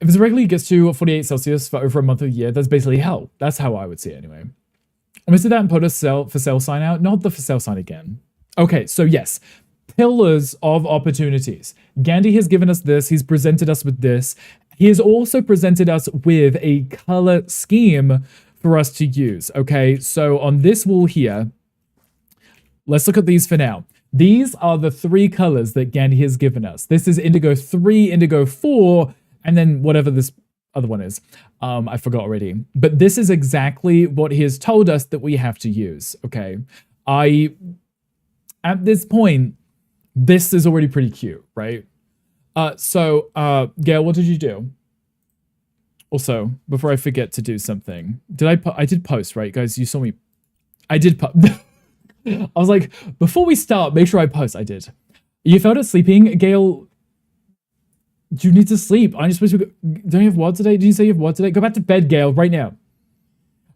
If it regularly gets to 48 Celsius for over a month of the year, that's basically hell. That's how I would see it anyway. I'm gonna see that and put a for sale sign out. Not the for sale sign again. Okay, so yes, pillars of opportunities. Gandhi has given us this. He's presented us with this. He has also presented us with a color scheme for us to use. Okay, so on this wall here, let's look at these for now. These are the 3 colors that Gandhi has given us. This is indigo 3, indigo 4, and then whatever this other one is. I forgot already. But this is exactly what he has told us that we have to use. Okay. At this point, this is already pretty cute, right? Gail, what did you do? Also, before I forget to do something, I did post, right? Guys, you saw me. I did post. I was like, before we start, make sure I post. I did. You felt it sleeping? Gail, you need to sleep. Aren't you supposed to go? Don't you have WOD today? Did you say you have WOD today? Go back to bed, Gail, right now.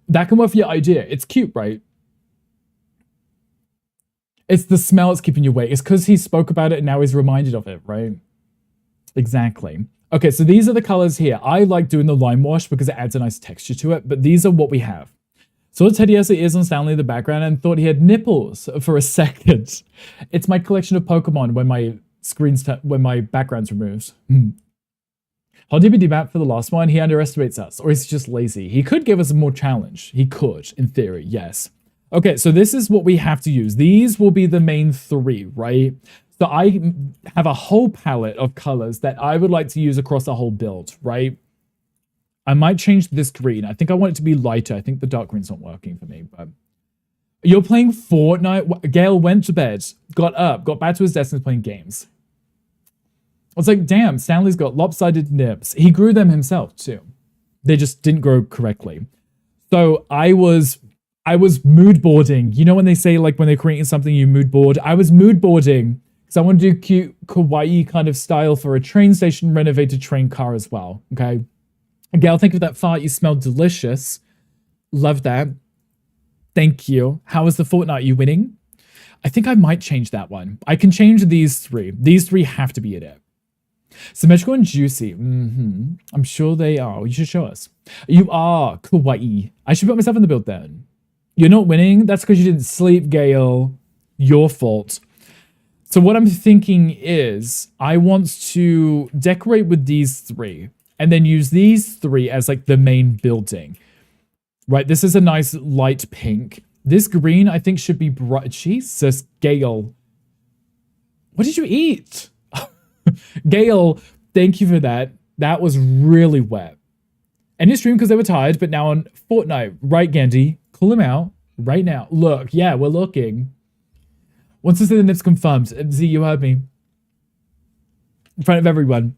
That can work for your idea. It's cute, right? It's the smell that's keeping you awake. It's because he spoke about it and now he's reminded of it, right? Exactly. Okay, so these are the colors here. I like doing the lime wash because it adds a nice texture to it, but these are what we have. Saw Teddy has ears on Stanley in the background and thought he had nipples for a second. It's my collection of Pokemon when my background's removed. How DBD map for the last one? He underestimates us, or is he just lazy? He could give us a more challenge. He could, in theory, yes. Okay, so this is what we have to use. These will be the main 3, right? So I have a whole palette of colors that I would like to use across the whole build, right? I might change this green. I think I want it to be lighter. I think the dark green's not working for me, but you're playing Fortnite. Gale went to bed, got up, got back to his desk and was playing games. I was like, damn, Stanley's got lopsided nips. He grew them himself too. They just didn't grow correctly. So I was mood boarding. You know when they say like when they're creating something you mood board? I was mood boarding because I want to do cute kawaii kind of style for a train station renovated train car as well. Okay. Gail, thank you for that fart. You smell delicious. Love that. Thank you. How is the Fortnite? You winning? I think I might change that one. I can change these 3. These 3 have to be in it. Symmetrical and juicy. I'm sure they are. You should show us. You are kawaii. I should put myself in the build then. You're not winning? That's because you didn't sleep, Gail. Your fault. So what I'm thinking is I want to decorate with these 3 and then use these 3 as like the main building. Right? This is a nice light pink. This green I think should be bright. Jesus, Gail. What did you eat? Gail, thank you for that. That was really wet. And you streamed because they were tired, but now on Fortnite, right, Gandhi? Call him out right now. Look, yeah, we're looking. Once I say the nips confirmed, Z, you heard me. In front of everyone.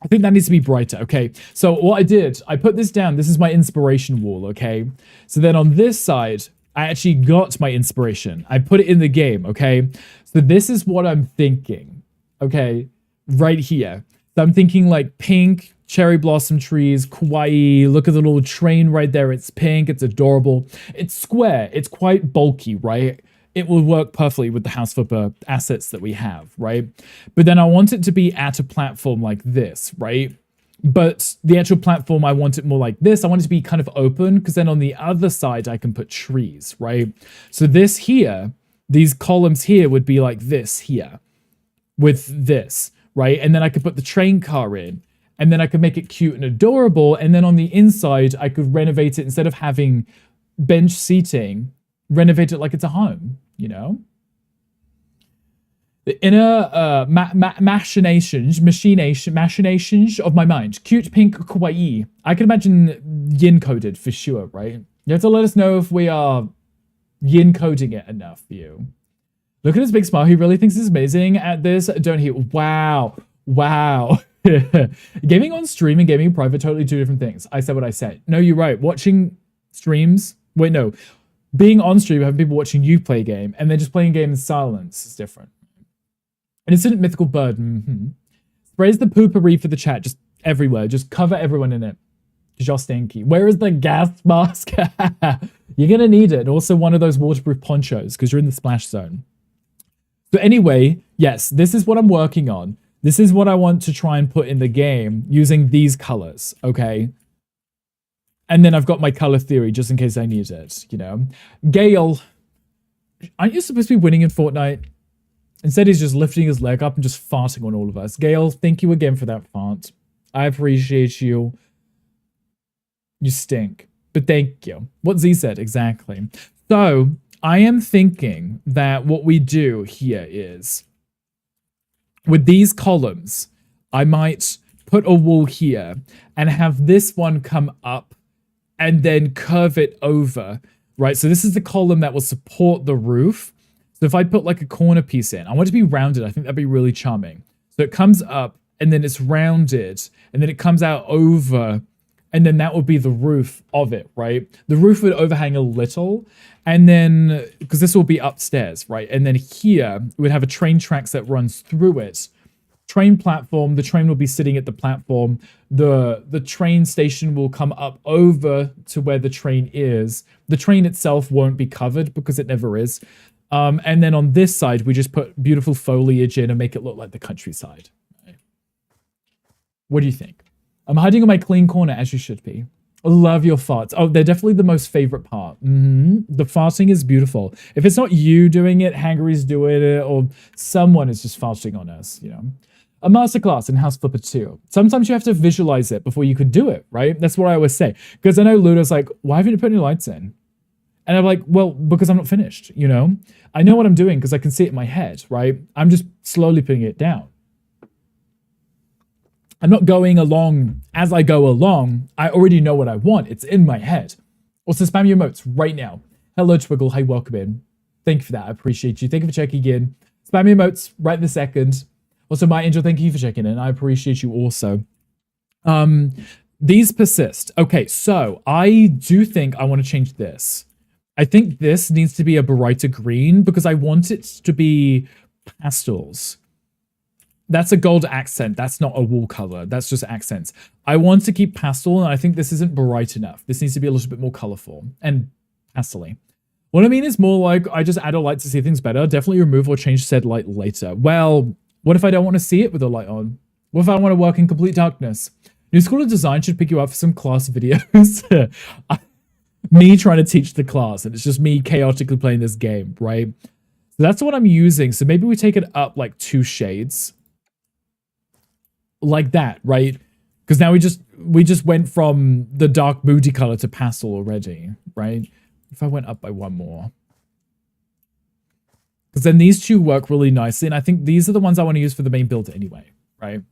I think that needs to be brighter, okay? So what I did, I put this down. This is my inspiration wall, okay? So then on this side, I actually got my inspiration. I put it in the game, okay? So this is what I'm thinking, okay? Right here. So I'm thinking like pink, cherry blossom trees, kawaii. Look at the little train right there. It's pink. It's adorable. It's square. It's quite bulky, right? It will work perfectly with the House Flipper assets that we have, right? But then I want it to be at a platform like this, right? But the actual platform, I want it more like this. I want it to be kind of open because then on the other side, I can put trees, right? So this here, these columns here would be like this here with this, right? And then I could put the train car in and then I could make it cute and adorable. And then on the inside, I could renovate it instead of having bench seating, renovate it like it's a home, you know? The inner machinations of my mind. Cute pink kawaii. I can imagine yin coded for sure, right? You have to let us know if we are yin coding it enough for you. Look at his big smile. He really thinks he's amazing at this, don't he? Wow. Wow. Gaming on stream and gaming in private, totally 2 different things. I said what I said. No, you're right. Watching streams. Wait, no. Being on stream, having people watching you play a game, and then just playing a game in silence is different. An instant mythical bird. Sprays the poopery for the chat, just everywhere. Just cover everyone in it. Because you're stinky. Where is the gas mask? You're going to need it. And also one of those waterproof ponchos, because you're in the splash zone. So anyway, yes, this is what I'm working on. This is what I want to try and put in the game using these colors, okay? And then I've got my color theory just in case I need it, you know? Gale, aren't you supposed to be winning in Fortnite? Instead, he's just lifting his leg up and just farting on all of us. Gale, thank you again for that fart. I appreciate you. You stink. But thank you. What Z said, exactly. So, I am thinking that what we do here is, with these columns, I might put a wall here and have this one come up and then curve it over, right? So this is the column that will support the roof. So if I put like a corner piece in, I want it to be rounded. I think that'd be really charming. So it comes up and then it's rounded and then it comes out over and then that would be the roof of it, right? The roof would overhang a little and then, because this will be upstairs, right? And then here we'd have a train tracks that runs through it. Train platform, the train will be sitting at the platform. The train station will come up over to where the train is. The train itself won't be covered because it never is. And then on this side, we just put beautiful foliage in and make it look like the countryside. Right? What do you think? I'm hiding on my clean corner, as you should be. I love your farts. Oh, they're definitely the most favorite part. The farting is beautiful. If it's not you doing it, Hangary's doing it, or someone is just farting on us, you know. A masterclass in House Flipper 2. Sometimes you have to visualize it before you could do it, right? That's what I always say. Because I know Ludo's like, why haven't you put any lights in? And I'm like, well, because I'm not finished, you know? I know what I'm doing because I can see it in my head, right? I'm just slowly putting it down. I'm not going along as I go along. I already know what I want. It's in my head. Also, spam your emotes right now. Hello, Twiggle. Hi, welcome in. Thank you for that. I appreciate you. Thank you for checking in. Spam your emotes right this second. Also, my angel, thank you for checking in. I appreciate you also. These persist. Okay, so I do think I want to change this. I think this needs to be a brighter green because I want it to be pastels. That's a gold accent. That's not a wall color. That's just accents. I want to keep pastel, and I think this isn't bright enough. This needs to be a little bit more colorful and pastel-y. What I mean is more like I just add a light to see things better. Definitely remove or change said light later. Well, what if I don't want to see it with a light on? What if I want to work in complete darkness? New School of Design should pick you up for some class videos. Me trying to teach the class, and it's just me chaotically playing this game, right? So that's what I'm using. So maybe we take it up like 2 shades. Like that, right? Because now we just went from the dark moody color to pastel already, right? If I went up by 1 more. Because then these 2 work really nicely, and I think these are the ones I want to use for the main build anyway, right?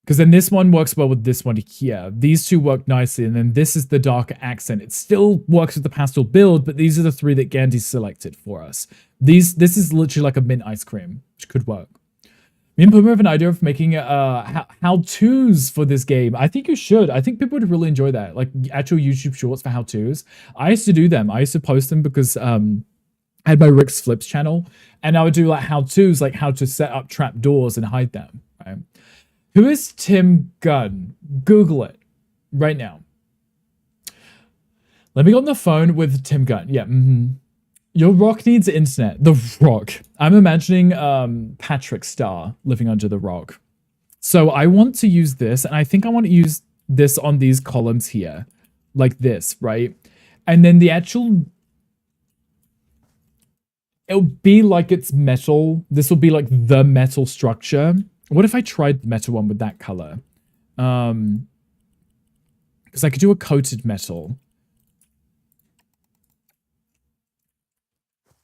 Because then this one works well with this one here. These 2 work nicely, and then this is the darker accent. It still works with the pastel build, but these are the 3 that Gandhi selected for us. This is literally like a mint ice cream, which could work. Me and Puma have an idea of making how-tos for this game. I think you should. I think people would really enjoy that. Like actual YouTube shorts for how-tos. I used to do them. I used to post them because I had my Rick's Flips channel. And I would do like how-tos, like how to set up trap doors and hide them. Right? Who is Tim Gunn? Google it right now. Let me get on the phone with Tim Gunn. Yeah, Your rock needs internet. The Rock. I'm imagining Patrick Star living under the rock. So I want to use this, and I think I want to use this on these columns here. Like this, right? And then the actual... It'll be like it's metal. This will be like the metal structure. What if I tried the metal one with that color? Because I could do a coated metal.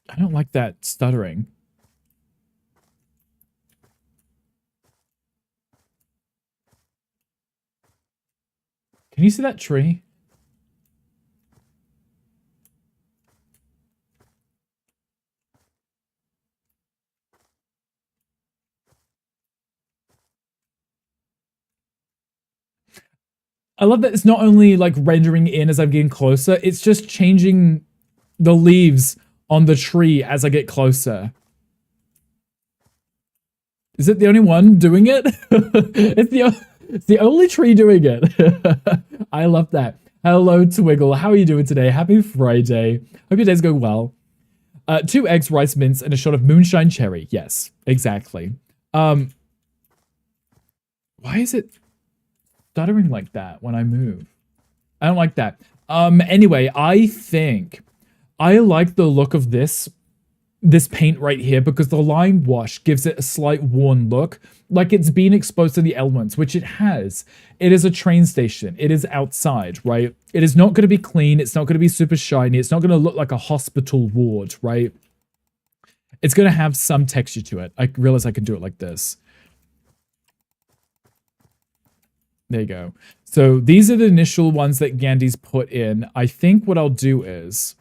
I don't like that stuttering. Can you see that tree? I love that it's not only like rendering in as I'm getting closer, it's just changing the leaves on the tree as I get closer. Is it the only one doing it? It's the only tree doing it. I love that. Hello, Twiggle. How are you doing today? Happy Friday. Hope your day's going well. 2 eggs, rice mince, and a shot of moonshine cherry. Yes, exactly. Um, why is it stuttering like that when I move? I don't like that. Anyway, I think I like the look of this paint right here because the lime wash gives it a slight worn look, like it's been exposed to the elements, which it has. It is a train station. It is outside, right? It is not going to be clean. It's not going to be super shiny. It's not going to look like a hospital ward, right? It's going to have some texture to it. I realize I can do it like this. There you go. So these are the initial ones that Gandhi's put in. I think what I'll do is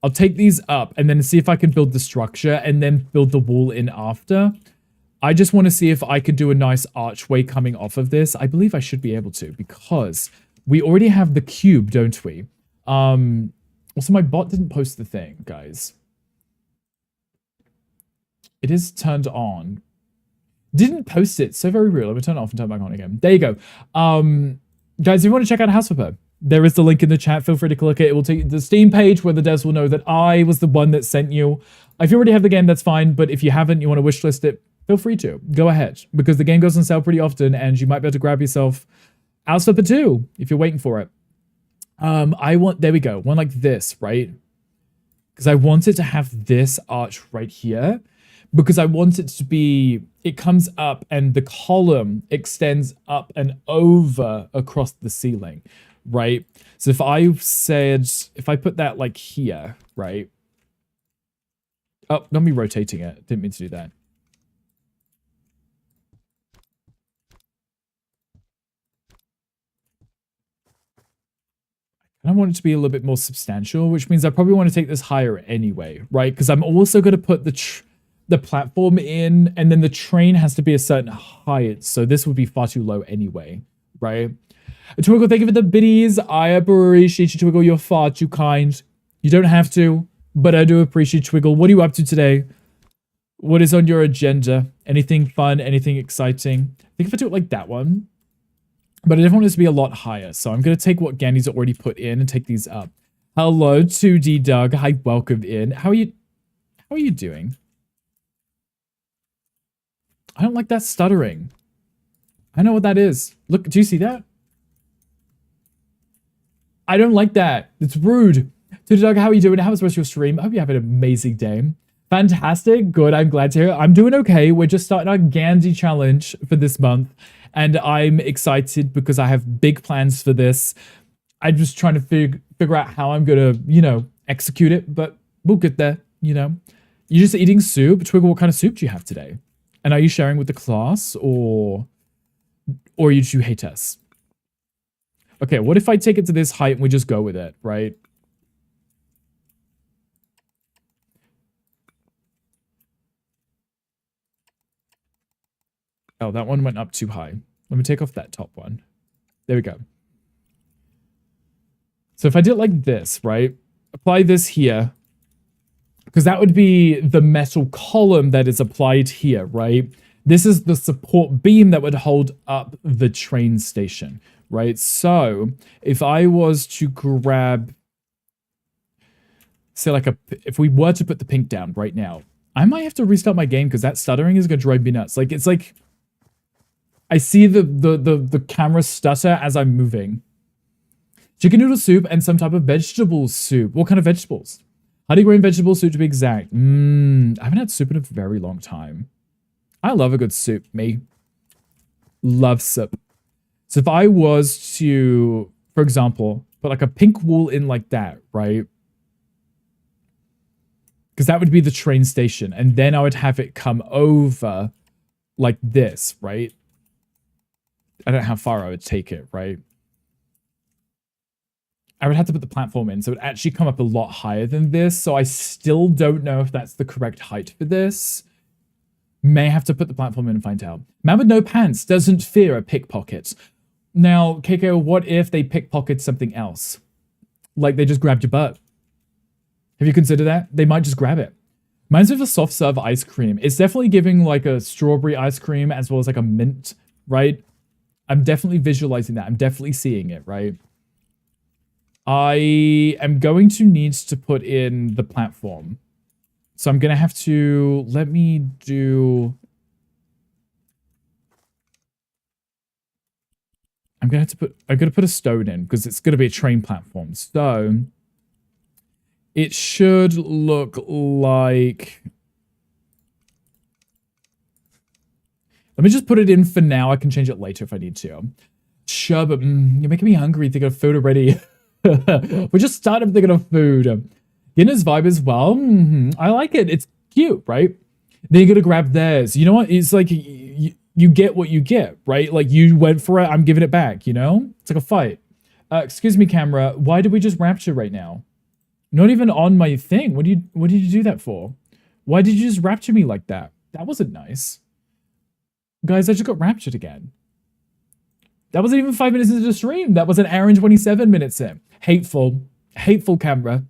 I'll take these up and then see if I can build the structure and then build the wall in after. I just want to see if I could do a nice archway coming off of this. I believe I should be able to because we already have the cube, don't we? Also, my bot didn't post the thing, guys. It is turned on. Didn't post it. So very real. Let me turn it off and turn it back on again. There you go. Guys, if you want to check out House Flipper, there is the link in the chat. Feel free to click it. It will take you to the Steam page where the devs will know that I was the one that sent you. If you already have the game, that's fine. But if you haven't, you want to wishlist it, feel free to. Go ahead. Because the game goes on sale pretty often and you might be able to grab yourself House Flipper 2 if you're waiting for it. There we go. One like this, right? Because I want it to have this arch right here. Because I want it to be, it comes up and the column extends up and over across the ceiling, right? So if I put that like here, right? Oh, not me rotating it. Didn't mean to do that. I want it to be a little bit more substantial, which means I probably want to take this higher anyway, right? Because I'm also going to put the platform in, and then the train has to be a certain height, so this would be far too low anyway, right? Twinkle, thank you for the biddies. I appreciate you, Twinkle. You're far too kind. You don't have to, but I do appreciate Twinkle. What are you up to today? What is on your agenda? Anything fun? Anything exciting? I think if I do it like that one, but I definitely want this to be a lot higher, so I'm going to take what Gandhi's already put in and take these up. Hello, 2D Doug. Hi, welcome in. How are you doing? I don't like that stuttering. I know what that is. Look, do you see that? I don't like that. It's rude. So Doug, how are you doing? How was the rest of your stream? I hope you have an amazing day. Fantastic. Good. I'm glad to hear it. I'm doing okay. We're just starting our Gandhi challenge for this month. And I'm excited because I have big plans for this. I'm just trying to figure out how I'm going to, execute it. But we'll get there, You're just eating soup. Twiggle, what kind of soup do you have today? And are you sharing with the class or do you hate us? Okay, what if I take it to this height and we just go with it, right? Oh, that one went up too high. Let me take off that top one. There we go. So if I did it like this, right? Apply this here. Because that would be the metal column that is applied here, right? This is the support beam that would hold up the train station, right? So if I was to grab, say if we were to put the pink down right now, I might have to restart my game because that stuttering is going to drive me nuts. It's like I see the camera stutter as I'm moving. Chicken noodle soup and some type of vegetable soup. What kind of vegetables? Honey green vegetable soup to be exact. I haven't had soup in a very long time. I love a good soup, me. Love soup. So if I was to, for example, put like a pink wool in like that, right? Because that would be the train station. And then I would have it come over like this, right? I don't know how far I would take it, right? I would have to put the platform in, so it would actually come up a lot higher than this. So I still don't know if that's the correct height for this. May have to put the platform in and find out. Man with no pants doesn't fear a pickpocket. Now, KKO, what if they pickpocket something else? Like they just grabbed your butt. Have you considered that? They might just grab it. Reminds me of a soft serve ice cream. It's definitely giving like a strawberry ice cream as well as like a mint, right? I'm definitely visualizing that. I'm definitely seeing it, right? I am going to need to put in the platform. So I'm going to have to, let me do I'm gonna put a stone in because it's gonna be a train platform. So it should look like, let me just put it in for now. I can change it later if I need to. Sure, but you're making me hungry thinking of food already. We just started thinking of food. Guinness vibe as well. I like it. It's cute, right? Then you're gonna grab theirs. You know what? It's like you get what you get, right? Like you went for it. I'm giving it back. You know? It's like a fight. Excuse me, camera. Why did we just rapture right now? Not even on my thing. What did you do that for? Why did you just rapture me like that? That wasn't nice. Guys, I just got raptured again. That wasn't even 5 minutes into the stream. That was an hour and 27 minutes in. Hateful. Hateful camera.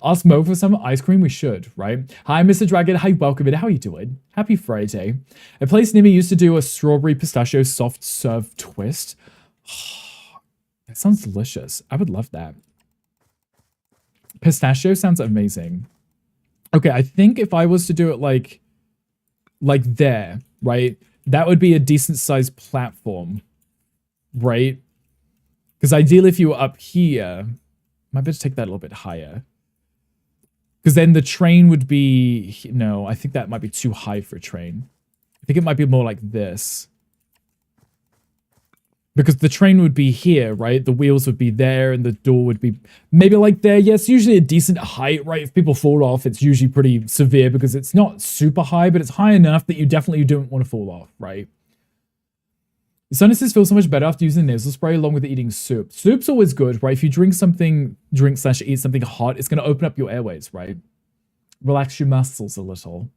Ask Mo for some ice cream. We should, right? Hi, Mr. Dragon. Hi, welcome in. How are you doing? Happy Friday. A place near me used to do a strawberry pistachio soft serve twist. That sounds delicious. I would love that. Pistachio sounds amazing. Okay, I think if I was to do it like there, right? That would be a decent sized platform, right? Because ideally if you were up here, might be able to take that a little bit higher. Because then the train would be, no, I think that might be too high for a train. I think it might be more like this. Because the train would be here, right? The wheels would be there and the door would be maybe like there. Yes, usually a decent height, right? If people fall off, it's usually pretty severe because it's not super high, but it's high enough that you definitely don't want to fall off, right? Sinuses feel so much better after using nasal spray along with eating soup. Soup's always good, right? If you drink / eat something hot, it's going to open up your airways, right? Relax your muscles a little.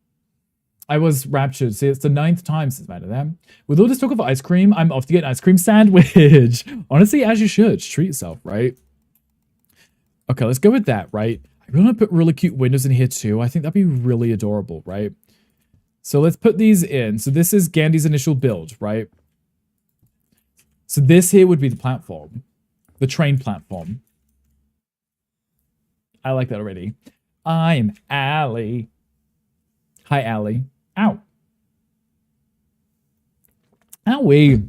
I was raptured. See, it's the 9th time since Matter that. With all this talk of ice cream, I'm off to get an ice cream sandwich. Honestly, as you should. Treat yourself, right? Okay, let's go with that, right? I really want to put really cute windows in here too. I think that'd be really adorable, right? So let's put these in. So this is Gandhi's initial build, right? So this here would be the platform. The train platform. I like that already. I'm Allie. Hi, Allie. Ow. Owie.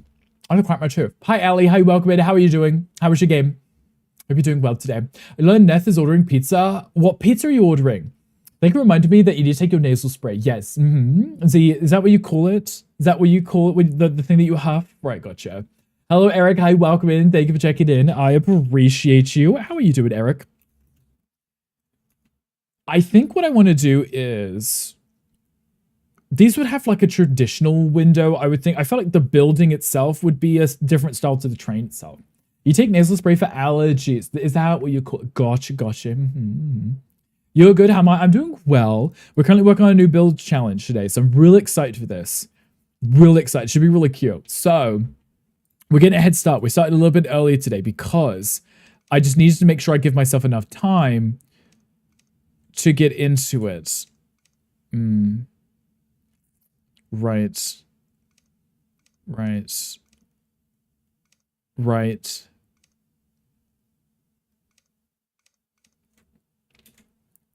I just cracked my tooth. Hi, Allie. Hi, welcome in. How are you doing? How was your game? Hope you're doing well today. I learned Neth is ordering pizza. What pizza are you ordering? They reminded me that you need to take your nasal spray. Yes. Is that what you call it? Is that what you call it? With the thing that you huff? Right, gotcha. Hello, Eric. Hi, welcome in. Thank you for checking in. I appreciate you. How are you doing, Eric? I think what I want to do is... These would have like a traditional window, I would think. I feel like the building itself would be a different style to the train itself. You take nasal spray for allergies. Is that what you call it? Gotcha. You're good. How am I? I'm doing well. We're currently working on a new build challenge today, so I'm really excited for this. Really excited. Should be really cute. So we're getting a head start. We started a little bit earlier today because I just needed to make sure I give myself enough time to get into it. Right.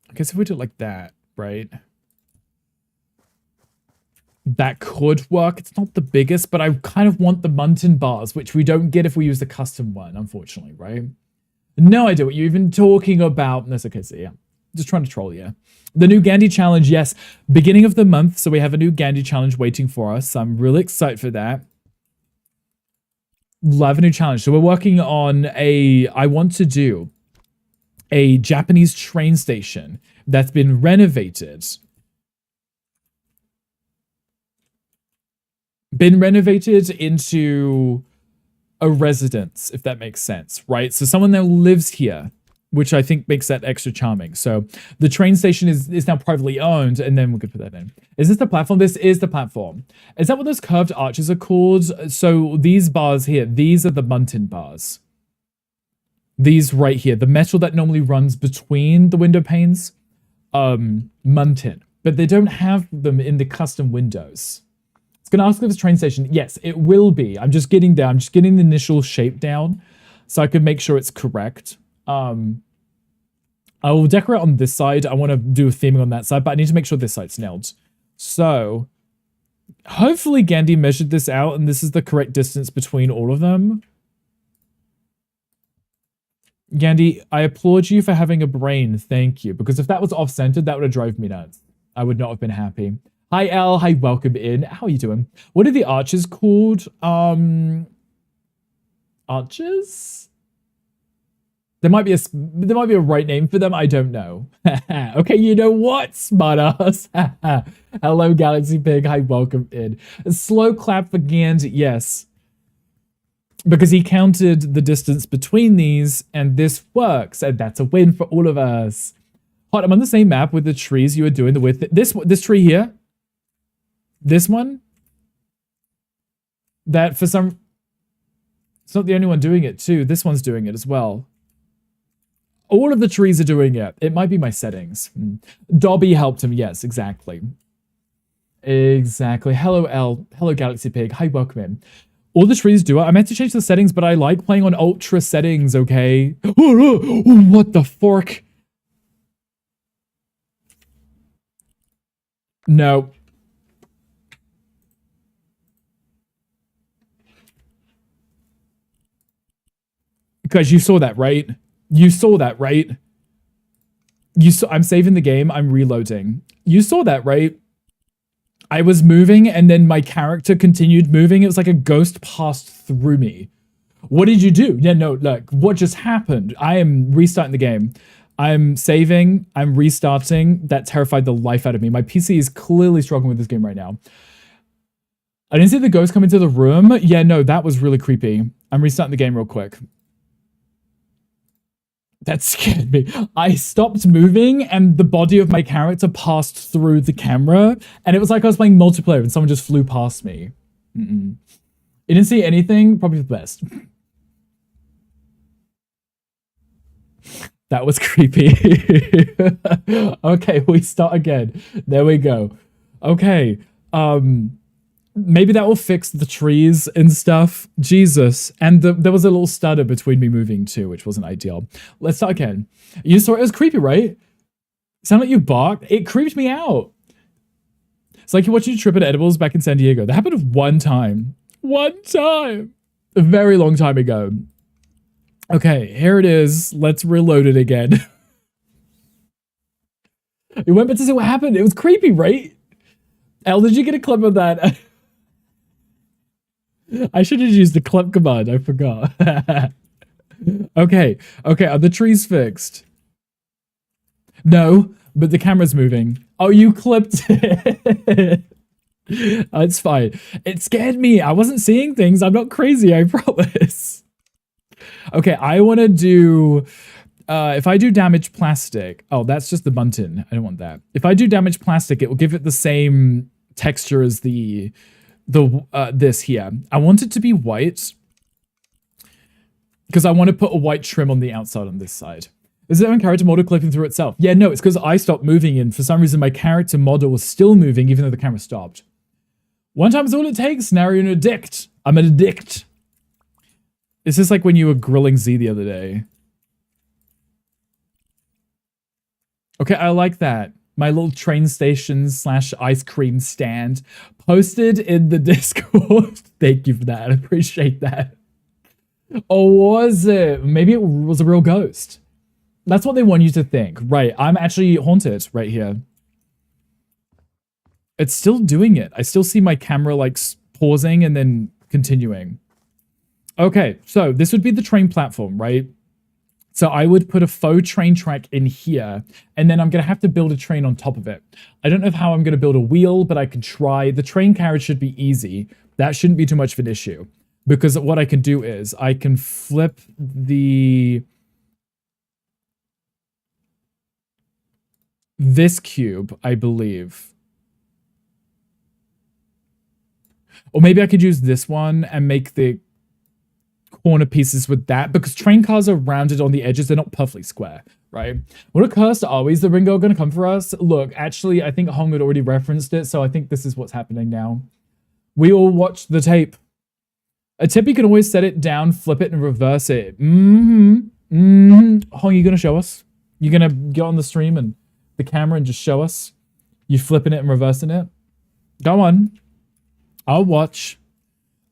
I guess if we do it like that, right? That could work. It's not the biggest, but I kind of want the Muntin bars, which we don't get if we use the custom one, unfortunately, right? No idea what you're even talking about. That's okay, so yeah. Just trying to troll you. The new Gandhi challenge, yes. Beginning of the month, so we have a new Gandhi challenge waiting for us. I'm really excited for that. Love a new challenge. So we're working on I want to do a Japanese train station that's been renovated. Been renovated into a residence, if that makes sense, right? So someone that lives here, which I think makes that extra charming. So the train station is now privately owned, and then we could put that in. Is this the platform? This is the platform. Is that what those curved arches are called? So these bars here, these are the Muntin bars. These right here, the metal that normally runs between the window panes, Muntin. But they don't have them in the custom windows. It's going to ask if it's a train station. Yes, it will be. I'm just getting there. I'm just getting the initial shape down so I can make sure it's correct. I will decorate on this side. I want to do a theming on that side, but I need to make sure this side's nailed. So Hopefully Gandhi measured this out and this is the correct distance between all of them. Gandhi, I applaud you for having a brain. Thank you. Because if that was off-centered, that would have drove me nuts. I would not have been happy. Hi, Elle. Hi, welcome in. How are you doing? What are the arches called? Arches? There might be a right name for them. I don't know. Okay, you know what, smartass? Hello, Galaxy Pig. Hi, welcome in. A slow clap for Gandhi. Yes. Because he counted the distance between these, and this works, and that's a win for all of us. Hot, I'm on the same map with the trees you were doing with this tree here. This one. That for some... It's not the only one doing it, too. This one's doing it as well. All of the trees are doing it. It might be my settings. Dobby helped him. Yes, exactly. Exactly. Hello, L. Hello, Galaxy Pig. Hi, welcome in. All the trees do it. I meant to change the settings, but I like playing on ultra settings, okay? What the fork? No. Because you saw that, right? You saw that, right? You saw. I'm saving the game. I'm reloading. You saw that, right? I was moving and then my character continued moving. It was like a ghost passed through me. What did you do? Yeah, no, look, what just happened? I am restarting the game. I'm saving. I'm restarting. That terrified the life out of me. My PC is clearly struggling with this game right now. I didn't see the ghost come into the room. Yeah, no, that was really creepy. I'm restarting the game real quick. That scared me. I stopped moving and the body of my character passed through the camera. And it was like I was playing multiplayer and someone just flew past me. You didn't see anything? Probably the best. That was creepy. Okay, we start again. There we go. Okay. Maybe that will fix the trees and stuff. Jesus. And there was a little stutter between me moving too, which wasn't ideal. Let's start again. You saw it was creepy, right? It sounded like you barked. It creeped me out. It's like you're watching Trip at Edibles back in San Diego. That happened one time. One time. A very long time ago. Okay, here it is. Let's reload it again. You went back to see what happened. It was creepy, right? Elle, did you get a clip of that? I should have used the clip command. I forgot. Okay. Okay. Are the trees fixed? No, but the camera's moving. Oh, you clipped it. It's fine. It scared me. I wasn't seeing things. I'm not crazy. I promise. Okay. I want to do... if I do damage plastic... Oh, that's just the button. I don't want that. If I do damage plastic, it will give it the same texture as this here. I want it to be white because I want to put a white trim on the outside on this side. Is it own character model clipping through itself? Yeah, no, it's because I stopped moving and for some reason my character model was still moving even though the camera stopped. One time is all it takes. Now you're an addict. I'm an addict. Is this like when you were grilling Z the other day? Okay, I like that. My little train station / ice cream stand posted in the Discord. Thank you for that. I appreciate that. Or was it? Maybe it was a real ghost. That's what they want you to think. Right. I'm actually haunted right here. It's still doing it. I still see my camera like pausing and then continuing. Okay. So this would be the train platform, right? So I would put a faux train track in here, and then I'm going to have to build a train on top of it. I don't know how I'm going to build a wheel, but I can try. The train carriage should be easy. That shouldn't be too much of an issue. Because what I can do is I can flip this cube, I believe. Or maybe I could use this one and make the corner pieces with that, because train cars are rounded on the edges. They're not perfectly square, right? What a curse are we? Is the Ringo going to come for us? Look, actually, I think Hong had already referenced it, so I think this is what's happening now. We all watched the tape. A tip, you can always set it down, flip it, and reverse it. Hong, you going to show us? You're going to get on the stream and the camera and just show us? You flipping it and reversing it? Go on. I'll watch.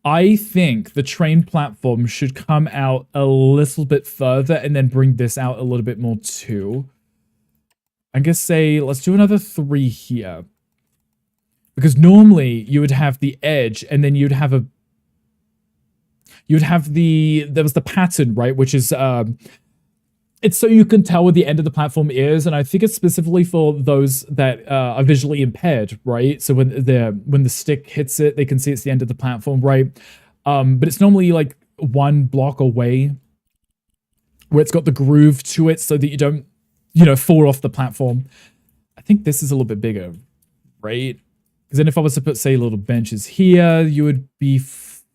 I think the train platform should come out a little bit further and then bring this out a little bit more too. I guess say, let's do another 3 here. Because normally you would have the edge and then you'd have a... there was the pattern, right? Which is, it's so you can tell where the end of the platform is. And I think it's specifically for those that are visually impaired, right? So when the stick hits it, they can see it's the end of the platform, right? But it's normally like 1 block away where it's got the groove to it so that you don't, fall off the platform. I think this is a little bit bigger, right? Because then if I was to put, say, little benches here, you would be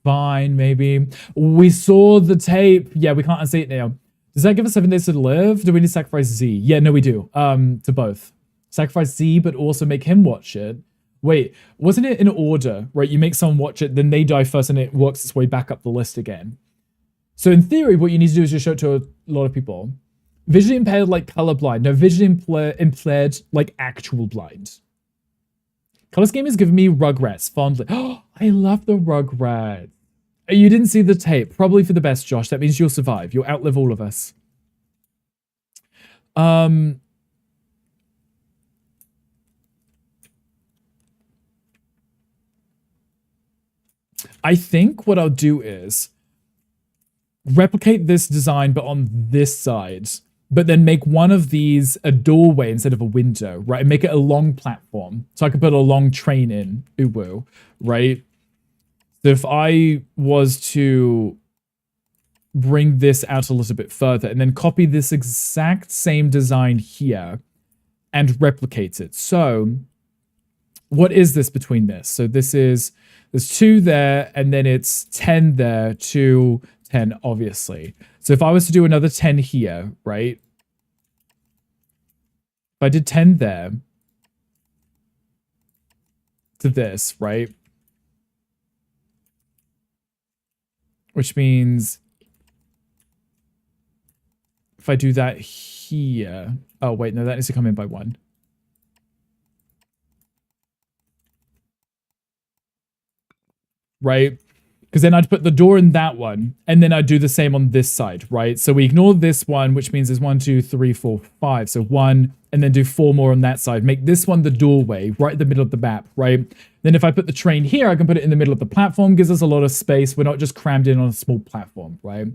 fine, maybe. We saw the tape. Yeah, we can't unsee it now. Does that give us 7 days to live? Do we need to sacrifice Z? Yeah, no, we do. To both. Sacrifice Z, but also make him watch it. Wait, wasn't it in order, right? You make someone watch it, then they die first, and it works its way back up the list again. So in theory, what you need to do is just show it to a lot of people. Visually impaired like colorblind. No, visually impaired like actual blind. Color scheme is giving me Rugrats fondly. Oh, I love the Rugrats. You didn't see the tape. Probably for the best, Josh. That means you'll survive. You'll outlive all of us. I think what I'll do is replicate this design, but on this side, but then make one of these a doorway instead of a window, right? And make it a long platform. So I could put a long train in, ooh, right? So if I was to bring this out a little bit further and then copy this exact same design here and replicate it. So what is this between this? So this is, there's 2 there, and then it's 10 there, 2, 10, obviously. So if I was to do another 10 here, right? If I did 10 there to this, right? Which means if I do that here... Oh, wait, no, that needs to come in by 1. Right? Because then I'd put the door in that one, and then I'd do the same on this side, right? So we ignore this one, which means there's 1, 2, 3, 4, 5. So 1, and then do 4 more on that side. Make this one the doorway, right in the middle of the map, right? Then if I put the train here, I can put it in the middle of the platform. Gives us a lot of space. We're not just crammed in on a small platform, right?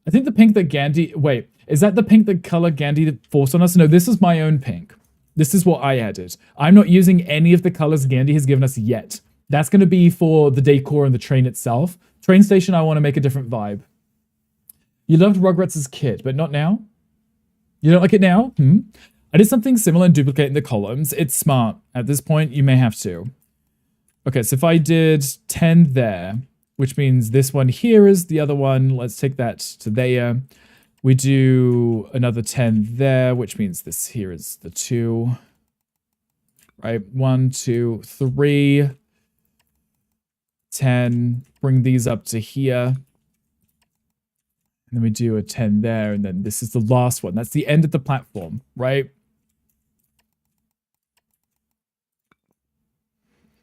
I think the pink that Gandhi... Wait, is that the pink that color Gandhi forced on us? No, this is my own pink. This is what I added. I'm not using any of the colors Gandhi has given us yet. That's going to be for the decor and the train itself. Train station, I want to make a different vibe. You loved Rugrats as a kid, but not now? You don't like it now? I did something similar in duplicating the columns. It's smart. At this point, you may have to. Okay, so if I did 10 there, which means this one here is the other one. Let's take that to there. We do another 10 there, which means this here is the 2. Right, 1, 2, 3... 10, bring these up to here. And then we do a 10 there, and then this is the last one. That's the end of the platform, right?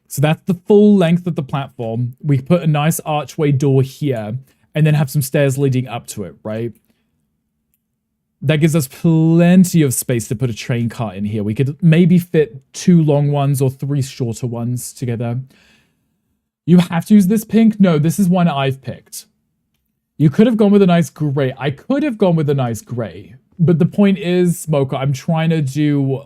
So that's the full length of the platform. We put a nice archway door here, and then have some stairs leading up to it, right? That gives us plenty of space to put a train car in here. We could maybe fit 2 long ones or 3 shorter ones together. You have to use this pink? No, this is one I've picked. You could have gone with a nice gray. I could have gone with a nice gray. But the point is, Smoker, I'm trying to do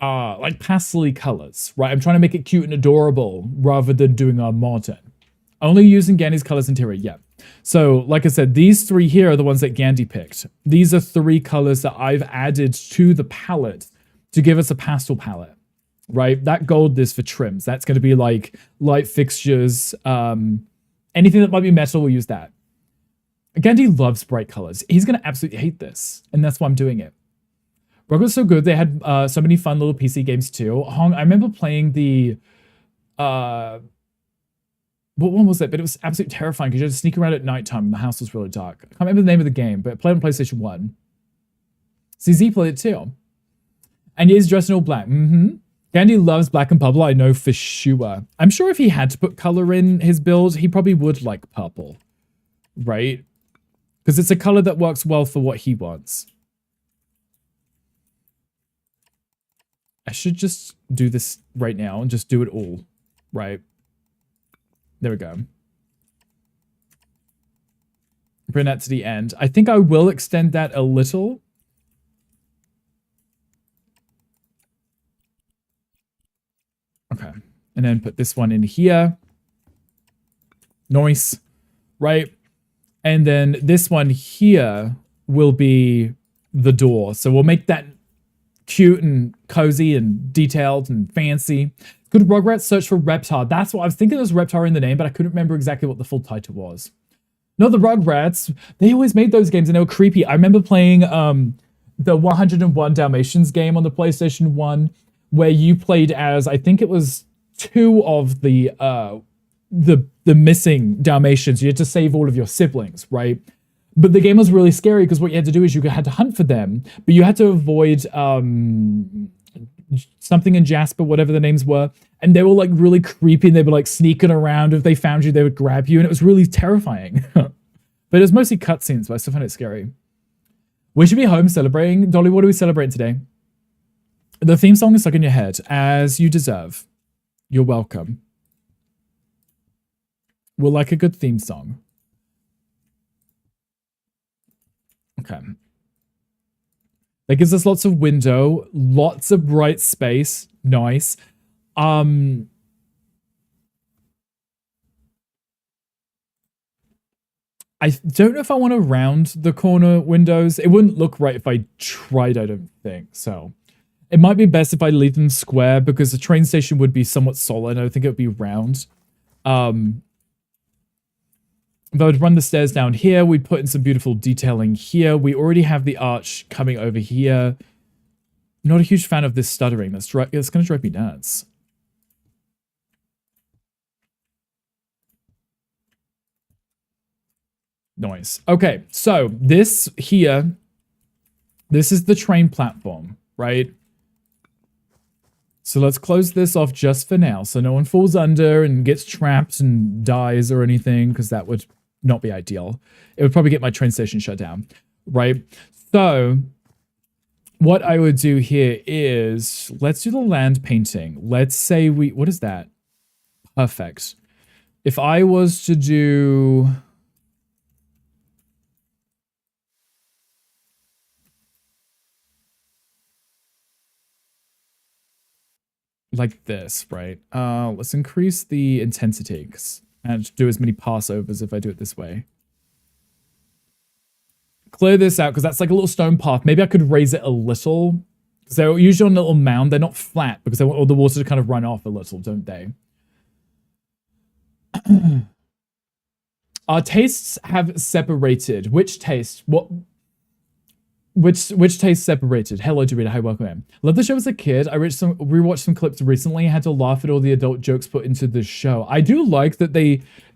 like pastel colors, right? I'm trying to make it cute and adorable rather than doing a modern. Only using Gandhi's colors interior, yeah. So, like I said, these 3 here are the ones that Gandhi picked. These are 3 colors that I've added to the palette to give us a pastel palette. Right, that gold is for trims. That's going to be like light fixtures. Anything that might be metal, we'll use that. Gandhi loves bright colors. He's going to absolutely hate this, and that's why I'm doing it. Rogue was so good. They had so many fun little PC games too. Hong, I remember playing the what one was it? But it was absolutely terrifying because you had to sneak around at nighttime and the house was really dark. I can't remember the name of the game, but I played on PlayStation 1. CZ played it too. And he's dressed in all black. Gandhi loves black and purple, I know for sure. I'm sure if he had to put color in his build, he probably would like purple, right? Because it's a color that works well for what he wants. I should just do this right now and just do it all, right? There we go. Bring that to the end. I think I will extend that a little. Okay. And then put this one in here. Nice. Right? And then this one here will be the door. So we'll make that cute and cozy and detailed and fancy. Could Rugrats search for Reptar? That's what I was thinking. There's Reptar in the name, but I couldn't remember exactly what the full title was. No, the Rugrats. They always made those games and they were creepy. I remember playing the 101 Dalmatians game on the PlayStation 1, where you played as, I think it was 2 of the missing Dalmatians. You had to save all of your siblings, right? But the game was really scary because what you had to do is you had to hunt for them, but you had to avoid something in Jasper, whatever the names were, and they were like really creepy and they were like sneaking around. If they found you, they would grab you, and it was really terrifying. But it was mostly cutscenes, but I still find it scary. We should be home celebrating. Dolly, what are we celebrating today? The theme song is stuck in your head, as you deserve. You're welcome. We'll like a good theme song. Okay. That gives us lots of window, lots of bright space. Nice. I don't know if I want to round the corner windows. It wouldn't look right if I tried, I don't think. So it might be best if I leave them square because the train station would be somewhat solid. I don't think it would be round. If I would run the stairs down here, we'd put in some beautiful detailing here. We already have the arch coming over here. Not a huge fan of this stuttering. It's going to drive me nuts. Nice. Okay, so this here, this is the train platform, right? So let's close this off just for now so no one falls under and gets trapped and dies or anything, because that would not be ideal. It would probably get my train station shut down, right? So what I would do here is, let's do the land painting. Let's say what is that? Perfect. If I was to do... like this, right? Let's increase the intensity and do as many passovers if I do it this way. Clear this out because that's like a little stone path. Maybe I could raise it a little because they're usually on a little mound. They're not flat because they want all the water to kind of run off a little, don't they? Our tastes have separated. Which taste? What? Which taste separated? Hello, Dorita. Hi, welcome in. Love the show as a kid. I rewatched some clips recently. I had to laugh at all the adult jokes put into the show. I do like that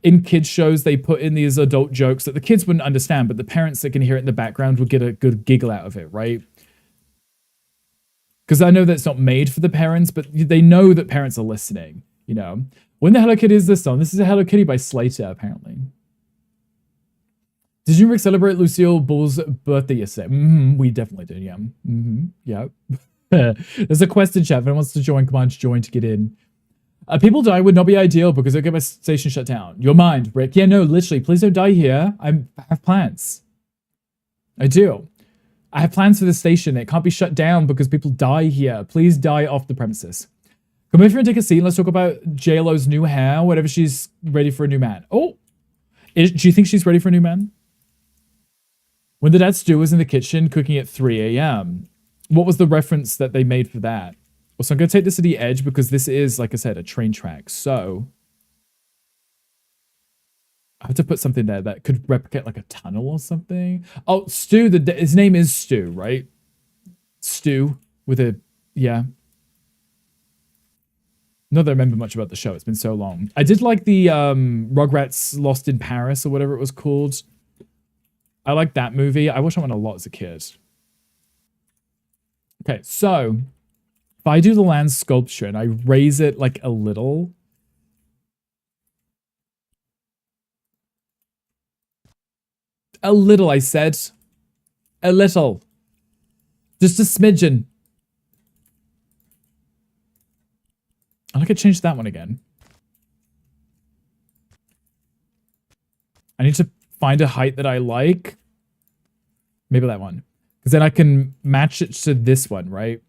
in kids shows, they put in these adult jokes that the kids wouldn't understand, but the parents that can hear it in the background would get a good giggle out of it, right? Because I know that it's not made for the parents, but they know that parents are listening, you know? When the Hello Kitty is this song? This is a Hello Kitty by Slater, apparently. Did you Rick celebrate Lucille Ball's birthday yesterday? We definitely did, yeah. Yeah. There's a quest in chat. If anyone wants to join, command join to get in. People dying would not be ideal because it'll get my station shut down. Your mind, Rick. Yeah, no, literally. Please don't die here. I have plans. I do. I have plans for the station. It can't be shut down because people die here. Please die off the premises. Come over and take a seat and let's talk about JLo's new hair, whatever she's ready for a new man. Oh, do you think she's ready for a new man? When the dad Stu was in the kitchen cooking at 3 a.m., what was the reference that they made for that? Well, so I'm going to take this to the edge because this is, like I said, a train track. So I have to put something there that could replicate like a tunnel or something. Oh, Stu, his name is Stu, right? Stu with a, yeah. Not that I remember much about the show. It's been so long. I did like the Rugrats Lost in Paris or whatever it was called. I like that movie. I watched that one a lot as a kid. Okay, so if I do the land sculpture and I raise it like a little, I said, a little, just a smidgen. I could change that one again. I need to find a height that I like. Maybe that one. Because then I can match it to this one, right?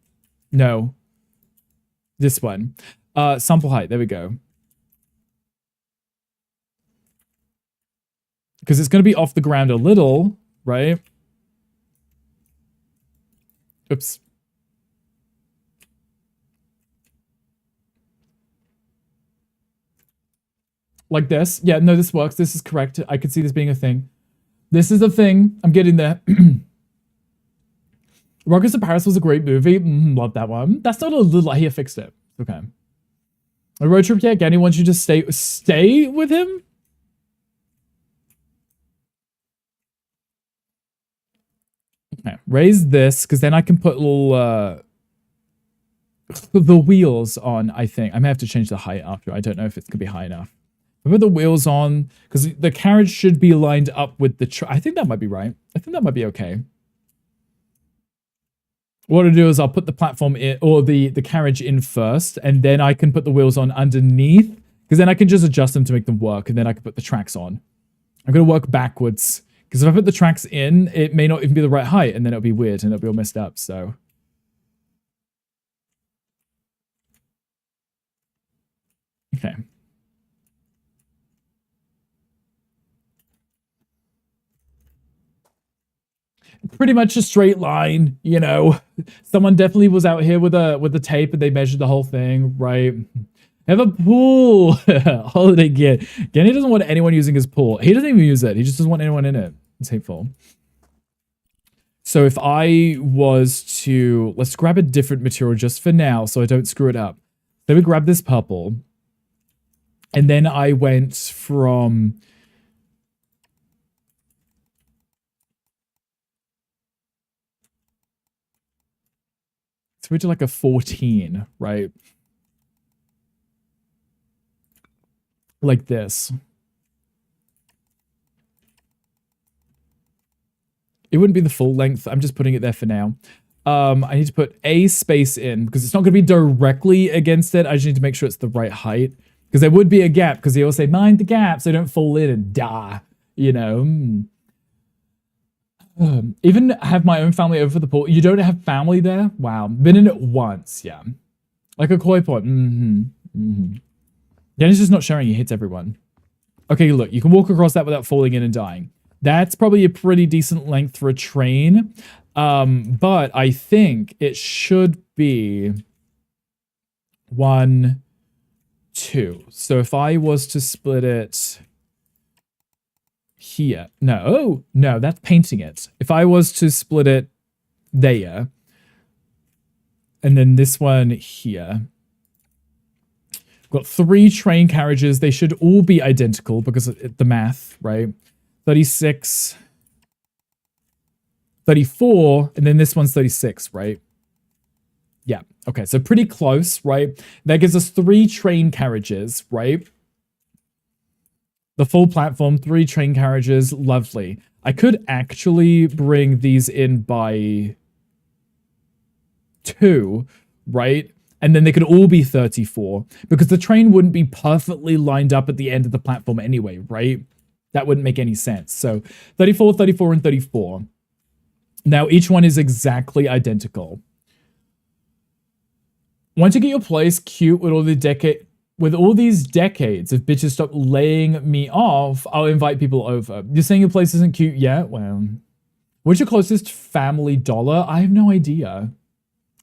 No. This one. Sample height. There we go. Because it's going to be off the ground a little, right? Oops. Like this. Yeah, no, this works. This is correct. I could see this being a thing. This is a thing. I'm getting there. Rockets of Paris was a great movie. Love that one. That's not a little. He fixed it. Okay. A road trip, yeah. Ganny wants you to stay with him? Okay. Raise this, because then I can put little the wheels on, I think. I may have to change the height after. I don't know if it's going to be high enough. I put the wheels on, because the carriage should be lined up with the I think that might be right. I think that might be okay. What I'll do is I'll put the platform in, or the carriage in first, and then I can put the wheels on underneath, because then I can just adjust them to make them work, and then I can put the tracks on. I'm going to work backwards, because if I put the tracks in, it may not even be the right height, and then it'll be weird, and it'll be all messed up, so. Okay. Pretty much a straight line, you know. Someone definitely was out here with a tape and they measured the whole thing, right? Have a pool. Holiday gear. Genny doesn't want anyone using his pool. He doesn't even use it. He just doesn't want anyone in it. It's hateful. So if I was to, let's grab a different material just for now so I don't screw it up. Then we grab this purple. And then I went from... So we did like a 14, right? Like this. It wouldn't be the full length. I'm just putting it there for now. I need to put a space in because it's not going to be directly against it. I just need to make sure it's the right height because there would be a gap because they all say, mind the gap so don't fall in and die, you know. Even have my own family over for the pool. You don't have family there? Wow. Been in it once, yeah. Like a koi pond. Dennis just not sharing. He hits everyone. Okay, look. You can walk across that without falling in and dying. That's probably a pretty decent length for a train. But I think it should be 1, 2. So if I was to split it here. No, that's painting it. If I was to split it there, and then this one here. Got 3 train carriages. They should all be identical because of the math, right? 36, 34, and then this one's 36, right? Yeah, okay, so pretty close, right? That gives us 3 train carriages, right? The full platform, 3 train carriages, lovely. I could actually bring these in by 2, right? And then they could all be 34 because the train wouldn't be perfectly lined up at the end of the platform anyway, right? That wouldn't make any sense. So 34, 34, and 34. Now each one is exactly identical. Once you get your place cute with all these decades of bitches stop laying me off, I'll invite people over. You're saying your place isn't cute yet? Well, what's your closest family dollar? I have no idea.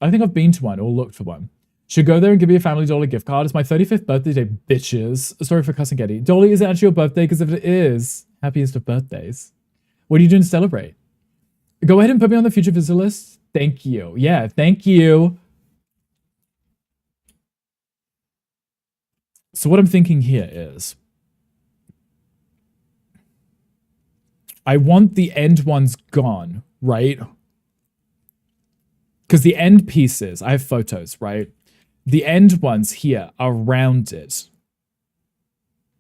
I think I've been to one or looked for one. Should go there and give me a family dollar gift card. It's my 35th birthday day, bitches. Sorry for cussing Getty. Dolly, is it actually your birthday? Because if it is, happiest of birthdays. What are you doing to celebrate? Go ahead and put me on the future visitor list. Thank you. Yeah, thank you. So what I'm thinking here is I want the end ones gone, right? because the end pieces, I have photos, right? The end ones here are rounded.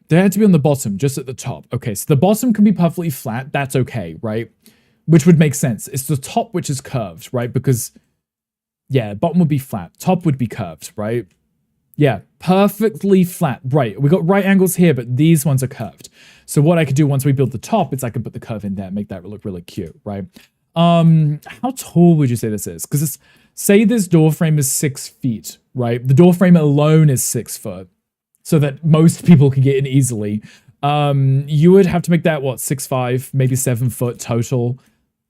They had to be on the bottom, just at the top. Okay, so the bottom can be perfectly flat. That's okay, right? Which would make sense. It's the top which is curved, right? Because, yeah, bottom would be flat. Top would be curved, right? Yeah, perfectly flat. Right, we got right angles here, but these ones are curved. So what I could do once we build the top is I can put the curve in there, make that look really cute, right? How tall would you say this is? Because say this door frame is 6 feet, right? The door frame alone is 6 foot, so that most people can get in easily. You would have to make that, what, 6'5", maybe 7 foot total.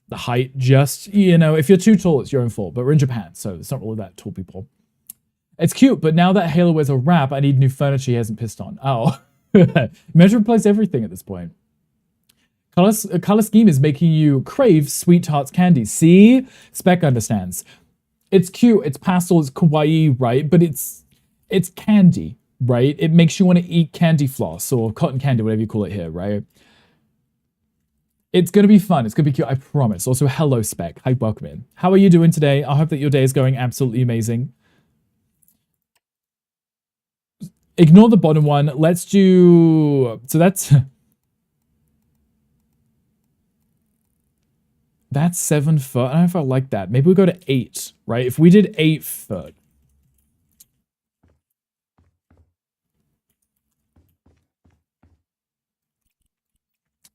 The height, just, you know, if you're too tall, it's your own fault. But we're in Japan, so it's not really that tall people. It's cute, but now that Halo wears a wrap, I need new furniture he hasn't pissed on. Oh. Measure replace everything at this point. Color scheme is making you crave Sweetheart's candy. See? Spec understands. It's cute, it's pastel, it's kawaii, right? But it's candy, right? It makes you want to eat candy floss or cotton candy, whatever you call it here, right? It's going to be fun. It's going to be cute, I promise. Also, hello, Spec. Hi, welcome in. How are you doing today? I hope that your day is going absolutely amazing. Ignore the bottom one. Let's do... So that's... That's 7 foot. I don't know if I like that. Maybe we go to 8, right? If we did 8 foot.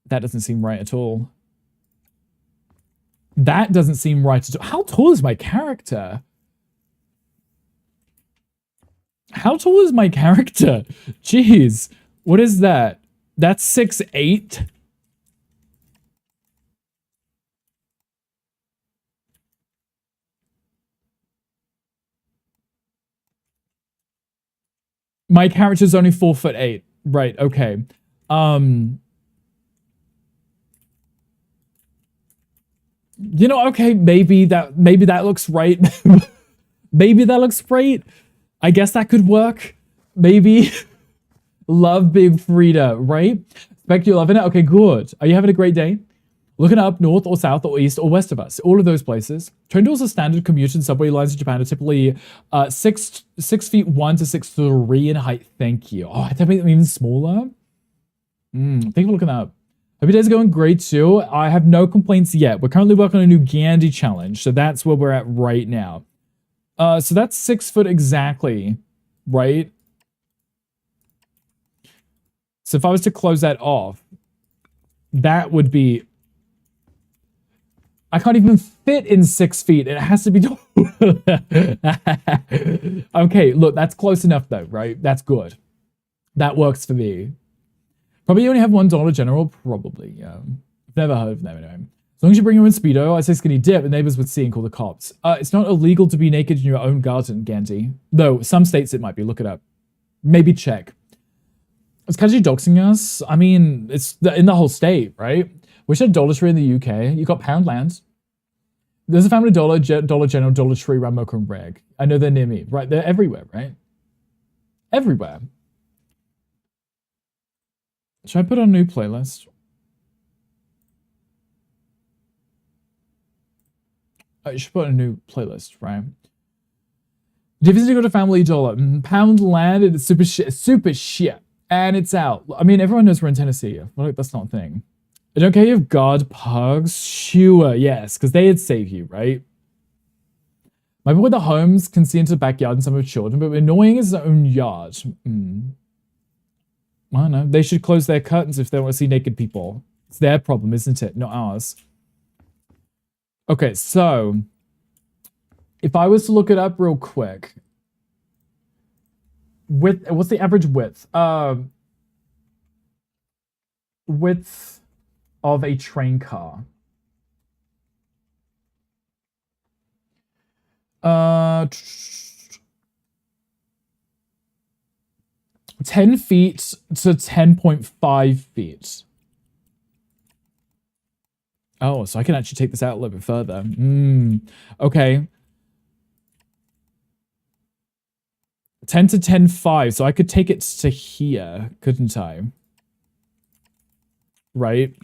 That doesn't seem right at all. That doesn't seem right at all. How tall is my character? How tall is my character? Jeez. What is that? That's 6'8"? My character's only 4'8". Right, okay. You know, okay, maybe that looks right. Maybe that looks right. I guess that could work. Maybe. Love Big Frida, right? Spec, you loving it? Okay, good. Are you having a great day? Looking up north or south or east or west of us. All of those places. Train doors are standard commute and subway lines in Japan are typically 6'1" to 6'3" in height. Thank you. Oh, I have to make them even smaller. Thank you for looking that up. Hope your day's going great too. I have no complaints yet. We're currently working on a new Gandhi challenge, so that's where we're at right now. So that's 6 foot exactly, right? So if I was to close that off, that would be... I can't even fit in 6 feet. It has to be... Okay, look, that's close enough though, right? That's good. That works for me. Probably only have one Dollar General, probably, yeah. I've never heard of them anyway. As long as you bring your own Speedo, I say skinny dip, and neighbors would see and call the cops. It's not illegal to be naked in your own garden, Gandhi. Though, some states it might be. Look it up. Maybe check. Is Kaji doxing us? I mean, it's in the whole state, right? Wish I had Dollar Tree in the UK. You got Poundland. There's a Family Dollar, Dollar General, Dollar Tree, Ramoka, and Reg. I know they're near me, right? They're everywhere, right? Everywhere. Should I put on a new playlist? I should put on a new playlist, right? Difference to go to Family Dollar. Poundland, it's super shit. And it's out. I mean, everyone knows we're in Tennessee. Well, that's not a thing. I don't care if you have guard pugs. Sure, yes, because they'd save you, right? Maybe where the homes can see into the backyard and some of the children, but annoying is their own yard. I don't know. They should close their curtains if they want to see naked people. It's their problem, isn't it? Not ours. Okay, so if I was to look it up real quick, what's the average width? Width of a train car. 10 feet to 10.5 feet. Oh, so I can actually take this out a little bit further. Okay. 10 to 10.5. So I could take it to here, couldn't I? Right?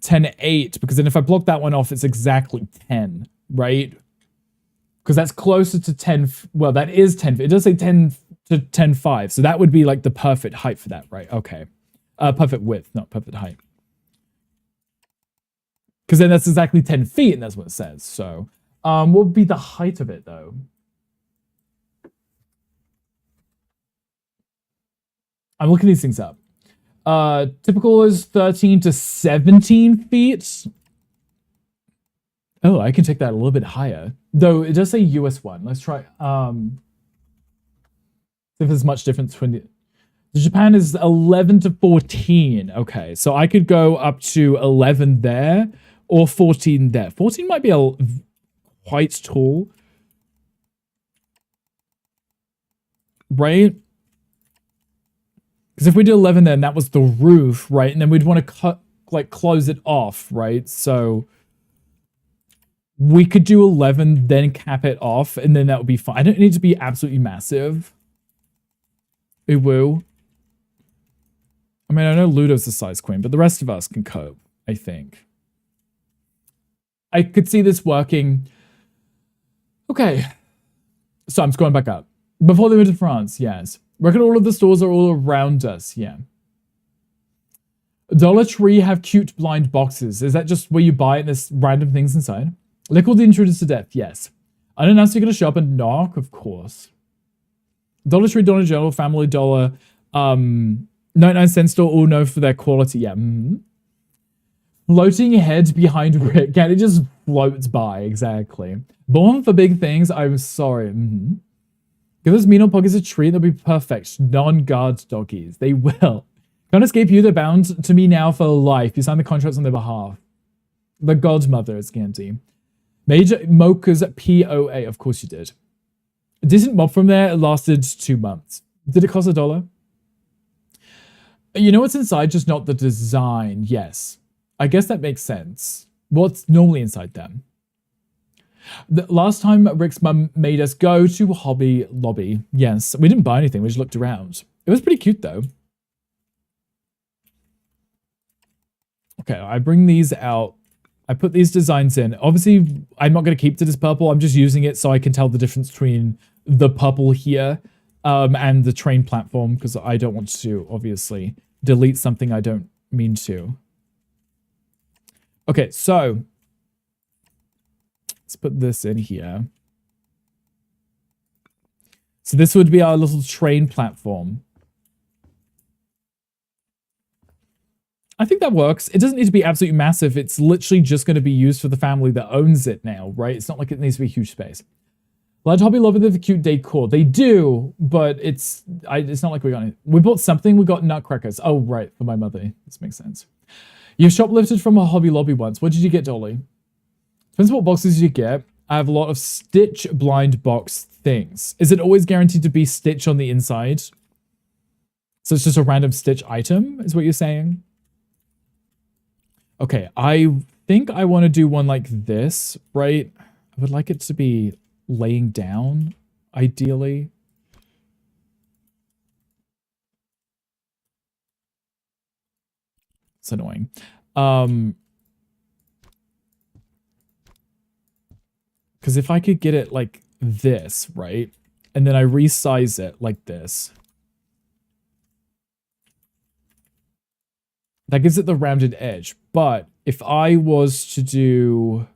10.8, because then if I block that one off, it's exactly 10, right? Because that's closer to 10. Well, that is 10. It does say 10 to 10.5. So that would be like the perfect height for that, right? Okay. Perfect width, not perfect height. Because then that's exactly 10 feet, and that's what it says. So what would be the height of it, though? I'm looking these things up. Typical is 13 to 17 feet. Oh, I can take that a little bit higher. Though it does say US one. Let's try. If there's much difference between the Japan is 11 to 14. Okay, so I could go up to 11 there or 14 there. 14 might be quite tall. Right? Because if we did 11 then that was the roof, right? And then we'd want to close it off, right? So we could do 11, then cap it off, and then that would be fine. I don't need to be absolutely massive. It will. I mean, I know Ludo's the size queen, but the rest of us can cope, I think. I could see this working. Okay. So I'm just going back up. Before they went to France, yes. Reckon all of the stores are all around us, yeah. Dollar Tree have cute blind boxes. Is that just where you buy it and there's random things inside? Lick all the intruders to death, yes. Unannounced, you're going to show up and knock, of course. Dollar Tree, Dollar General, Family Dollar, 99-cent store, all known for their quality, yeah. Floating head behind Rick, and it just floats by, exactly. Born for big things, I'm sorry. Give those mean pockets a treat, they'll be perfect. Non-guard doggies, they will. Can't escape you, they're bound to me now for life. You sign the contracts on their behalf. The godmother is Scanty. Major Mocha's POA, of course you did. A decent mob from there, it lasted 2 months. Did it cost $1? You know what's inside, just not the design, yes. I guess that makes sense. What's normally inside them? The last time Rick's mum made us go to Hobby Lobby. Yes, we didn't buy anything, we just looked around. It was pretty cute though. Okay, I bring these out. I put these designs in. Obviously, I'm not going to keep to this purple. I'm just using it so I can tell the difference between the purple here and the train platform, because I don't want to, obviously, delete something I don't mean to. Okay, so let's put this in here. So this would be our little train platform. I think that works. It doesn't need to be absolutely massive. It's literally just going to be used for the family that owns it now, right? It's not like it needs to be a huge space. Large Hobby Lobby, they have a cute decor. They do, but it's not like we got any. We bought something. We got nutcrackers. Oh, right, for my mother. This makes sense. You shoplifted from a Hobby Lobby once. What did you get, Dolly? Depends what boxes you get. I have a lot of Stitch blind box things. Is it always guaranteed to be Stitch on the inside? So it's just a random Stitch item, is what you're saying? Okay, I think I want to do one like this, right? I would like it to be laying down, ideally. It's annoying. Because if I could get it like this, right? And then I resize it like this. That gives it the rounded edge. But if I was to do...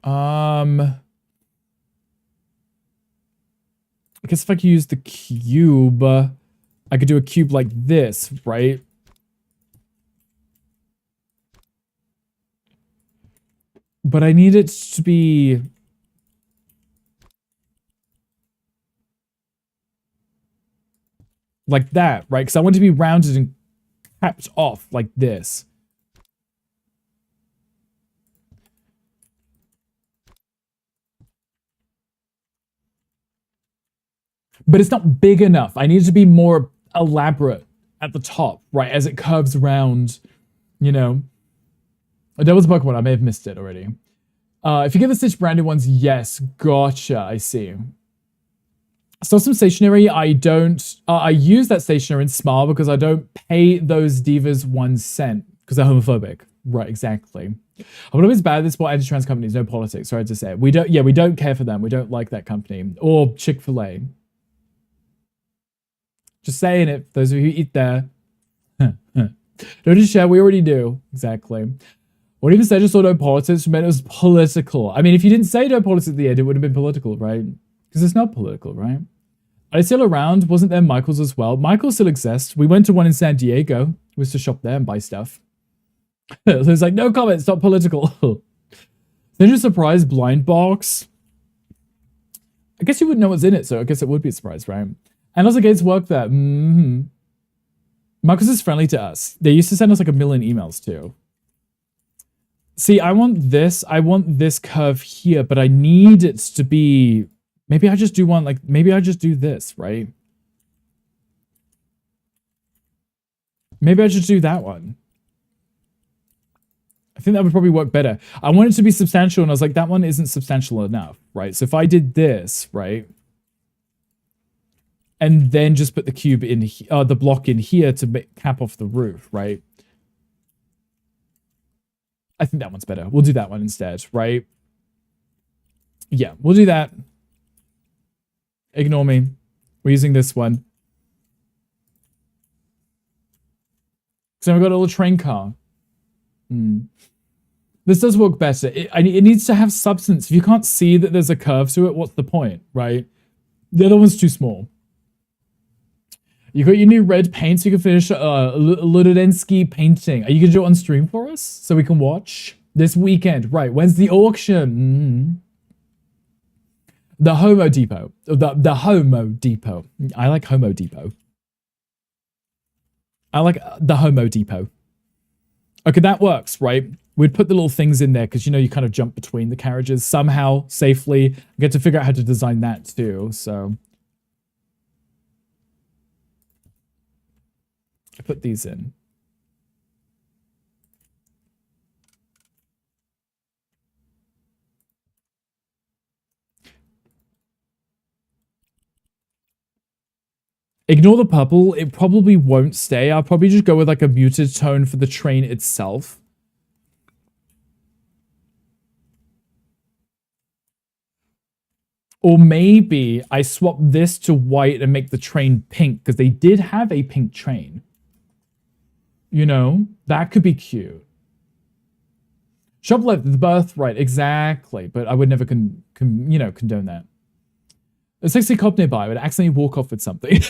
I guess if I could use the cube, I could do a cube like this, right? But I need it to be... like that, right? Because I want it to be rounded and capped off like this. But it's not big enough. I need it to be more elaborate at the top, right? As it curves around, you know. That was a Pokemon. I may have missed it already. If you get the Stitch branded ones, yes. Gotcha. I see. So some stationery. I don't. I use that stationery in Smile because I don't pay those divas 1 cent because they're homophobic. Right. Exactly. I'm always bad at this. What anti-trans companies? No politics. Sorry to say. We don't. Yeah, we don't care for them. We don't like that company or Chick-fil-A. Just saying it. Those of you who eat there. Don't just share. We already do. Exactly. What even said just saw no politics meant it was political. I mean, if you didn't say no politics at the end, it would have been political, right? Because it's not political, right? Are they still around? Wasn't there Michael's as well? Michael's still exists. We went to one in San Diego. We used to shop there and buy stuff. So it's like, no comments, not political. Ninja Surprise blind box. I guess you wouldn't know what's in it, so I guess it would be a surprise, right? And also gates work there. Marcus is friendly to us. They used to send us like 1 million emails too. See, I want this curve here, but I need it to be, maybe I just do one, like, maybe I just do this, right? Maybe I just do that one. I think that would probably work better. I want it to be substantial, and I was like, that one isn't substantial enough, right? So if I did this, right? And then just put the cube in, the block in here to cap off the roof, right? I think that one's better. We'll do that one instead, right? Yeah, we'll do that. Ignore me. We're using this one. So we've got a little train car. This does work better. It needs to have substance. If you can't see that there's a curve to it, what's the point, right? The other one's too small. You got your new red paint so you can finish Ludensky painting. Are you going to do it on stream for us so we can watch? This weekend. Right. When's the auction? The Homo Depot. The Homo Depot. I like Homo Depot. I like the Homo Depot. Okay, that works, right? We'd put the little things in there because, you know, you kind of jump between the carriages somehow safely. I get to figure out how to design that too, so... I put these in. Ignore the purple. It probably won't stay. I'll probably just go with like a muted tone for the train itself. Or maybe I swap this to white and make the train pink because they did have a pink train. You know, that could be cute. Shoplift, the birthright, exactly. But I would never condone that. A sexy cop nearby would accidentally walk off with something.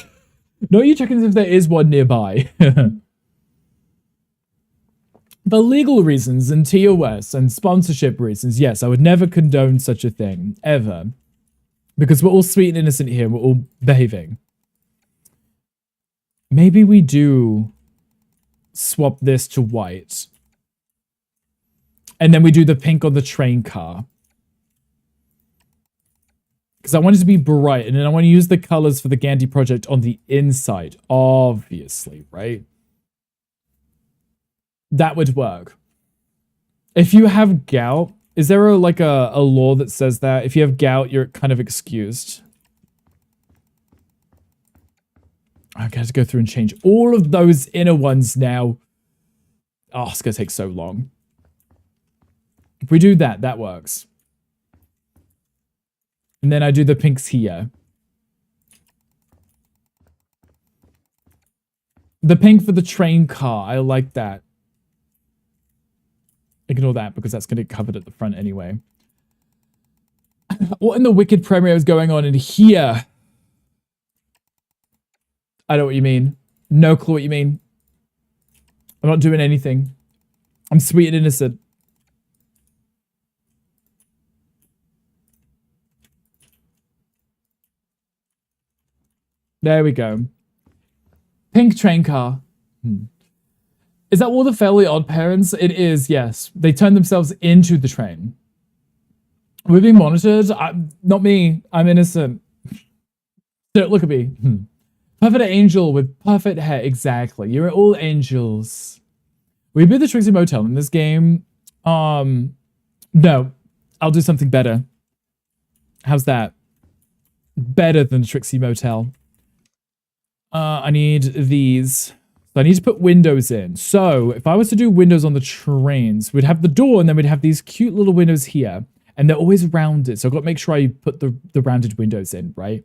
No, you checking if there is one nearby. For legal reasons and TOS and sponsorship reasons, yes, I would never condone such a thing, ever. Because we're all sweet and innocent here, we're all behaving. Maybe we do swap this to white. And then we do the pink on the train car. Because I want it to be bright, and then I want to use the colors for the Gandhi project on the inside, obviously, right? That would work. If you have gout, is there a law that says that if you have gout, you're kind of excused? I have to go through and change all of those inner ones now. Oh, it's going to take so long. If we do that, that works. And then I do the pinks here. The pink for the train car. I like that. Ignore that because that's going to get covered at the front anyway. What in the wicked premiere is going on in here? I know what you mean. No clue what you mean. I'm not doing anything. I'm sweet and innocent. There we go. Pink train car. Is that all the Fairly Odd Parents? It is, yes. They turn themselves into the train. We're being monitored? Not me. I'm innocent. Don't look at me. Perfect angel with perfect hair. Exactly. You're all angels. We built the Trixie Motel in this game. No. I'll do something better. How's that? Better than Trixie Motel. I need these. So I need to put windows in. So if I was to do windows on the trains, we'd have the door and then we'd have these cute little windows here. And they're always rounded. So I've got to make sure I put the rounded windows in, right?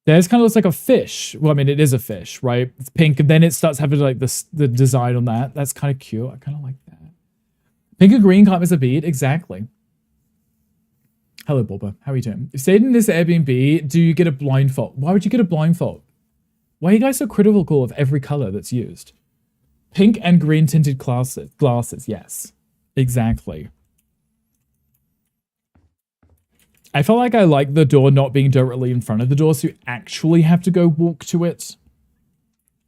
This kind of looks like a fish. Well, I mean, it is a fish, right? It's pink. And then it starts having like the design on that. That's kind of cute. I kind of like that. Pink and green can't miss a beat. Exactly. Hello, Bulba. How are you doing? You stayed in this Airbnb. Do you get a blindfold? Why would you get a blindfold? Why are you guys so critical of every color that's used? Pink and green tinted glasses. Yes, exactly. I felt like I like the door not being directly in front of the door, so you actually have to go walk to it.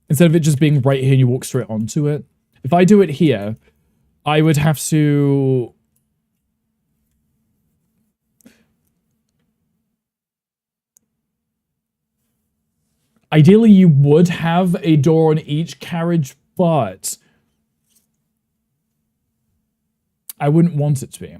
Instead of it just being right here and you walk straight onto it. If I do it here, I would have to... Ideally, you would have a door on each carriage, but I wouldn't want it to be.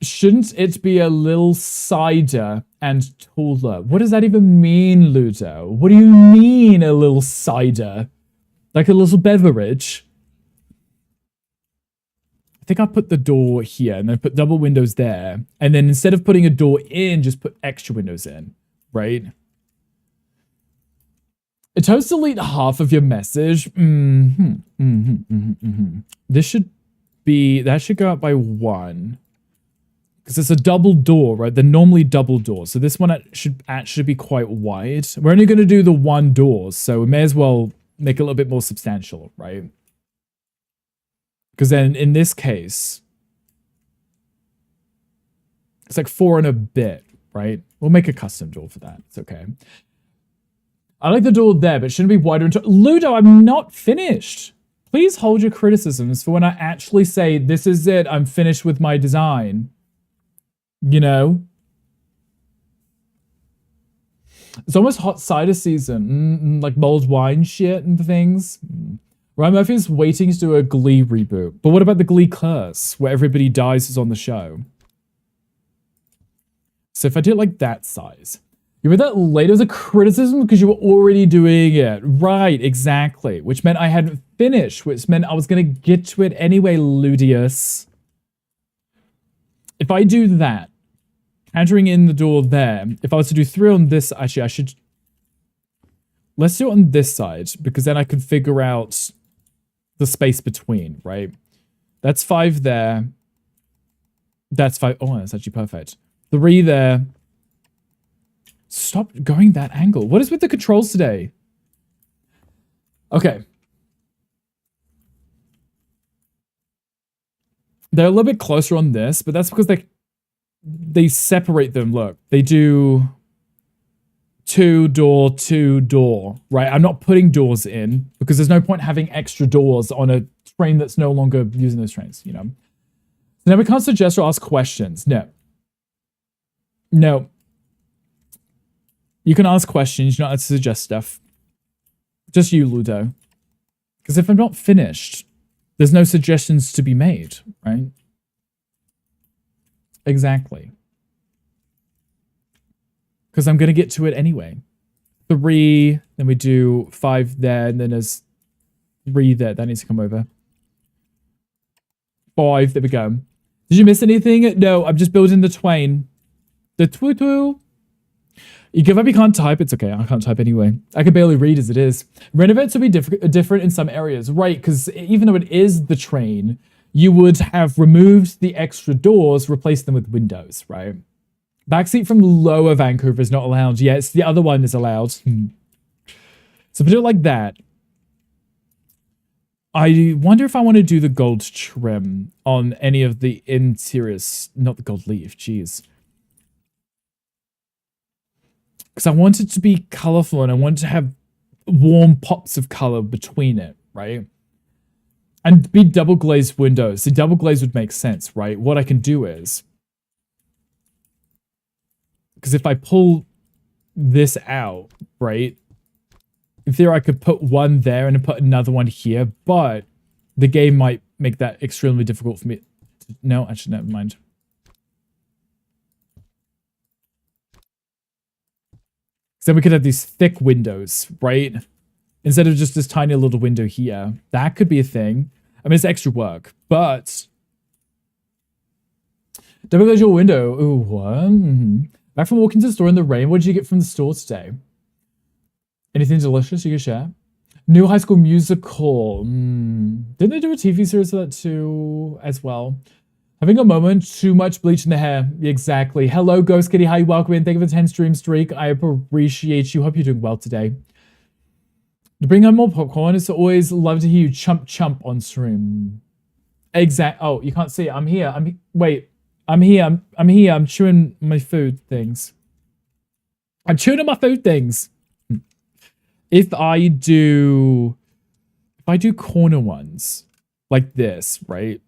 Shouldn't it be a little cider and taller? What does that even mean, Ludo? What do you mean a little cider? Like a little beverage? I think I'll put the door here and then put double windows there. And then instead of putting a door in, just put extra windows in, right? It tells to delete half of your message. This should be, that should go up by 1. Because it's a double door, right? They're normally double doors. So this one should actually be quite wide. We're only going to do the one door, so we may as well make it a little bit more substantial, right? Because then in this case, it's like 4 and a bit, right? We'll make a custom door for that. It's okay. I like the door there, but it shouldn't be wider. Ludo, I'm not finished. Please hold your criticisms for when I actually say, this is it, I'm finished with my design. You know? It's almost hot cider season. Like mulled wine shit and things. Ryan Murphy's waiting to do a Glee reboot. But what about the Glee curse, where everybody dies is on the show? So if I do it like that size. You read that later as a criticism because you were already doing it. Right, exactly. Which meant I hadn't finished, which meant I was going to get to it anyway, Ludius. If I do that, entering in the door there, if I was to do 3 on this, actually I should... Let's do it on this side, because then I can figure out the space between, right? That's 5 there. That's 5. Oh, that's actually perfect. 3 there. Stop going that angle. What is with the controls today? Okay. They're a little bit closer on this, but that's because they separate them. Look, they do 2 door, 2 door, right? I'm not putting doors in because there's no point having extra doors on a train that's no longer using those trains, you know? So now we can't suggest or ask questions. No. No. You can ask questions, you're not allowed to suggest stuff. Just you, Ludo. Because if I'm not finished, there's no suggestions to be made, right? Exactly. Because I'm going to get to it anyway. 3, then we do 5 there, and then there's 3 there. That needs to come over. 5, there we go. Did you miss anything? No, I'm just building the twain. The twoo-twoo. You give up, you can't type. It's okay, I can't type anyway. I can barely read as it is. Renovates will be different in some areas, right? Because even though it is the train, you would have removed the extra doors, replaced them with windows, right? Backseat from Lower Vancouver is not allowed. Yes, the other one is allowed. So if I do it like that, I wonder if I want to do the gold trim on any of the interiors. Not the gold leaf, jeez. Because I want it to be colorful and I want to have warm pops of color between it, right? And be double glazed windows. The double glaze would make sense, right? What I can do is, because if I pull this out, right? In theory, I could put one there and put another one here, but the game might make that extremely difficult for me. No, actually, never mind. So then we could have these thick windows, right? Instead of just this tiny little window here. That could be a thing. I mean, it's extra work, but... Double glaze your window. Ooh, what? Back from walking to the store in the rain. What did you get from the store today? Anything delicious you can share? New High School Musical. Didn't they do a TV series of that too, as well? Having a moment, too much bleach in the hair. Exactly. Hello, Ghost Kitty. How you welcome in? Thank you for the 10 stream streak. I appreciate you. Hope you're doing well today. To bring home more popcorn, it's always love to hear you chump chump on stream. Oh, you can't see it. I'm here. Wait. I'm here. I'm here. I'm chewing my food things. I'm chewing on my food things. If I do corner ones like this, right?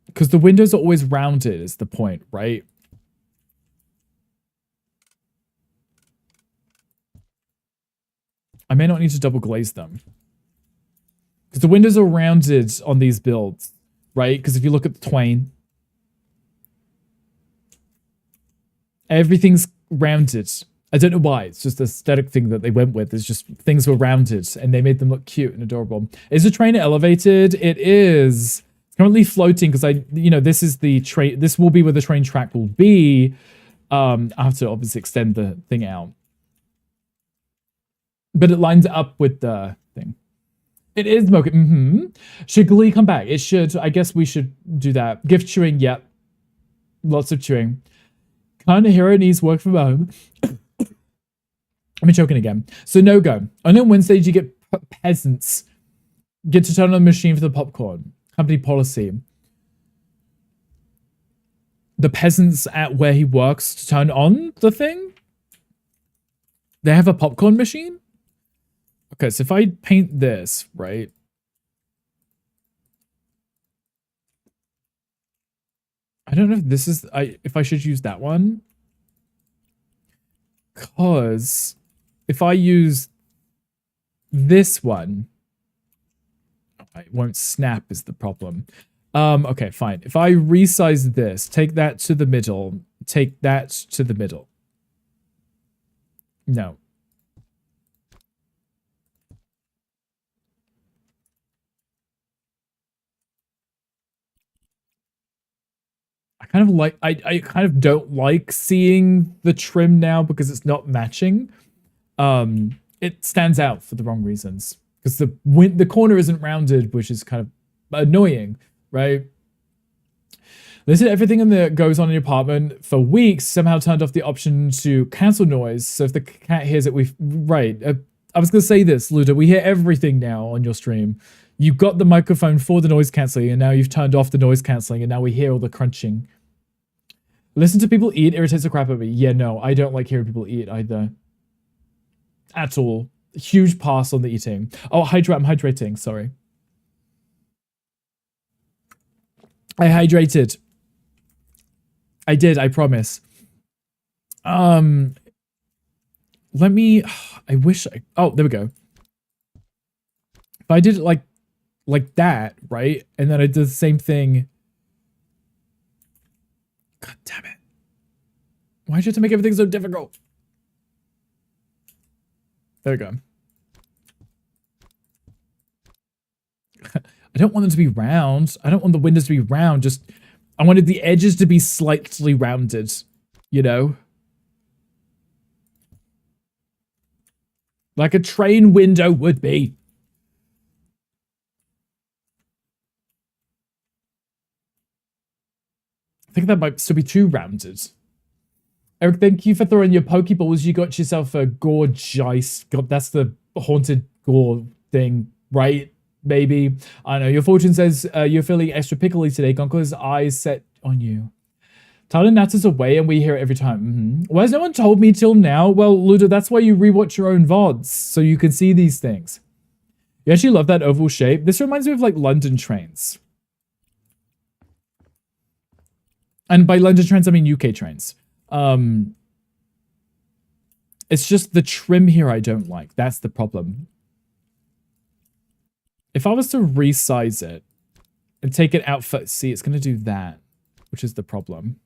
Because the windows are always rounded is the point, right? I may not need to double glaze them. Because the windows are rounded on these builds, right? Because if you look at the Twain, everything's rounded. I don't know why. It's just the aesthetic thing that they went with. It's just things were rounded and they made them look cute and adorable. Is the train elevated? It is. It's currently floating because this is the train. This will be where the train track will be. I have to obviously extend the thing out. But it lines up with the thing. It is smoking. Should Glee come back? It should. I guess we should do that. Gift chewing. Yep. Lots of chewing. Kind of hero needs work from home. I'm choking again. So no go. Only on Wednesdays you get peasants get to turn on the machine for the popcorn. Company policy. The peasants at where he works to turn on the thing? They have a popcorn machine? Okay, so if I paint this, right? I don't know if this is... if I should use that one. Because... if I use this one, it won't snap is the problem. Okay, fine. If I resize this, take that to the middle, take that to the middle. No. I kind of don't like seeing the trim now because it's not matching. It stands out for the wrong reasons because the corner isn't rounded, which is kind of annoying, right? Listen to everything that goes on in your apartment for weeks. Somehow turned off the option to cancel noise, so if the cat hears it, I was gonna say this, Luda. We hear everything now on your stream. You got the microphone for the noise cancelling, and now you've turned off the noise cancelling, and now we hear all the crunching. Listen to people eat irritates the crap out of me. Yeah, no, I don't like hearing people eat either. At all. Huge pass on the eating. Oh, I'm hydrating, sorry. I hydrated. I did, I promise. Let me... I wish I... Oh, there we go. If I did it like that, right? And then I did the same thing... God damn it. Why'd you have to make everything so difficult? There we go. I don't want them to be round. I don't want the windows to be round. Just, I wanted the edges to be slightly rounded, you know? Like a train window would be. I think that might still be too rounded. Eric, thank you for throwing your Pokeballs. You got yourself a gorgeous. God, that's the haunted gore thing, right, baby? I know. Your fortune says you're feeling extra pickly today. Gonko's eyes set on you. Tyler natters away and we hear it every time. Why has no one told me till now? Well, Luda, that's why you rewatch your own VODs, so you can see these things. You actually love that oval shape. This reminds me of like London trains. And by London trains, I mean UK trains. It's just the trim here I don't like. That's the problem. If I was to resize it and take it out for, see, it's going to do that, which is the problem.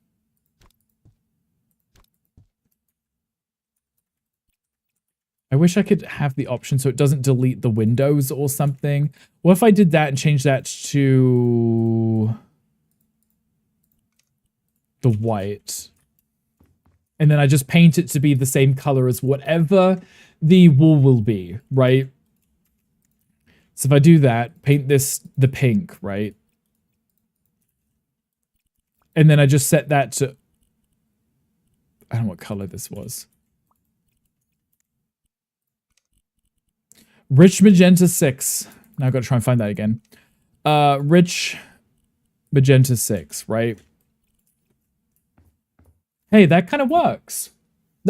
I wish I could have the option so it doesn't delete the windows or something. What if I did that and changed that to the white? And then I just paint it to be the same color as whatever the wall will be, right? So if I do that, paint this the pink, right? And then I just set that to, I don't know what color this was. Rich Magenta 6. Now I've got to try and find that again. Rich Magenta 6, right? Hey, that kind of works.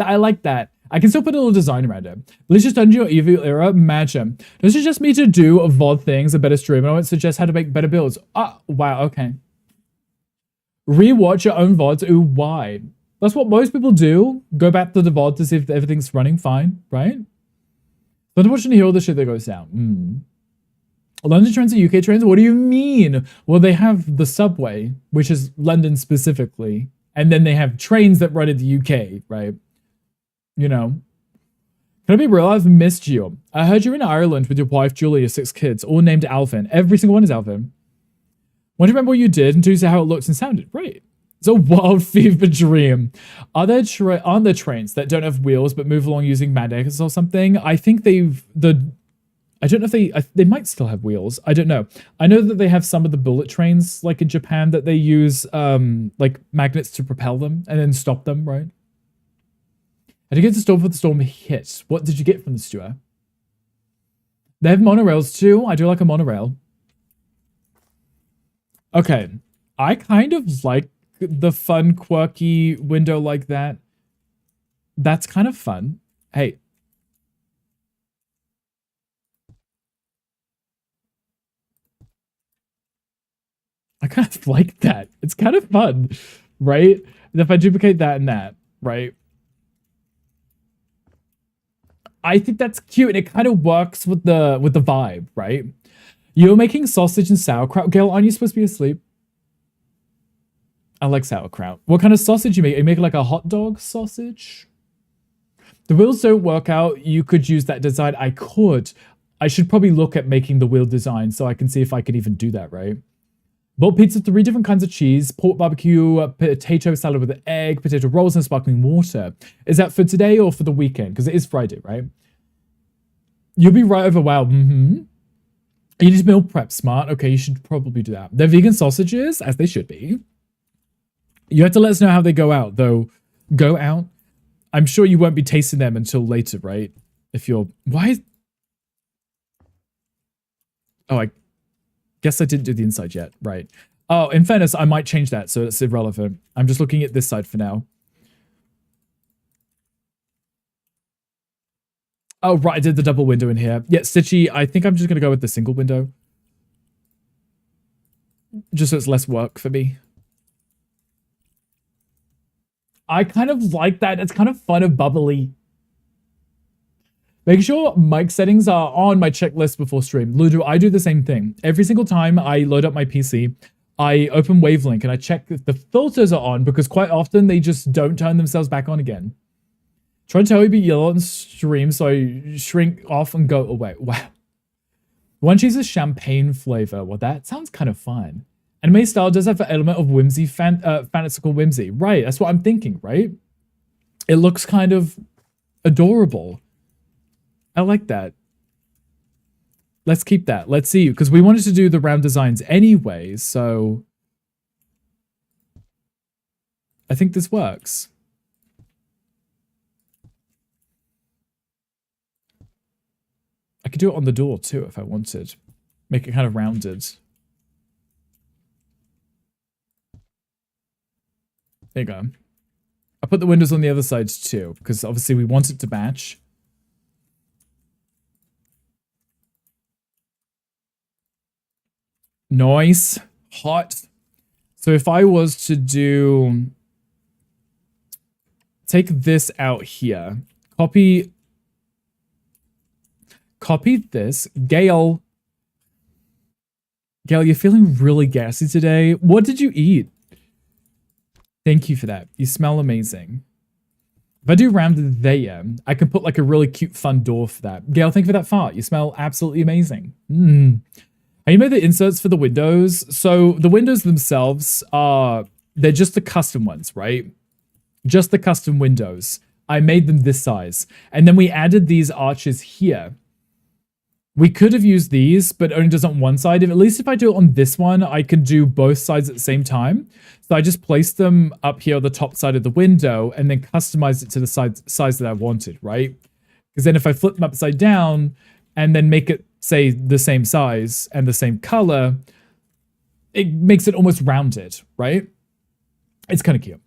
I like that. I can still put a little design around it. Malicious Dungeon or Evil Era, imagine. Don't suggest me to do a VOD things, a better stream, and I won't suggest how to make better builds. Ah, wow, okay. Rewatch your own VODs. Ooh, why? That's what most people do. Go back to the VOD to see if everything's running fine, right? Don't watch and hear all the shit that goes down. London trains are UK trains? What do you mean? Well, they have the subway, which is London specifically. And then they have trains that run in the UK, right? You know. Can I be real? I've missed you. I heard you're in Ireland with your wife, Julie, your 6 kids, all named Alvin. Every single one is Alvin. Want to remember what you did and to see how it looked and sounded. Right. It's a wild fever dream. Aren't there trains that don't have wheels but move along using magnets or something? I think I don't know if they might still have wheels. I don't know. I know that they have some of the bullet trains, like in Japan, that they use like magnets to propel them and then stop them, right? How did you get to the storm before the storm hit? What did you get from the Stewart? They have monorails too. I do like a monorail. Okay. I kind of like the fun, quirky window like that. That's kind of fun. Hey. I kind of like that. It's kind of fun, right? And if I duplicate that and that, right? I think that's cute and it kind of works with the vibe, right? You're making sausage and sauerkraut. Gail, aren't you supposed to be asleep? I like sauerkraut. What kind of sausage you make? You make like a hot dog sausage? The wheels don't work out. You could use that design. I could. I should probably look at making the wheel design so I can see if I could even do that, right? Boiled pizza, 3 different kinds of cheese, pork barbecue, potato salad with an egg, potato rolls, and sparkling water. Is that for today or for the weekend? Because it is Friday, right? You'll be right over wow. You need to meal prep smart. Okay, you should probably do that. They're vegan sausages, as they should be. You have to let us know how they go out, though. Go out? I'm sure you won't be tasting them until later, right? If you're... Why? Oh, I guess I didn't do the inside yet. Right. Oh, in fairness, I might change that, so it's irrelevant. I'm just looking at this side for now. Oh, right, I did the double window in here. Yeah, Stitchy, I think I'm just going to go with the single window. Just so it's less work for me. I kind of like that. It's kind of fun and bubbly. Make sure mic settings are on my checklist before stream. Ludo, I do the same thing. Every single time I load up my PC, I open Wavelink and I check if the filters are on because quite often they just don't turn themselves back on again. Try to tell you be yellow on stream so I shrink off and go away. Wow. One cheese is champagne flavor. Well, that sounds kind of fun. Anime style does have an element of whimsy, fantastical whimsy. Right, that's what I'm thinking, right? It looks kind of adorable. I like that. Let's keep that. Let's see, because we wanted to do the round designs anyway, so I think this works. I could do it on the door too if I wanted. Make it kind of rounded. There you go. I put the windows on the other side too, because obviously we want it to match. Nice. Hot. So if I was to do... Take this out here. Copy this. Gale. Gail, you're feeling really gassy today. What did you eat? Thank you for that. You smell amazing. If I do round there, I can put like a really cute fun door for that. Gail, thank you for that fart. You smell absolutely amazing. Have you made the inserts for the windows? So the windows themselves they're just the custom ones, right? Just the custom windows. I made them this size. And then we added these arches here. We could have used these, but it only does on one side. At least if I do it on this one, I can do both sides at the same time. So I just placed them up here on the top side of the window and then customized it to the size that I wanted, right? Because then if I flip them upside down and then make it, say, the same size and the same color, it makes it almost rounded, right? It's kind of cute.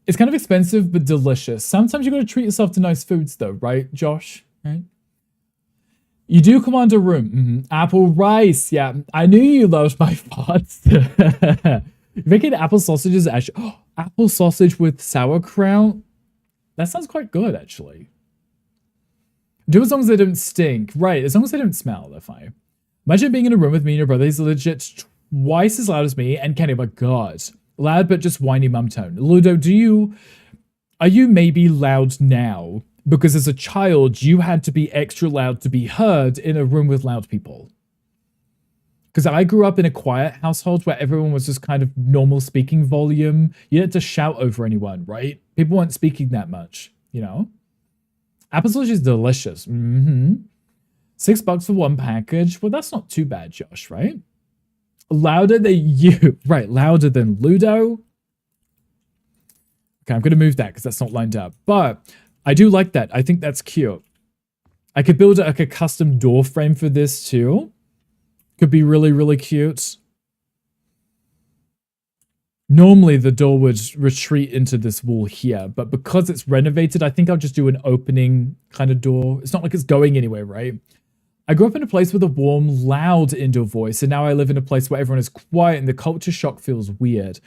It's kind of expensive, but delicious. Sometimes you got to treat yourself to nice foods though, right, Josh? Right? You do command a room. Apple rice. Yeah, I knew you loved my thoughts. Making apple sausages, actually. Apple sausage with sauerkraut. That sounds quite good, actually. Do as long as they don't stink. Right, as long as they don't smell, they're fine. Imagine being in a room with me and your brother. He's legit twice as loud as me. And Kenny, my God. Loud, but just whiny mum tone. Ludo, are you maybe loud now? Because as a child, you had to be extra loud to be heard in a room with loud people. Because I grew up in a quiet household where everyone was just kind of normal speaking volume. You didn't have to shout over anyone, right? People weren't speaking that much, you know? Apple sausage is delicious. $6 for one package. Well, that's not too bad, Josh, right? Louder than you. Right, louder than Ludo. Okay, I'm going to move that because that's not lined up. But I do like that. I think that's cute. I could build like a custom door frame for this too. Could be really, really cute. Normally the door would retreat into this wall here, but because it's renovated, I think I'll just do an opening kind of door. It's not like it's going anywhere, right? I grew up in a place with a warm, loud indoor voice, and now I live in a place where everyone is quiet and the culture shock feels weird.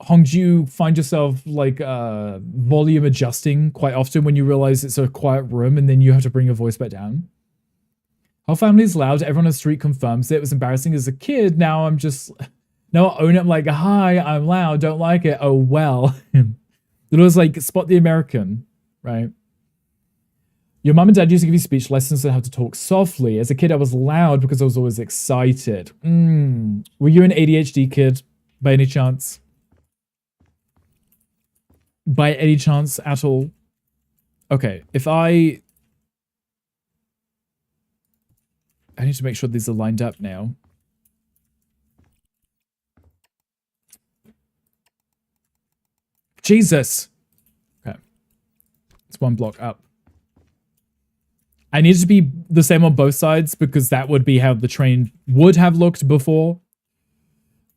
Hong, do you find yourself like volume adjusting quite often when you realize it's a quiet room and then you have to bring your voice back down? Our family's loud. Everyone on the street confirms it. It was embarrassing as a kid. Now I'll own it. I'm like, hi, I'm loud. Don't like it. Oh, well. It was like, spot the American, right? Your mum and dad used to give you speech lessons on how to talk softly. As a kid, I was loud because I was always excited. Were you an ADHD kid by any chance? By any chance at all? Okay, if I need to make sure these are lined up now. Jesus. Okay. It's one block up. I need it to be the same on both sides because that would be how the train would have looked before.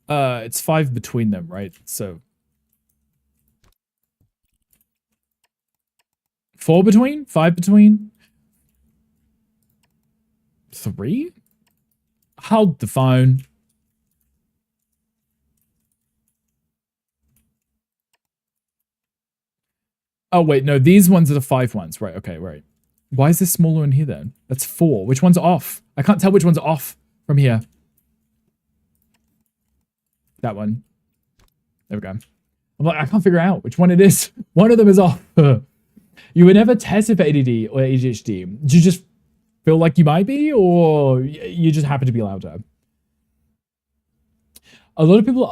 It's 5 between them, right? So 4 between? 5 between? 3? Hold the phone. Oh, wait, no, these ones are the 5 ones. Right, okay, right. Why is this smaller in here then? That's 4. Which one's off? I can't tell which one's off from here. That one. There we go. I'm like, I can't figure out which one it is. One of them is off. You were never tested for ADD or ADHD. Do you just feel like you might be, or you just happen to be louder? A lot of people,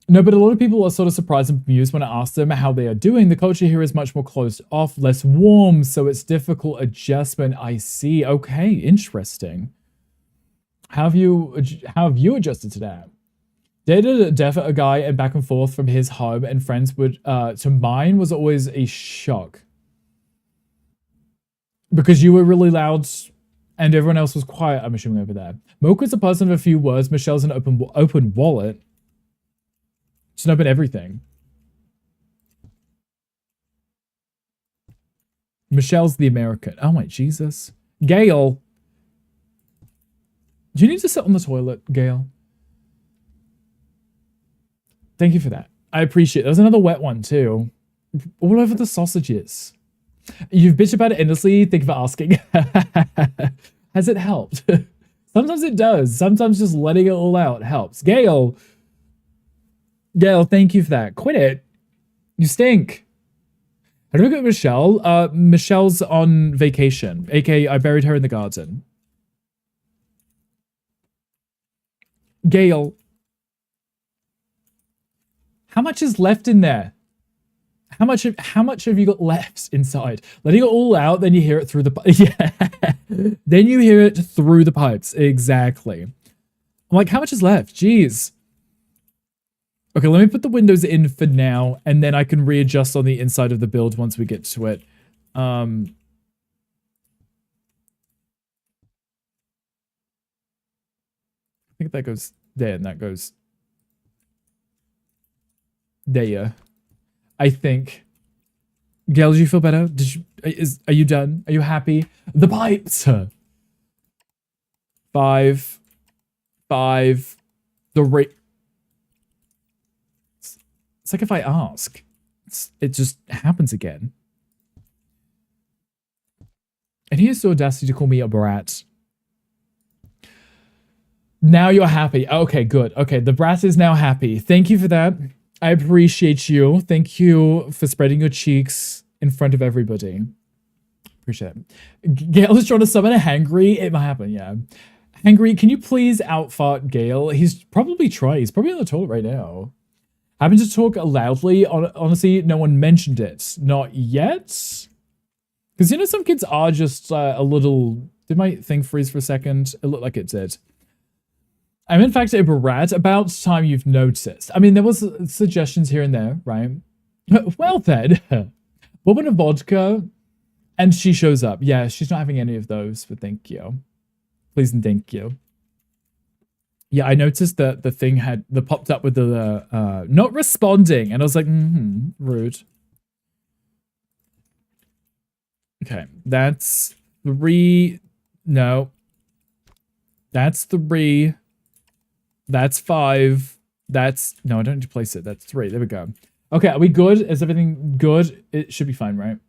no, but a lot of people are sort of surprised and bemused when I ask them how they are doing. The culture here is much more closed off, less warm, so it's difficult adjustment. I see. Okay, interesting. How have you adjusted to that? Dated a guy and back and forth from his home and friends would to mine was always a shock. Because you were really loud and everyone else was quiet, I'm assuming over there. Mocha's a person of a few words. Michelle's an open wallet. She can open everything. Michelle's the American. Oh my Jesus. Gail. Do you need to sit on the toilet, Gail? Thank you for that. I appreciate it. There's another wet one too. All over the sausages. You've bitched about it endlessly. Thank you for asking. Has it helped? Sometimes it does. Sometimes just letting it all out helps. Gail, thank you for that. Quit it. You stink. How do we get Michelle? Michelle's on vacation. aka I buried her in the garden. Gail. How much is left in there? How much have you got left inside? Letting it all out, then you hear it through the yeah. Then you hear it through the pipes. Exactly. I'm like, how much is left? Jeez. Okay, let me put the windows in for now, and then I can readjust on the inside of the build once we get to it. I think that goes there, and that goes there. I think. Gail, did you feel better? Are you done? Are you happy? The pipes. 5, 5, the rate. It's like if I ask, it just happens again. And he has the audacity to call me a brat. Now you're happy. Okay, good. Okay, the brat is now happy. Thank you for that. I appreciate you. Thank you for spreading your cheeks in front of everybody. Appreciate it. Gail is trying to summon a hangry. It might happen, yeah. Hangry, can you please outfart Gail? He's probably trying. He's probably on the toilet right now. Having to talk loudly, honestly, no one mentioned it. Not yet. Because, you know, some kids are just a little... Did my thing freeze for a second? It looked like it did. I'm in fact a brat. About time you've noticed. I mean, there was suggestions here and there, right? Well then. Woman of vodka. And she shows up. Yeah, she's not having any of those, but thank you. Please and thank you. Yeah, I noticed that the thing had popped up with the not responding, and I was like, rude. Okay, that's 3. No, that's 3. That's 5. That's no, I don't need to place it. That's 3. There we go. Okay, are we good? Is everything good? It should be fine, right? It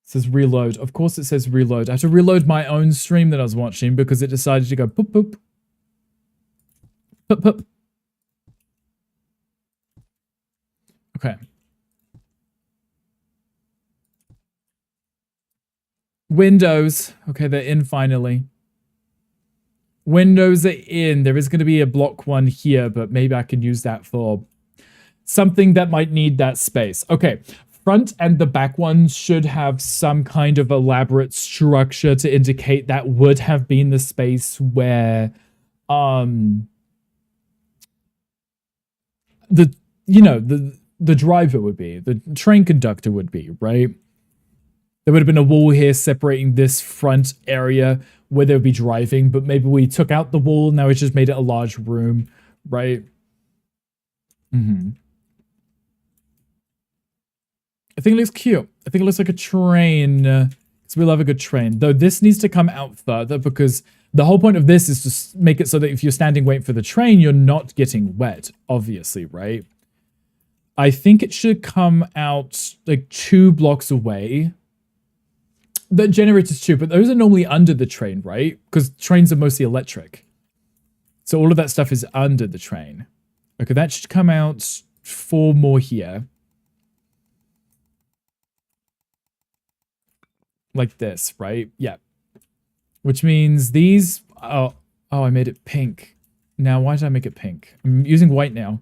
says reload. Of course, it says reload. I have to reload my own stream that I was watching because it decided to go poop poop. Pup. Okay. Windows. Okay, they're in finally. Windows are in. There is going to be a block one here, but maybe I can use that for something that might need that space. Okay. Front and the back ones should have some kind of elaborate structure to indicate that would have been the space where the driver would be, the train conductor would be, right? There would have been a wall here separating this front area where they would be driving, but maybe we took out the wall, now we just made it a large room, right? I think it looks cute. I think it looks like a train, because we love a good train. Though this needs to come out further, because the whole point of this is to make it so that if you're standing waiting for the train, you're not getting wet, obviously, right? I think it should come out like 2 blocks away. The generator's 2, but those are normally under the train, right? Because trains are mostly electric. So all of that stuff is under the train. Okay, that should come out 4 more here. Like this, right? Yeah. Which means these... Oh, I made it pink. Now, why did I make it pink? I'm using white now.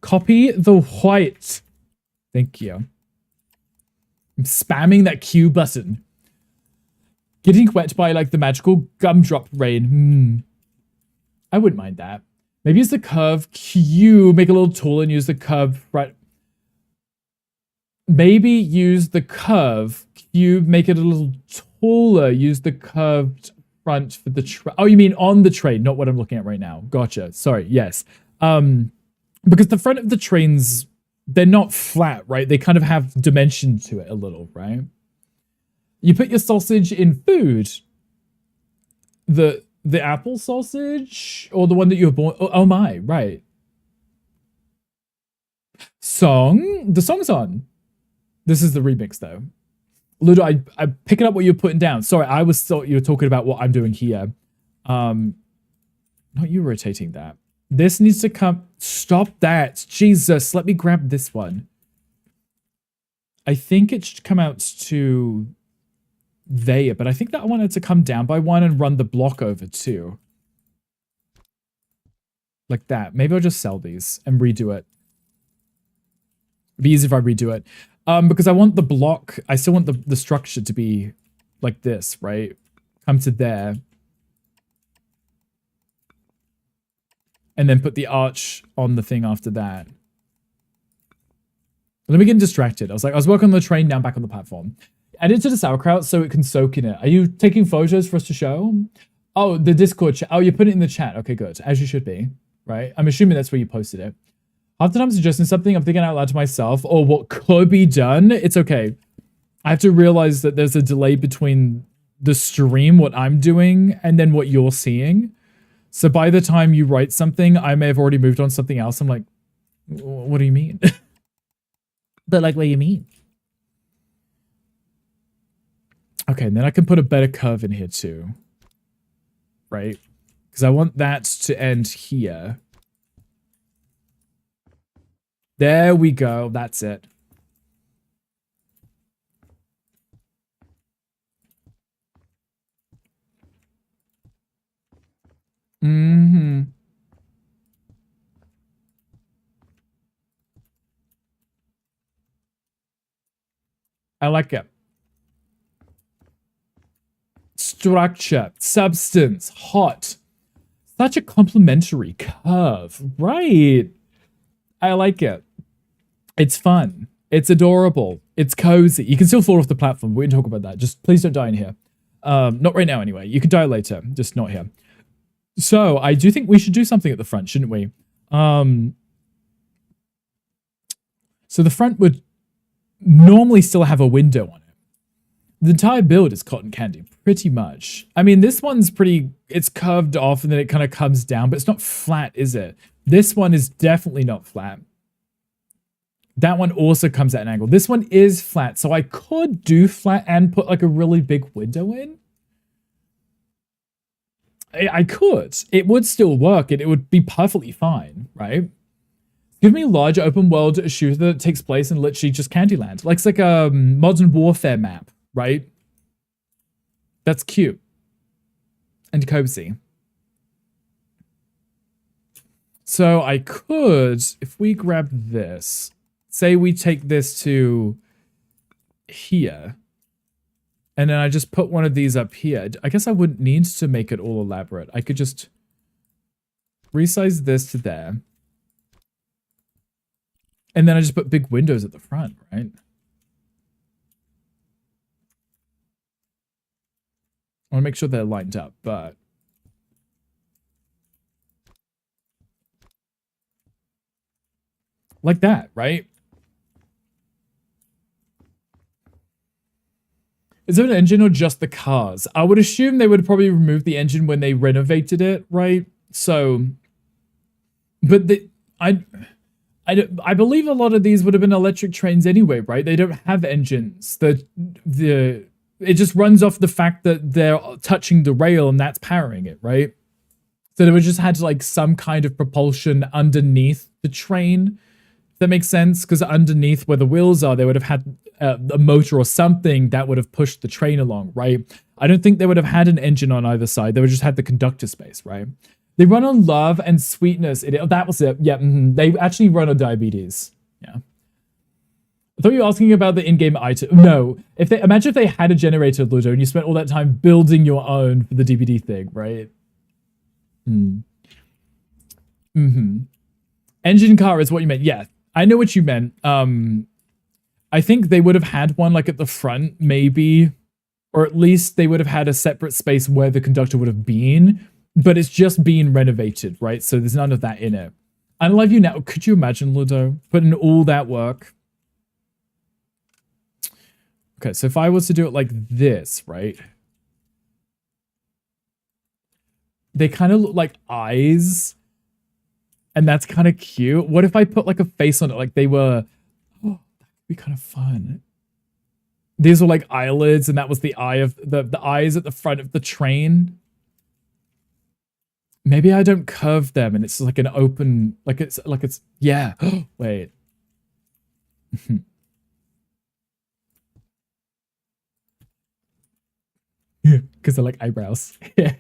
Copy the white. Thank you. I'm spamming that Q button. Getting wet by, like, the magical gumdrop rain. I wouldn't mind that. Maybe use the curve Q, make it a little taller and use the curve right. Maybe use the curve Q, make it a little taller, use the curved front for the train. Oh, you mean on the train, not what I'm looking at right now. Gotcha. Sorry, yes. Because the front of the trains, they're not flat, right? They kind of have dimension to it a little, right? You put your sausage in food. The apple sausage? Or the one that you were born... Oh my, right. Song? The song's on. This is the remix, though. Ludo, I picking up what you're putting down. Sorry, I thought you were talking about what I'm doing here. Um, not you rotating that. This needs to come. Stop that. Jesus, let me grab this one. I think it should come out to there, but I think that I wanted to come down by one and run the block over too. Like that. Maybe I'll just sell these and redo it. It'd be easy if I redo it. Because I want the block, I still want the structure to be like this, right? Come to there. And then put the arch on the thing after that. Let me get distracted. I was working on the train, now I'm back on the platform. Add it to the sauerkraut so it can soak in it. Are you taking photos for us to show? Oh, the Discord chat. Oh, you put it in the chat. Okay, good. As you should be, right? I'm assuming that's where you posted it. Half the time I'm suggesting something, I'm thinking out loud to myself, or what could be done. It's okay. I have to realize that there's a delay between the stream, what I'm doing, and then what you're seeing. So by the time you write something, I may have already moved on something else. I'm like, what do you mean? But like, what do you mean? Okay, and then I can put a better curve in here too. Right? Because I want that to end here. There we go. That's it. Mm-hmm. I like it. Structure, substance, hot. Such a complimentary curve. Right. I like it. It's fun. It's adorable. It's cozy. You can still fall off the platform. We can talk about that. Just please don't die in here. Not right now anyway. You can die later. Just not here. So I do think we should do something at the front, shouldn't we? So the front would normally still have a window on it. The entire build is cotton candy, pretty much. I mean, this one's pretty, it's curved off and then it kind of comes down, but it's not flat, is it? This one is definitely not flat. That one also comes at an angle. This one is flat, so I could do flat and put like a really big window in. I could. It would still work and it would be perfectly fine, right? Give me a large open world shooter that takes place in literally just Candyland. Like it's like a Modern Warfare map, right? That's cute. And cozy. So I could, if we grab this, say we take this to here, and then I just put one of these up here. I guess I wouldn't need to make it all elaborate. I could just resize this to there. And then I just put big windows at the front, right? I want to make sure they're lined up, but... like that, right? Is it an engine or just the cars? I would assume they would probably remove the engine when they renovated it, right? So... but I believe a lot of these would have been electric trains anyway, right? They don't have engines. It just runs off the fact that they're touching the rail and that's powering it, right? So they would just had like some kind of propulsion underneath the train. If that makes sense? Because underneath where the wheels are, they would have had a motor or something that would have pushed the train along, right? I don't think they would have had an engine on either side. They would just had the conductor space, right? They run on love and sweetness. That was it. Yeah, they actually run on diabetes. Yeah. I thought you were asking about the in-game item. No. Imagine if they had a generator, Ludo, and you spent all that time building your own for the DVD thing, right? Engine car is what you meant. Yeah, I know what you meant. I think they would have had one like at the front, maybe. Or at least they would have had a separate space where the conductor would have been. But it's just being renovated, right? So there's none of that in it. I love you now. Could you imagine, Ludo, putting in all that work? Okay, so if I was to do it like this, right? They kind of look like eyes. And that's kind of cute. What if I put like a face on it like they were... oh, that could be kind of fun. These were like eyelids and that was the eye of the eyes at the front of the train. Maybe I don't curve them and it's like an open, yeah. Wait. Because they're like eyebrows. They're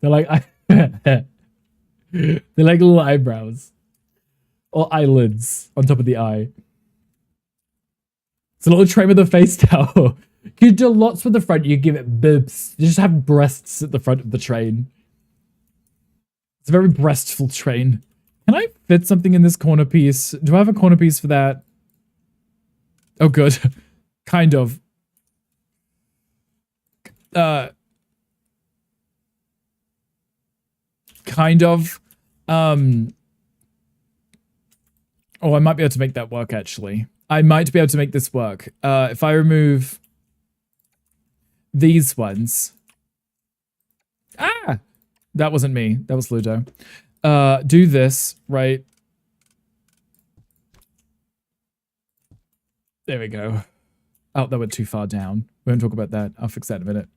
like, they're like little eyebrows. Or eyelids on top of the eye. It's a little tray with a face towel. You do lots with the front, you give it boobs. You just have breasts at the front of the train. It's a very breastful train. Can I fit something in this corner piece? Do I have a corner piece for that? Oh, good. Kind of. Kind of. Oh, I might be able to make that work, actually. I might be able to make this work. If I remove these ones. Ah! That wasn't me. That was Ludo. Do this, right? There we go. Oh, that went too far down. We won't talk about that. I'll fix that in a minute.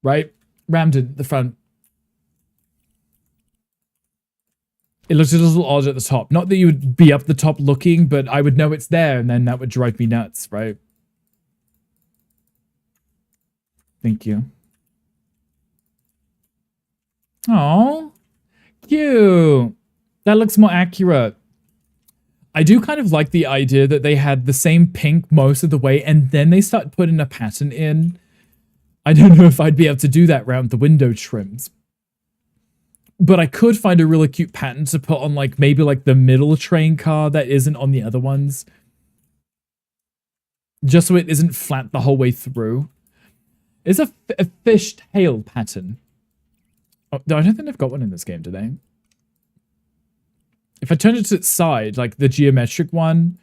Right? Rammed in the front. It looks a little odd at the top. Not that you would be up the top looking, but I would know it's there, and then that would drive me nuts, right? Thank you. Oh, cute. That looks more accurate. I do kind of like the idea that they had the same pink most of the way, and then they start putting a pattern in. I don't know if I'd be able to do that around the window trims. But I could find a really cute pattern to put on, like, maybe, like, the middle train car that isn't on the other ones. Just so it isn't flat the whole way through. It's a fishtail pattern. Oh, no, I don't think I've got one in this game today. If I turn it to its side, like the geometric one,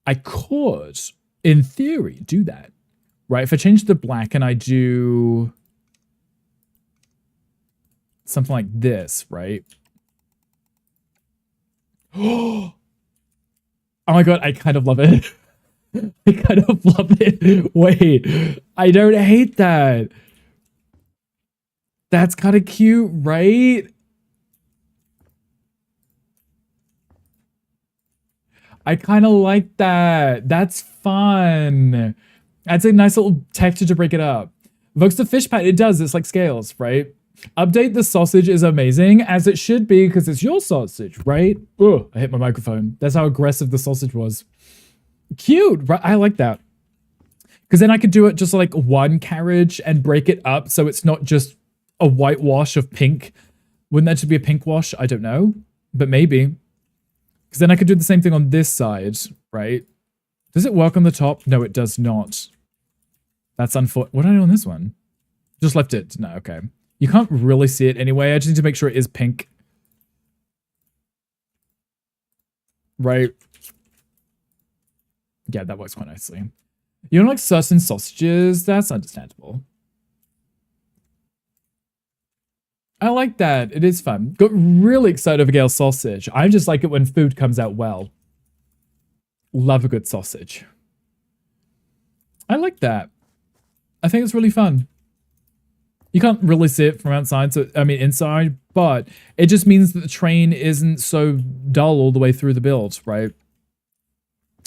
I could, in theory, do that. Right? If I change the black and I do something like this, right? Oh my god, I kind of love it. I kind of love it. Wait, I don't hate that. That's kind of cute, right? I kind of like that. That's fun. That's a nice little texture to break it up. Evokes the fish pat. It does. It's like scales, right? Update the sausage is amazing, as it should be, because it's your sausage, right? Oh, I hit my microphone. That's how aggressive the sausage was. Cute, right? I like that. Because then I could do it just like one carriage and break it up so it's not just a whitewash of pink. Wouldn't that just be a pink wash? I don't know, but maybe. Because then I could do the same thing on this side, right? Does it work on the top? No, it does not. That's unfortunate. What did I do on this one? Just left it. No, okay. You can't really see it anyway. I just need to make sure it is pink. Right. Yeah, that works quite nicely. You don't like certain sausages? That's understandable. I like that. It is fun. Got really excited over Gale's sausage. I just like it when food comes out well. Love a good sausage. I like that. I think it's really fun. You can't really see it from outside, so I mean inside, but it just means that the train isn't so dull all the way through the build, right?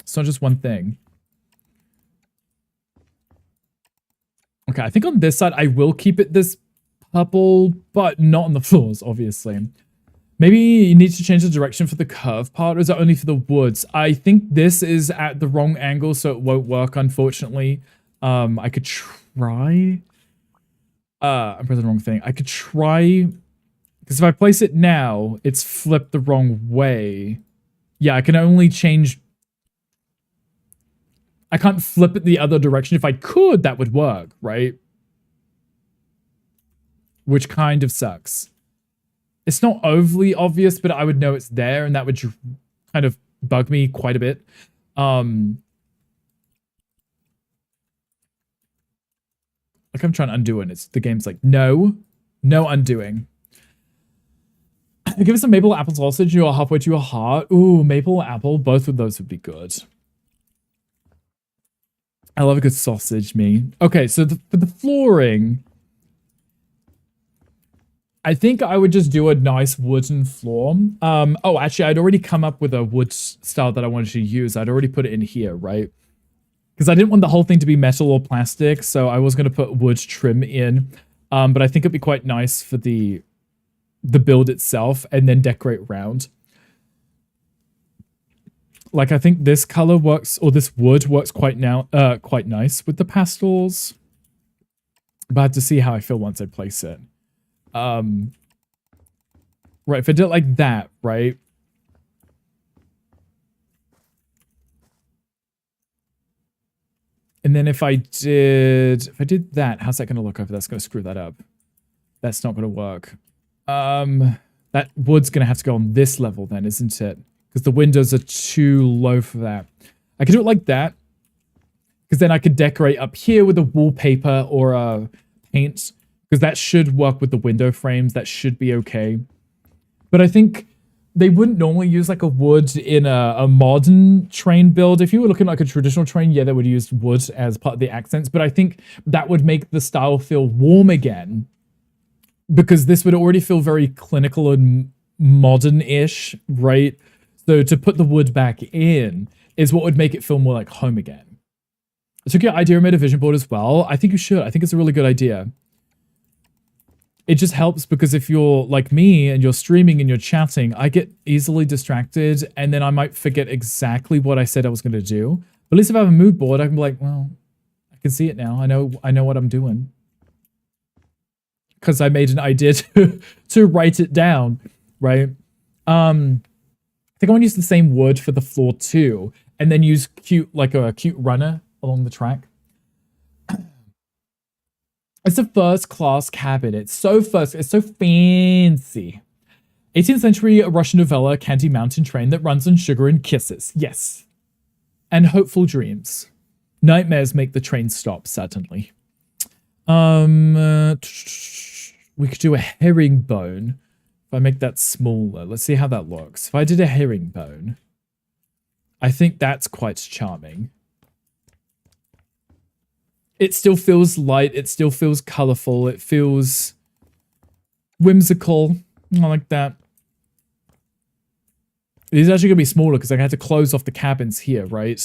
It's not just one thing. Okay, I think on this side I will keep it this purple, but not on the floors, obviously. Maybe you need to change the direction for the curve part, or is it only for the woods? I think this is at the wrong angle, so it won't work, unfortunately. I could try. I'm pressing the wrong thing. I could try, because if I place it now, it's flipped the wrong way. Yeah, I can only change. I can't flip it the other direction. If I could, that would work, right? Which kind of sucks. It's not overly obvious, but I would know it's there, and that would kind of bug me quite a bit. Like I'm trying to undo it. It's the game's like, no undoing. Give us some maple apple sausage. You are halfway to your heart. Ooh, maple apple. Both of those would be good. I love a good sausage, me. Okay, so for the flooring, I think I would just do a nice wooden floor. Oh, actually, I'd already come up with a wood style that I wanted to use. I'd already put it in here, right? Because I didn't want the whole thing to be metal or plastic, so I was going to put wood trim in. But I think it'd be quite nice for the build itself, and then decorate around. Like, I think this color works, or this wood works quite nice with the pastels. But I have to see how I feel once I place it. Right, if I did it like that, right? And then if I did that, how's that going to look over? That's going to screw that up. That's not going to work. That wood's going to have to go on this level then, isn't it? Because the windows are too low for that. I could do it like that. Because then I could decorate up here with a wallpaper or a paint. Because that should work with the window frames. That should be okay. But I think they wouldn't normally use like a wood in a modern train build. If you were looking like a traditional train, yeah, they would use wood as part of the accents. But I think that would make the style feel warm again. Because this would already feel very clinical and modern-ish, right? So to put the wood back in is what would make it feel more like home again. I took your idea and made a vision board as well. I think you should. I think it's a really good idea. It just helps because if you're like me and you're streaming and you're chatting, I get easily distracted and then I might forget exactly what I said I was going to do. But at least if I have a mood board, I can be like, well, I can see it now. I know what I'm doing. Because I made an idea to write it down, right? I think I want to use the same wood for the floor too, and then use a cute runner along the track. It's a first-class cabin. It's so fancy. 18th century Russian novella, Candy Mountain Train that runs on sugar and kisses. Yes. And hopeful dreams. Nightmares make the train stop, certainly. We could do a herringbone. If I make that smaller, let's see how that looks. If I did a herringbone, I think that's quite charming. It still feels light. It still feels colorful. It feels whimsical. I like that. It is actually going to be smaller because I had to close off the cabins here, right?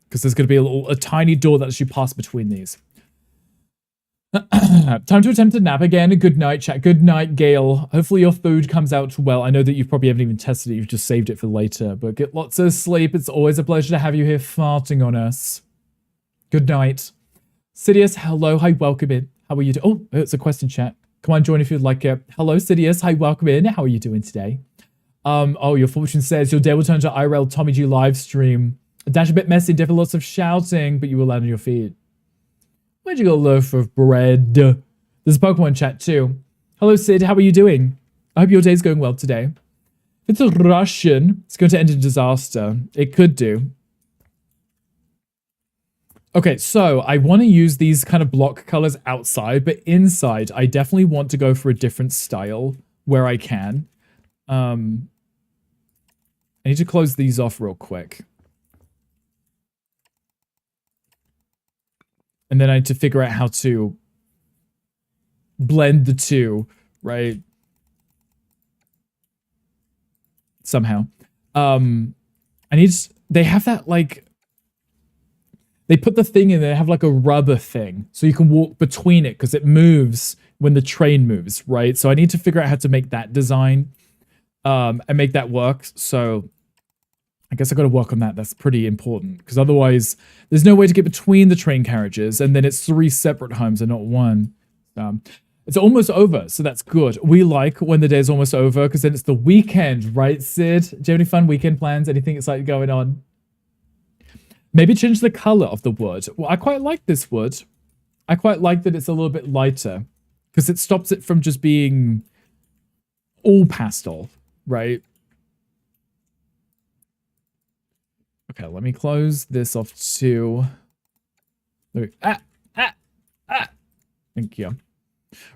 Because there's going to be a tiny door that lets you pass between these. Time to attempt a nap again. Good night, chat. Good night, Gail. Hopefully your food comes out well. I know that you probably haven't even tested it. You've just saved it for later. But get lots of sleep. It's always a pleasure to have you here farting on us. Good night. Sidious, hello. Hi, welcome in. How are you doing? Oh, it's a question chat. Come on, join if you'd like it. Hello, Sidious. Hi, welcome in. How are you doing today? Oh, your fortune says your day will turn to IRL Tommy G live stream. A dash a bit messy, definitely lots of shouting, but you will land on your feet. Where'd you go, loaf of bread? There's a Pokemon chat too. Hello, Sid. How are you doing? I hope your day's going well today. If it's a Russian, it's going to end in disaster. It could do. Okay, so I want to use these kind of block colors outside, but inside, I definitely want to go for a different style where I can. I need to close these off real quick. And then I need to figure out how to blend the two, right? Somehow. They have that, like, they put the thing in there, they have like a rubber thing, so you can walk between it, because it moves when the train moves, right? So I need to figure out how to make that design, and make that work, so I guess I gotta work on that. That's pretty important, because otherwise there's no way to get between the train carriages, and then it's 3 separate homes and not one. It's almost over, so that's good. We like when the day's almost over, because then it's the weekend, right, Sid? Do you have any fun weekend plans? Anything exciting going on? Maybe change the color of the wood. Well, I quite like this wood. I quite like that it's a little bit lighter, because it stops it from just being all pastel, right? Okay, let me close this off too. Thank you.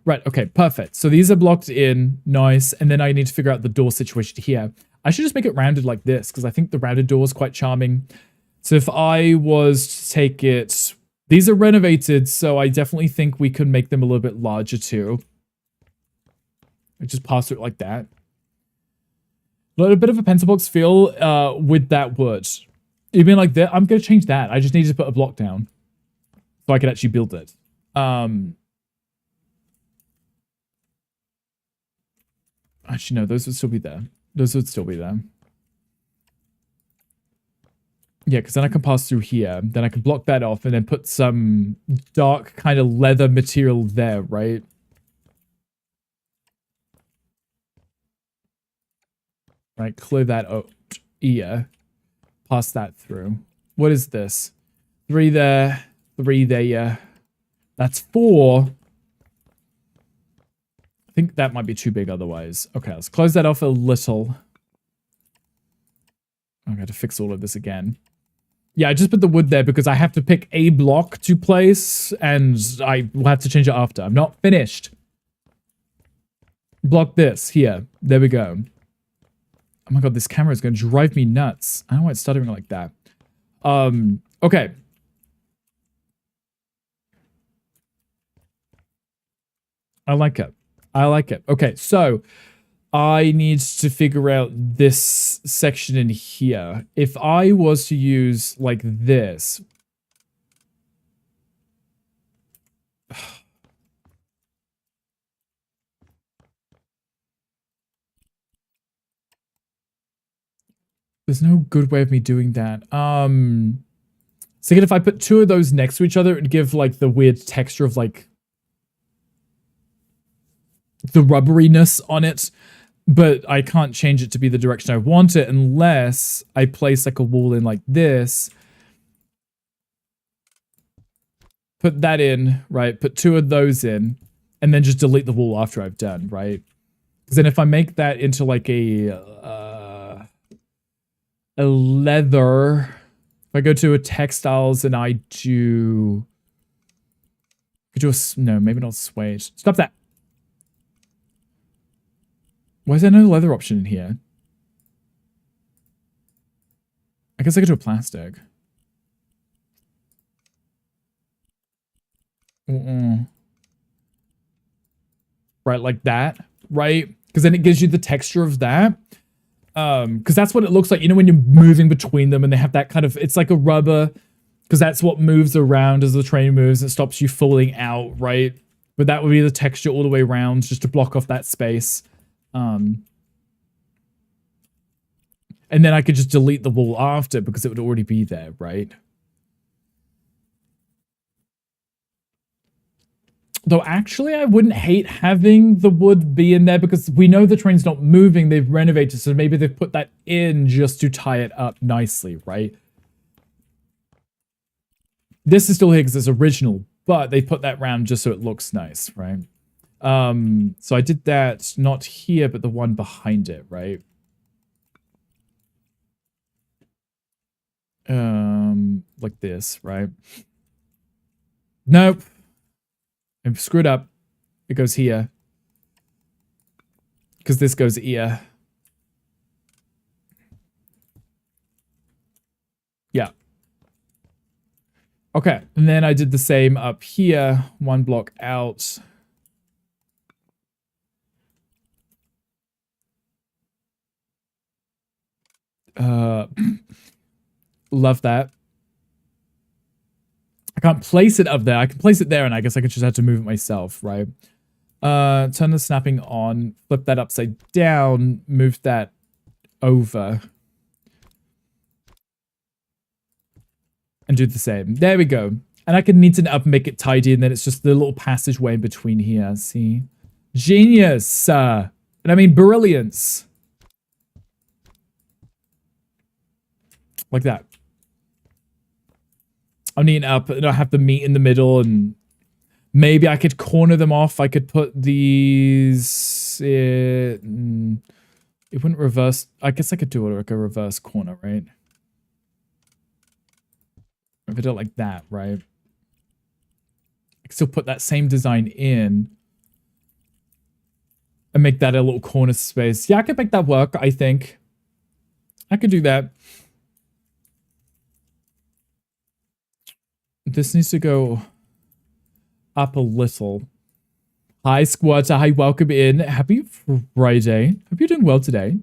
Right, okay, perfect. So these are blocked in, nice. And then I need to figure out the door situation here. I should just make it rounded like this, because I think the rounded door is quite charming. So if I was to take it, these are renovated, so I definitely think we could make them a little bit larger too. I just pass through it like that. A bit of a pencil box feel with that wood. Even like that, I'm going to change that. I just need to put a block down so I can actually build it. Actually, no, those would still be there. Those would still be there. Yeah, because then I can pass through here. Then I can block that off and then put some dark kind of leather material there, right? Right, clear that out here. Pass that through. What is this? 3 there, 3 there, yeah. That's 4. I think that might be too big otherwise. Okay, let's close that off a little. I'm going to fix all of this again. Yeah, I just put the wood there because I have to pick a block to place, and I will have to change it after. I'm not finished. Block this. Here. There we go. Oh my god, this camera is going to drive me nuts. I don't know why it's stuttering like that. Okay. I like it. I like it. Okay, so I need to figure out this section in here. If I was to use like this. There's no good way of me doing that. So again, if I put 2 of those next to each other, it'd give like the weird texture of like the rubberiness on it. But I can't change it to be the direction I want it unless I place like a wall in like this. Put that in, right? Put 2 of those in, and then just delete the wall after I've done, right? Because then if I make that into like a leather, if I go to a textiles and I do, no, maybe not suede. Stop that. Why is there no leather option in here? I guess I could do a plastic. Right, like that, right? Because then it gives you the texture of that. Because that's what it looks like, you know, when you're moving between them and they have that kind of, it's like a rubber, because that's what moves around as the train moves. It stops you falling out, right? But that would be the texture all the way around, just to block off that space. And then I could just delete the wall after because it would already be there, right? Though actually, I wouldn't hate having the wood be in there because we know the train's not moving. They've renovated, so maybe they've put that in just to tie it up nicely, right? This is still here because it's original, but they put that round just so it looks nice, right? So I did that not here, but the one behind it, right? Like this, right? Nope. I've screwed up. It goes here. Because this goes here. Yeah. Okay. And then I did the same up here. 1 block out. Love that. I can't place it up there. I can place it there, and I guess I could just have to move it myself, right? Turn the snapping on, flip that upside down, move that over. And do the same. There we go. And I can neaten it up and make it tidy, and then it's just the little passageway in between here. See? Genius! And I mean brilliance. Like that. I'll neaten up, and I'll have the meat in the middle, and maybe I could corner them off. I could put these... It wouldn't reverse... I guess I could do it like a reverse corner, right? If I do it like that, right? I can still put that same design in, and make that a little corner space. Yeah, I could make that work, I think. I could do that. This needs to go up a little. Hi, Squatter. Hi, welcome in. Happy Friday. Hope you're doing well today.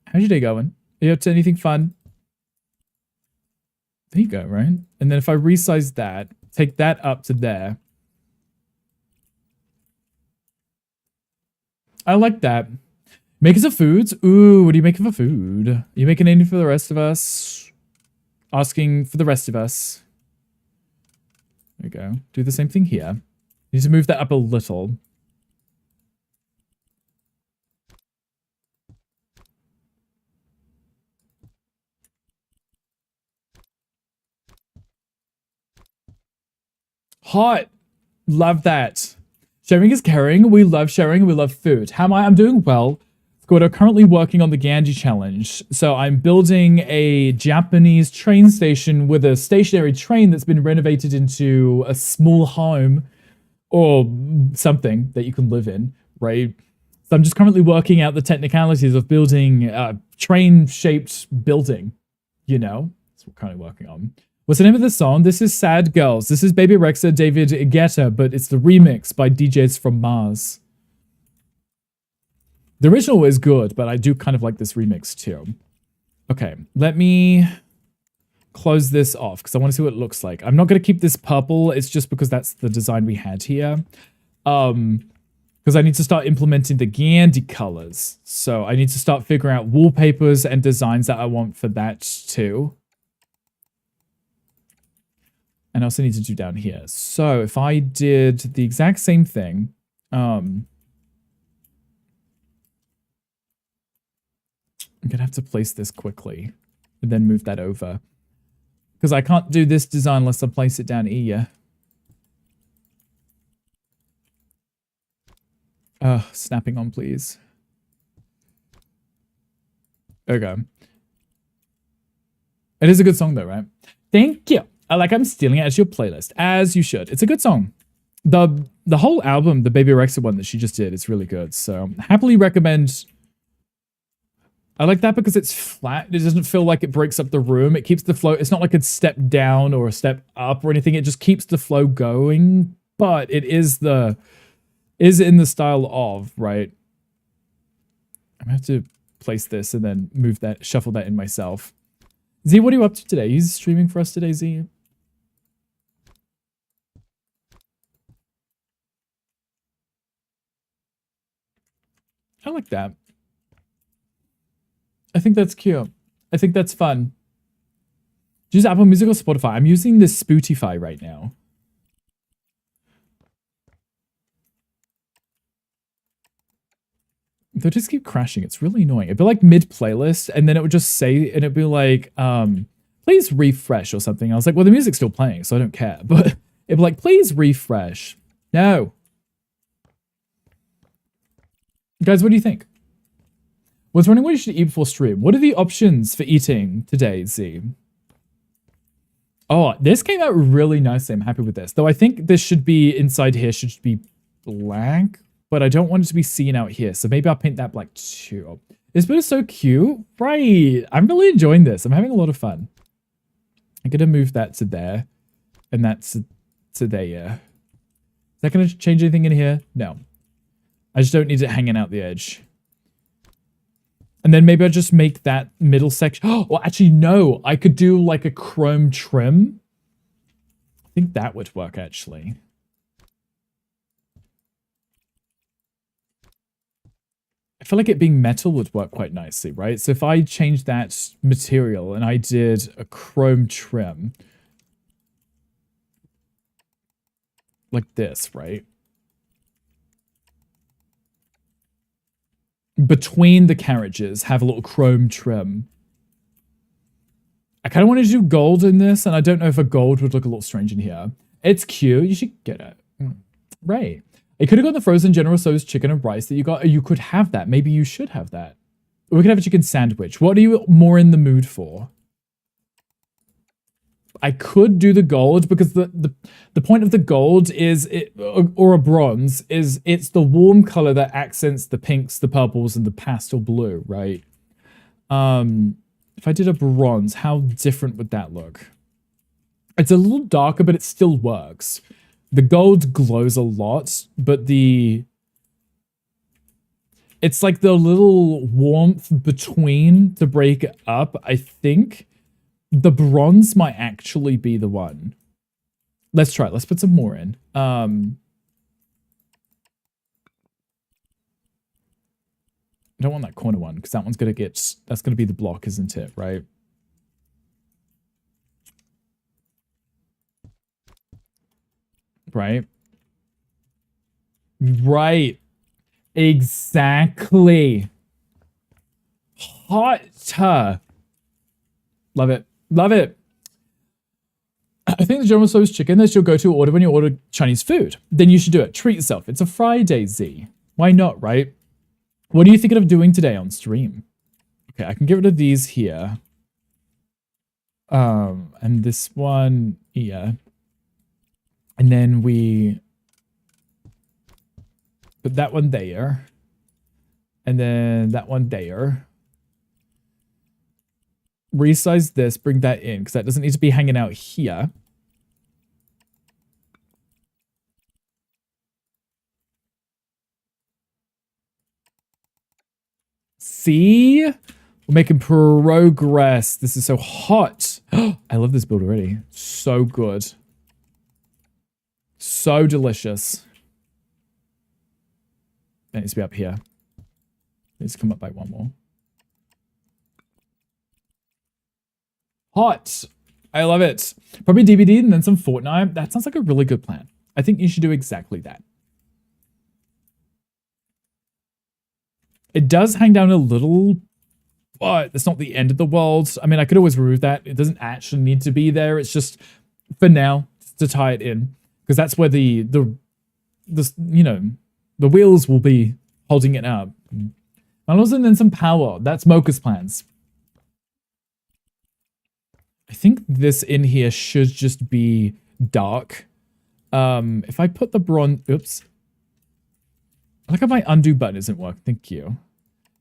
How's your day going? Are you up to anything fun? There you go, right? And then if I resize that, take that up to there. I like that. Makers of foods? Ooh, what are you making for food? Are you making anything for the rest of us? Asking for the rest of us. There we go. Do the same thing here. Need to move that up a little. Hot. Love that. Sharing is caring. We love sharing. We love food. How am I? I'm doing well. Squad are currently working on the Ganji challenge. So I'm building a Japanese train station with a stationary train that's been renovated into a small home or something that you can live in, right? So I'm just currently working out the technicalities of building a train-shaped building, you know? That's what we're currently working on. What's the name of the song? This is Sad Girls. This is Baby Rexha, David Guetta, but it's the remix by DJs from Mars. The original is good, but I do kind of like this remix too. Okay, let me close this off because I want to see what it looks like. I'm not going to keep this purple. It's just because that's the design we had here. Because I need to start implementing the Gandhi colors. So I need to start figuring out wallpapers and designs that I want for that too. And I also need to do down here. So if I did the exact same thing, I'm going to have to place this quickly and then move that over. Because I can't do this design unless I place it down here. Snapping on, please. There we go. It is a good song though, right? Thank you. I'm stealing it as your playlist, as you should. It's a good song. The whole album, the Baby Rexha one that she just did, is really good. So happily recommend. I like that because it's flat. It doesn't feel like it breaks up the room. It keeps the flow. It's not like a step down or a step up or anything. It just keeps the flow going. But it is in the style of, right? I'm gonna have to place this and then move that, shuffle that in myself. Z, what are you up to today? He's streaming for us today, Z. I like that. I think that's cute. I think that's fun. Do you use Apple Music or Spotify? I'm using this Spotify right now. They'll just keep crashing. It's really annoying. It'd be like mid-playlist, and then it would just say, and it'd be like, please refresh or something. I was like, well, the music's still playing, so I don't care. But it'd be like, please refresh. No. Guys, what do you think? Was wondering what you should eat before stream. What are the options for eating today, Z? Oh, this came out really nicely. I'm happy with this. Though I think this should be, inside here, should be black. But I don't want it to be seen out here. So maybe I'll paint that black too. This bit is so cute. Right. I'm really enjoying this. I'm having a lot of fun. I'm going to move that to there. And that's to there. Is that going to change anything in here? No. I just don't need it hanging out the edge. And then maybe I'll just make that middle section. Oh, well, actually, no. I could do like a chrome trim. I think that would work, actually. I feel like it being metal would work quite nicely, right? So if I change that material and I did a chrome trim. Like this, right? Between the carriages, have a little chrome trim. I kind of wanted to do gold in this, and I don't know if a gold would look a little strange in here. It's cute. You should get it. Right. It could have got the frozen General Tso's chicken and rice that you got. Or you could have that. Maybe you should have that. Or we could have a chicken sandwich. What are you more in the mood for? I could do the gold because the point of the gold is or a bronze is it's the warm color that accents the pinks, the purples, and the pastel blue, right? If I did a bronze, how different would that look? It's a little darker, but it still works. The gold glows a lot, but it's like the little warmth between to break it up. I think the bronze might actually be the one. Let's try it. Let's put some more in. I don't want that corner one because that one's going to get, that's going to be the block, isn't it? Right? Right? Right. Exactly. Hot. Love it. Love it. I think the General Tso's chicken is your go-to order when you order Chinese food. Then you should do it. Treat yourself. It's a Friday, Z. Why not, right? What are you thinking of doing today on stream? Okay, I can get rid of these here. And this one here. And then we put that one there. And then that one there. Resize this, bring that in, because that doesn't need to be hanging out here. See? We're making progress. This is so hot. I love this build already. So good. So delicious. That needs to be up here. Let's come up by one more. Hot. I love it. Probably DVD and then some Fortnite. That sounds like a really good plan. I think you should do exactly that. It does hang down a little, but it's not the end of the world. I mean, I could always remove that. It doesn't actually need to be there. It's just for now to tie it in, because that's where the you know, the wheels will be holding it up. And also then some power. That's Mocha's plans. I think this in here should just be dark. If I put the bronze, oops. I like how my undo button isn't working. Thank you.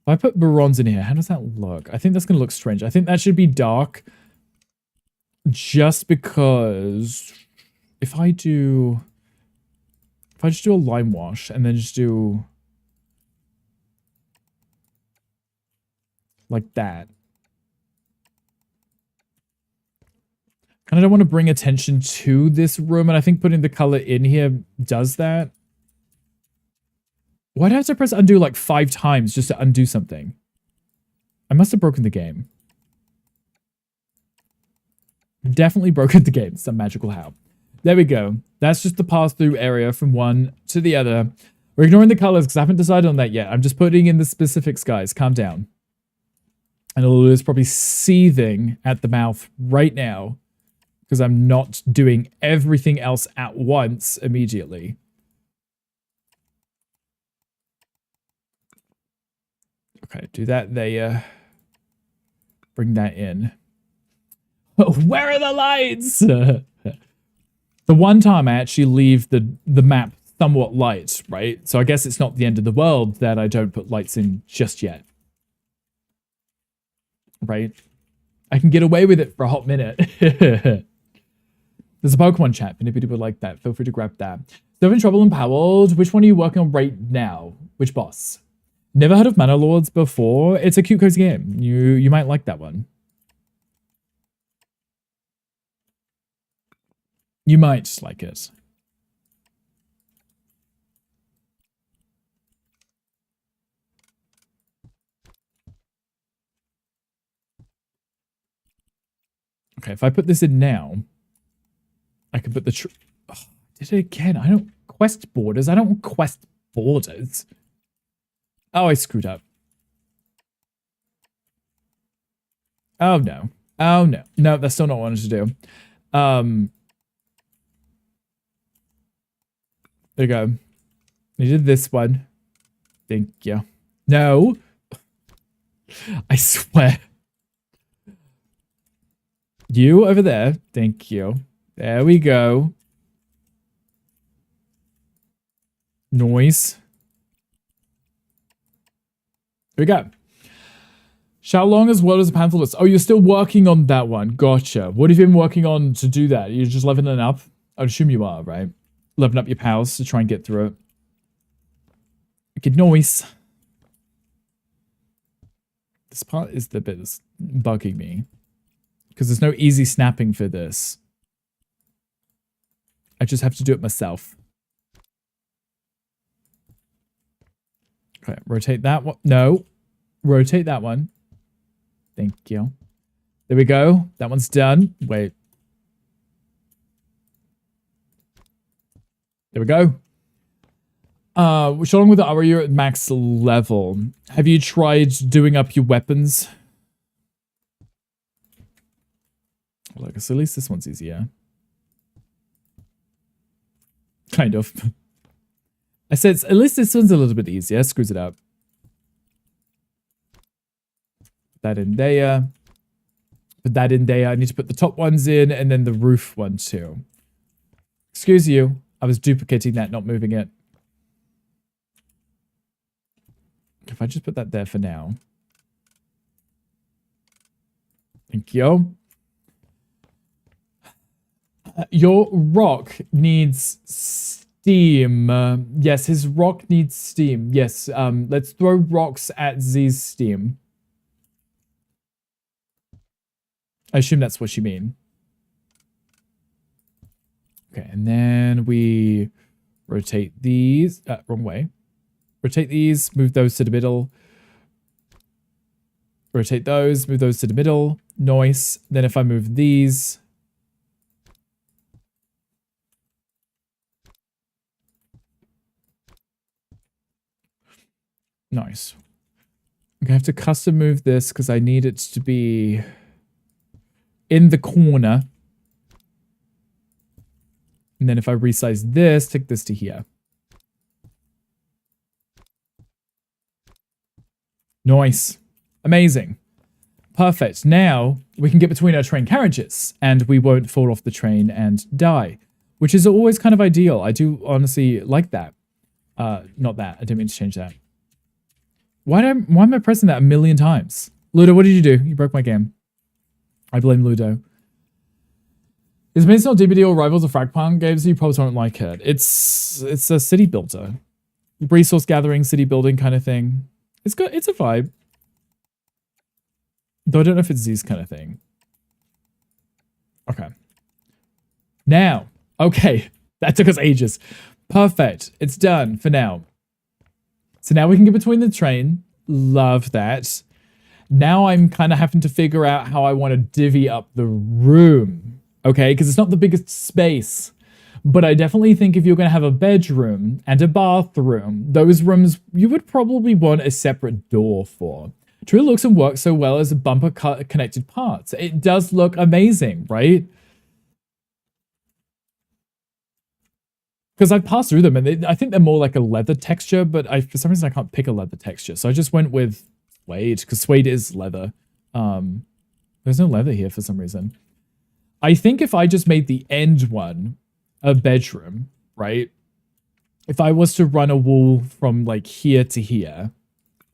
If I put bronze in here, how does that look? I think that's going to look strange. I think that should be dark. Just because if I just do a lime wash and then just do like that. Kind of don't want to bring attention to this room, and I think putting the color in here does that. Why do I have to press undo like 5 times just to undo something? I must have broken the game. Definitely broken the game. Some magical how. There we go. That's just the pass-through area from one to the other. We're ignoring the colors because I haven't decided on that yet. I'm just putting in the specifics, guys. Calm down. And Lulu is probably seething at the mouth right now because I'm not doing everything else at once immediately. Okay, do that there. Bring that in. Where are the lights? The one time I actually leave the map somewhat light, right? So I guess it's not the end of the world that I don't put lights in just yet. Right? I can get away with it for a hot minute. There's a Pokemon chat. If anybody would like that, feel free to grab that. Still in Trouble and Powered. Which one are you working on right now? Which boss? Never heard of Mana Lords before. It's a cute, cozy game. You might like that one. You might like it. Okay, if I put this in now, I can put the... Oh, did it again. I don't quest borders. I don't quest borders. Oh, I screwed up. Oh, no. Oh, no. No, that's still not what I wanted to do. There you go. I did this one. Thank you. No. I swear. You over there. Thank you. There we go. Noise. Here we go. How long as well as a pantherless? Oh, you're still working on that one. Gotcha. What have you been working on to do that? You're just leveling up? I'd assume you are, right? Leveling up your powers to try and get through it. Good noise. This part is the bit that's bugging me. Because there's no easy snapping for this. I just have to do it myself. Okay, rotate that one. No. Rotate that one. Thank you. There we go. That one's done. Wait. There we go. Along with the armor, you're at max level. Have you tried doing up your weapons? Look, so at least this one's easier. Kind of. I said, at least this one's a little bit easier. Screws it up. Put that in there. Put that in there. I need to put the top ones in and then the roof one too. Excuse you. I was duplicating that, not moving it. If I just put that there for now. Thank you. Your rock needs steam. Yes, his rock needs steam. Yes, let's throw rocks at Z's steam. I assume that's what you mean. Okay, and then we rotate these. Wrong way. Rotate these, move those to the middle. Rotate those, move those to the middle. Nice. Then if I move these... Nice. I'm gonna have to custom move this because I need it to be in the corner. And then if I resize this, take this to here. Nice. Amazing. Perfect. Now we can get between our train carriages and we won't fall off the train and die, which is always kind of ideal. I do honestly like that. Not that. I didn't mean to change that. Why am I pressing that a million times? Ludo, what did you do? You broke my game. I blame Ludo. Is based on DBD or Rivals of Fragpunk games? You probably don't like it. It's a city builder. Resource gathering, city building kind of thing. It's a vibe. Though I don't know if it's Z's kind of thing. Okay. Now. Okay. That took us ages. Perfect. It's done for now. So now we can get between the train. Love that. Now I'm kind of having to figure out how I want to divvy up the room. Okay, because it's not the biggest space. But I definitely think if you're going to have a bedroom and a bathroom, those rooms you would probably want a separate door for. It truly looks and works so well as a bumper connected parts. It does look amazing, right? Because I've passed through them and I think they're more like a leather texture, but for some reason I can't pick a leather texture. So I just went with suede because suede is leather. There's no leather here for some reason. I think if I just made the end one a bedroom, right? If I was to run a wall from like here to here,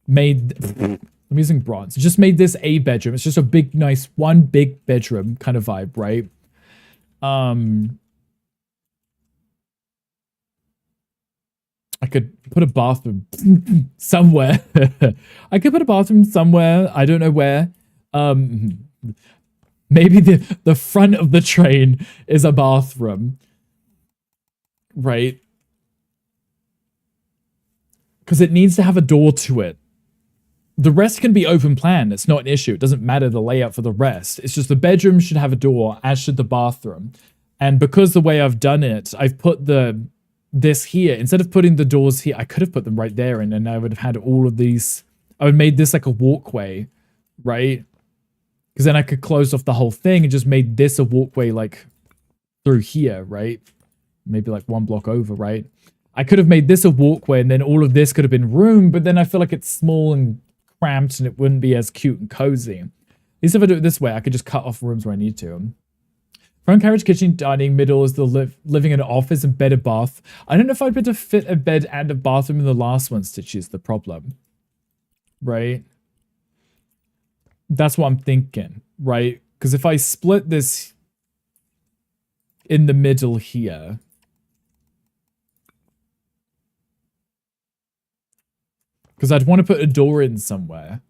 I'm using bronze, just made this a bedroom. It's just a big, nice, one big bedroom kind of vibe, right? I could put a bathroom somewhere. I could put a bathroom somewhere. I don't know where. Maybe the front of the train is a bathroom. Right? Because it needs to have a door to it. The rest can be open plan. It's not an issue. It doesn't matter the layout for the rest. It's just the bedroom should have a door, as should the bathroom. And because the way I've done it, I've put this here. Instead of putting the doors here, I could have put them right there and I would have had all of these. I would have made this like a walkway, right? Because then I could close off the whole thing and just made this a walkway like through here, right? Maybe like one block over, right? I could have made this a walkway and then all of this could have been room, but then I feel like it's small and cramped and it wouldn't be as cute and cozy. At least if I do it this way, I could just cut off rooms where I need to. Front carriage, kitchen, dining, middle is the living and office, and bed and bath. I don't know if I'd be able to fit a bed and a bathroom in the last one, Stitch, is the problem. Right? That's what I'm thinking, right? Because if I split this in the middle here, because I'd want to put a door in somewhere.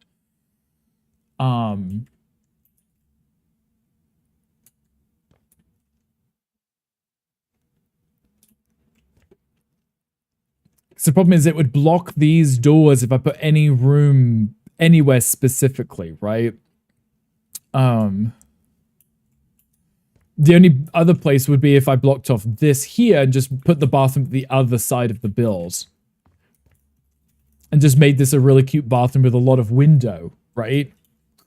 So the problem is it would block these doors if I put any room anywhere specifically, right? The only other place would be if I blocked off this here and just put the bathroom at the other side of the build. And just made this a really cute bathroom with a lot of window, right?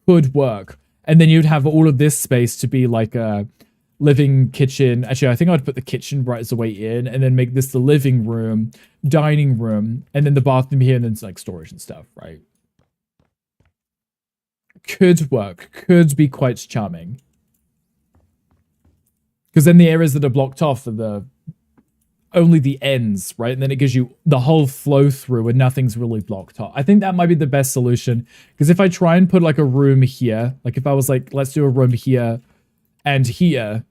Could work. And then you'd have all of this space to be like a living kitchen. Actually, I think I'd put the kitchen right as the way in and then make this the living room, dining room, and then the bathroom here and then like storage and stuff, right? Could work. Could be quite charming. Because then the areas that are blocked off are only the ends, right? And then it gives you the whole flow through and nothing's really blocked off. I think that might be the best solution. Because if I try and put like a room here, like if I was like, let's do a room here and here,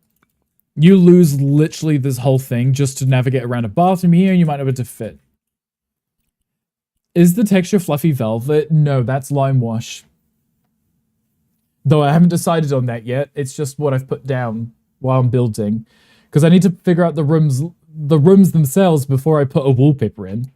you lose literally this whole thing just to navigate around a bathroom here and you might not be able to fit. Is the texture fluffy velvet? No, that's lime wash. Though I haven't decided on that yet. It's just what I've put down while I'm building. Because I need to figure out the rooms themselves before I put a wallpaper in.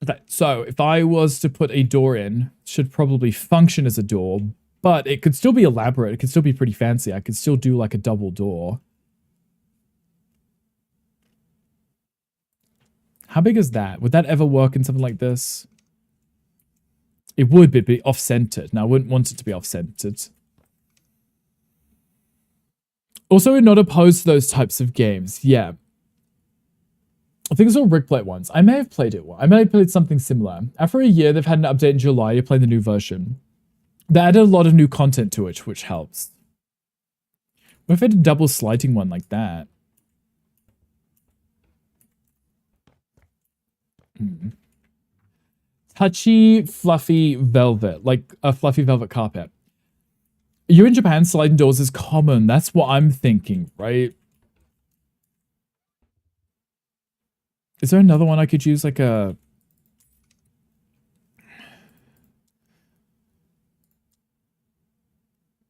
Okay, so if I was to put a door in, it should probably function as a door, but it could still be elaborate. It could still be pretty fancy. I could still do like a double door. How big is that? Would that ever work in something like this? It would be off-centered. Now, I wouldn't want it to be off-centered. Also, we're not opposed to those types of games. Yeah. I think it's all Rick played once. I may have played it once. I may have played something similar. After a year, they've had an update in July. You play the new version. They added a lot of new content to it, which helps. What if I had a double sliding one like that? Touchy, fluffy velvet. Like a fluffy velvet carpet. You're in Japan, sliding doors is common. That's what I'm thinking, right? Is there another one I could use, like a...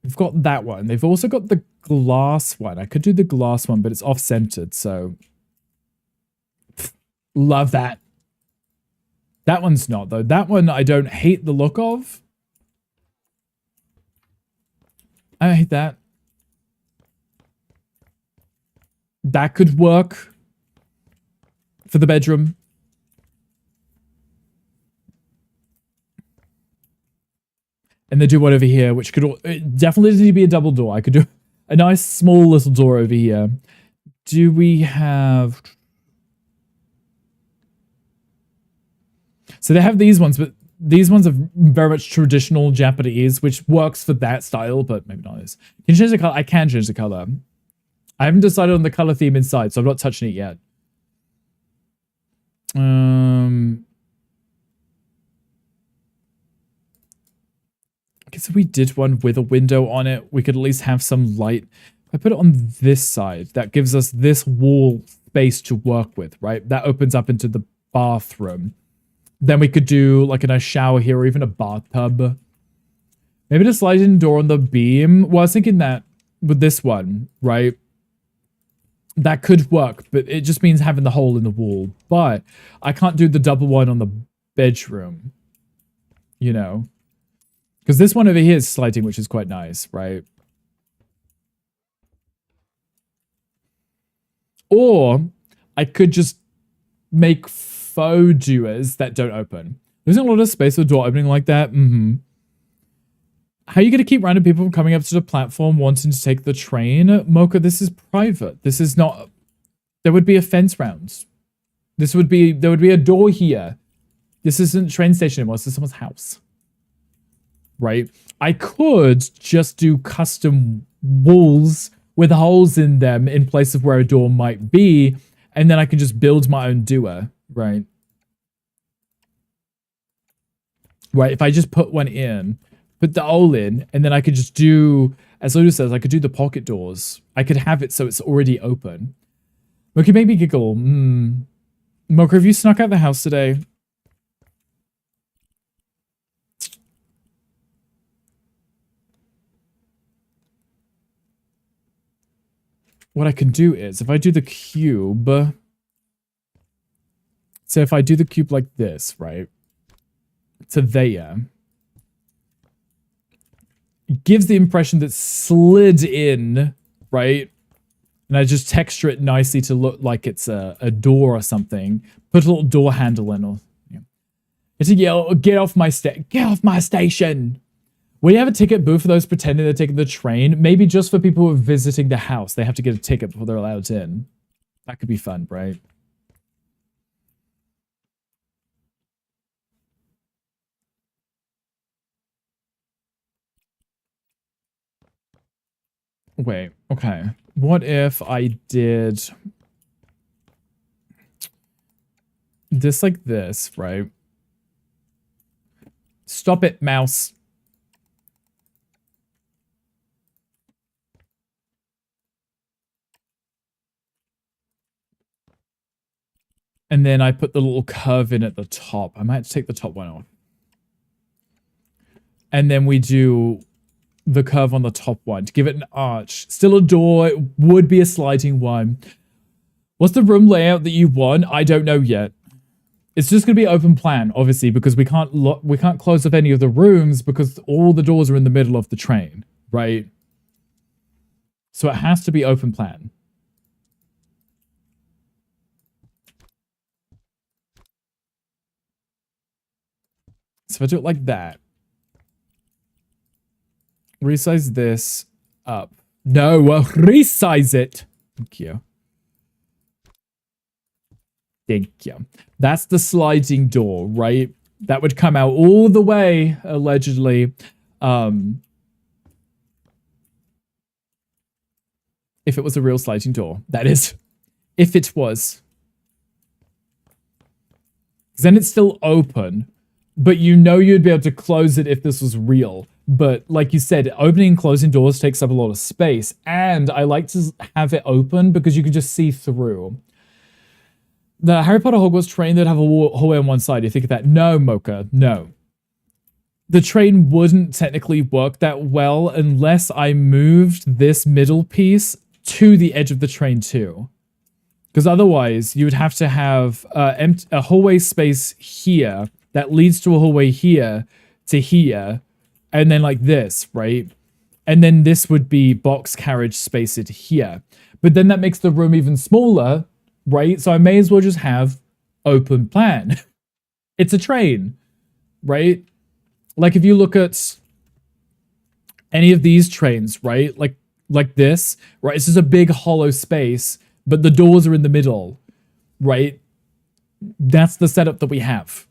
We've got that one. They've also got the glass one. I could do the glass one, but it's off-centered, so... Love that. That one's not, though. That one I don't hate the look of. I hate that. That could work for the bedroom. And they do one over here, which could definitely need to be a double door. I could do a nice small little door over here. Do we have... So they have these ones, but these ones are very much traditional Japanese, which works for that style, but maybe not this. Can you change the color? I can change the color. I haven't decided on the color theme inside, so I'm not touching it yet. I guess if we did one with a window on it, we could at least have some light. If I put it on this side, that gives us this wall space to work with, right? That opens up into the bathroom. Then we could do like a nice shower here or even a bathtub. Maybe just slide in door on the beam. Well, I was thinking that with this one, right? That could work, but it just means having the hole in the wall. But I can't do the double one on the bedroom, you know? Because this one over here is sliding, which is quite nice, right? Or I could just make faux doors that don't open. There's a lot of space for door opening like that. How are you going to keep random people from coming up to the platform wanting to take the train? Mocha, this is private. This is not... There would be a fence round. There would be a door here. This isn't a train station anymore. This is someone's house. right? I could just do custom walls with holes in them in place of where a door might be, and then I can just build my own doer, right? Right, if I just put one in, put the hole in, and then I could just do, as Ludo says, I could do the pocket doors. I could have it so it's already open. Mocha made me giggle. Mocha, have you snuck out the house today? What I can do is, if I do the cube, so if I do the cube like this, right, to there, it gives the impression that slid in, right, and I just texture it nicely to look like it's a door or something. Put a little door handle in, or it's a yell, get off my station. We have a ticket booth for those pretending they're taking the train. Maybe just for people who are visiting the house. They have to get a ticket before they're allowed in. That could be fun, right? Wait, okay. What if I did this like this, right? Stop it, mouse. And then I put the little curve in at the top. I might have to take the top one off. And then we do the curve on the top one to give it an arch. Still a door. It would be a sliding one. What's the room layout that you want? I don't know yet. It's just going to be open plan, obviously, because we can't close up any of the rooms because all the doors are in the middle of the train, right? So it has to be open plan. So if I do it like that, resize this up. No, well, resize it. Thank you. Thank you. That's the sliding door, right? That would come out all the way, allegedly. If it was a real sliding door, that is. If it was. Then it's still open, but you know you'd be able to close it if this was real. But like you said, opening and closing doors takes up a lot of space. And I like to have it open because you can just see through. The Harry Potter Hogwarts train that have a hallway on one side. You think of that? No, Mocha, no. The train wouldn't technically work that well unless I moved this middle piece to the edge of the train too. Because otherwise, you would have to have a hallway space here that leads to a hallway here to here, and then like this, right? And then this would be box carriage space it here. But then that makes the room even smaller, right? So I may as well just have open plan. It's a train, right? Like if you look at any of these trains, right? Like this, right? It's just a big hollow space, but the doors are in the middle, right? That's the setup that we have.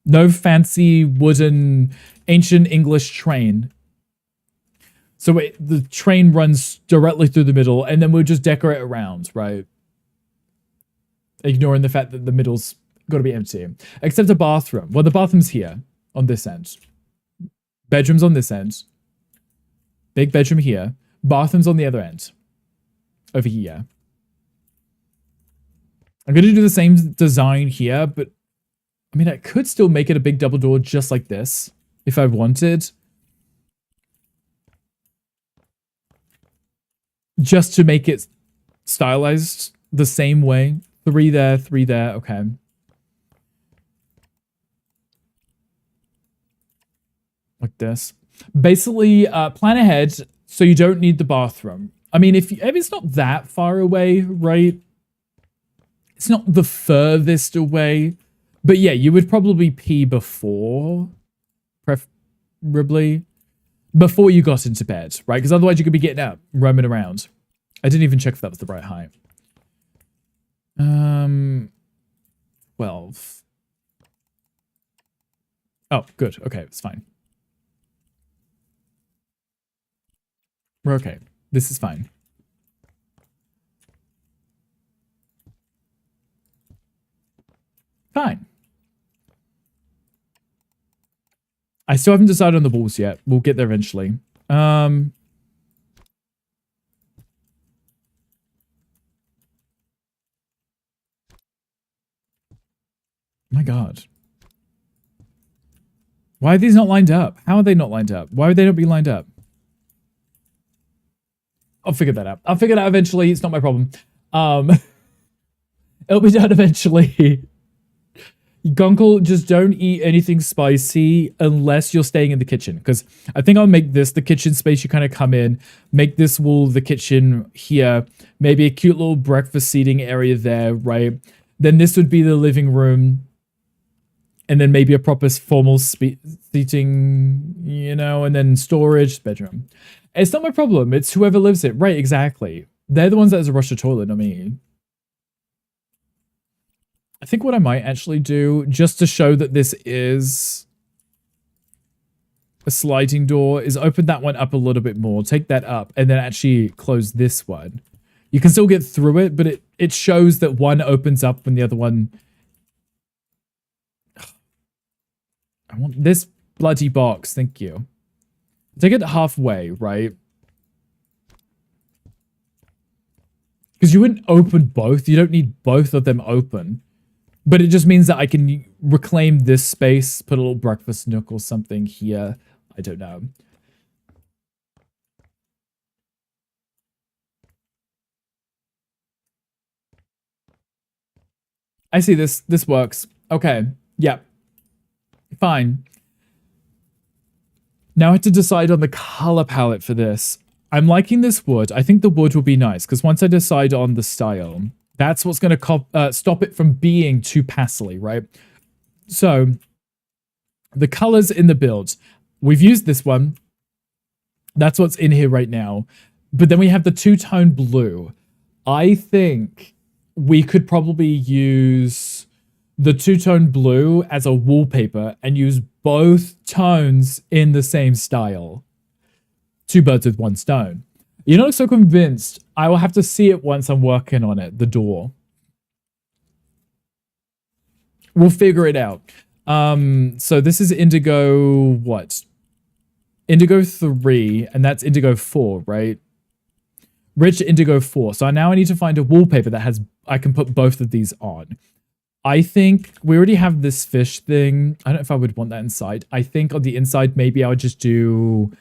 No fancy wooden ancient English train. So the train runs directly through the middle, and then we'll just decorate around, right? Ignoring the fact that the middle's got to be empty. Except a bathroom. Well, the bathroom's here, on this end. Bedroom's on this end. Big bedroom here. Bathroom's on the other end. Over here. I'm going to do the same design here, but I mean, I could still make it a big double door just like this, if I wanted. Just to make it stylized the same way. 3 there, 3 there, okay. Like this. Basically, plan ahead so you don't need the bathroom. I mean, if it's not that far away, right? It's not the furthest away. But yeah, you would probably pee before, preferably, before you got into bed, right? Because otherwise you could be getting up, roaming around. I didn't even check if that was the right height. 12. Oh, good. Okay, it's fine. We're okay. This is fine. Fine. I still haven't decided on the walls yet. We'll get there eventually. My God. Why are these not lined up? How are they not lined up? Why would they not be lined up? I'll figure that out. I'll figure it out eventually. It's not my problem. It'll be done eventually. Gunkle, just don't eat anything spicy unless you're staying in the kitchen. Because I think I'll make this the kitchen space you kind of come in. Make this wall the kitchen here. Maybe a cute little breakfast seating area there, right? Then this would be the living room. And then maybe a proper formal seating, you know, and then storage, bedroom. It's not my problem. It's whoever lives it. Right, exactly. They're the ones that has a rush to toilet, not me. I think what I might actually do, just to show that this is a sliding door, is open that one up a little bit more, take that up, and then actually close this one. You can still get through it, but it shows that one opens up when the other one... I want this bloody box, thank you. Take it halfway, right? Because you wouldn't open both. You don't need both of them open. But it just means that I can reclaim this space, put a little breakfast nook or something here. I don't know. I see this. This works. Okay. Yeah. Fine. Now I have to decide on the color palette for this. I'm liking this wood. I think the wood will be nice because once I decide on the style, that's what's going to stop it from being too pastely, right? So the colors in the build, we've used this one. That's what's in here right now. But then we have the two-tone blue. I think we could probably use the two-tone blue as a wallpaper and use both tones in the same style. Two birds with one stone. You're not so convinced. I will have to see it once I'm working on it, the door. We'll figure it out. So this is indigo, what? Indigo 3, and that's indigo 4, right? Rich indigo 4. So now I need to find a wallpaper that has, I can put both of these on. I think we already have this fish thing. I don't know if I would want that inside. I think on the inside, maybe I would just do...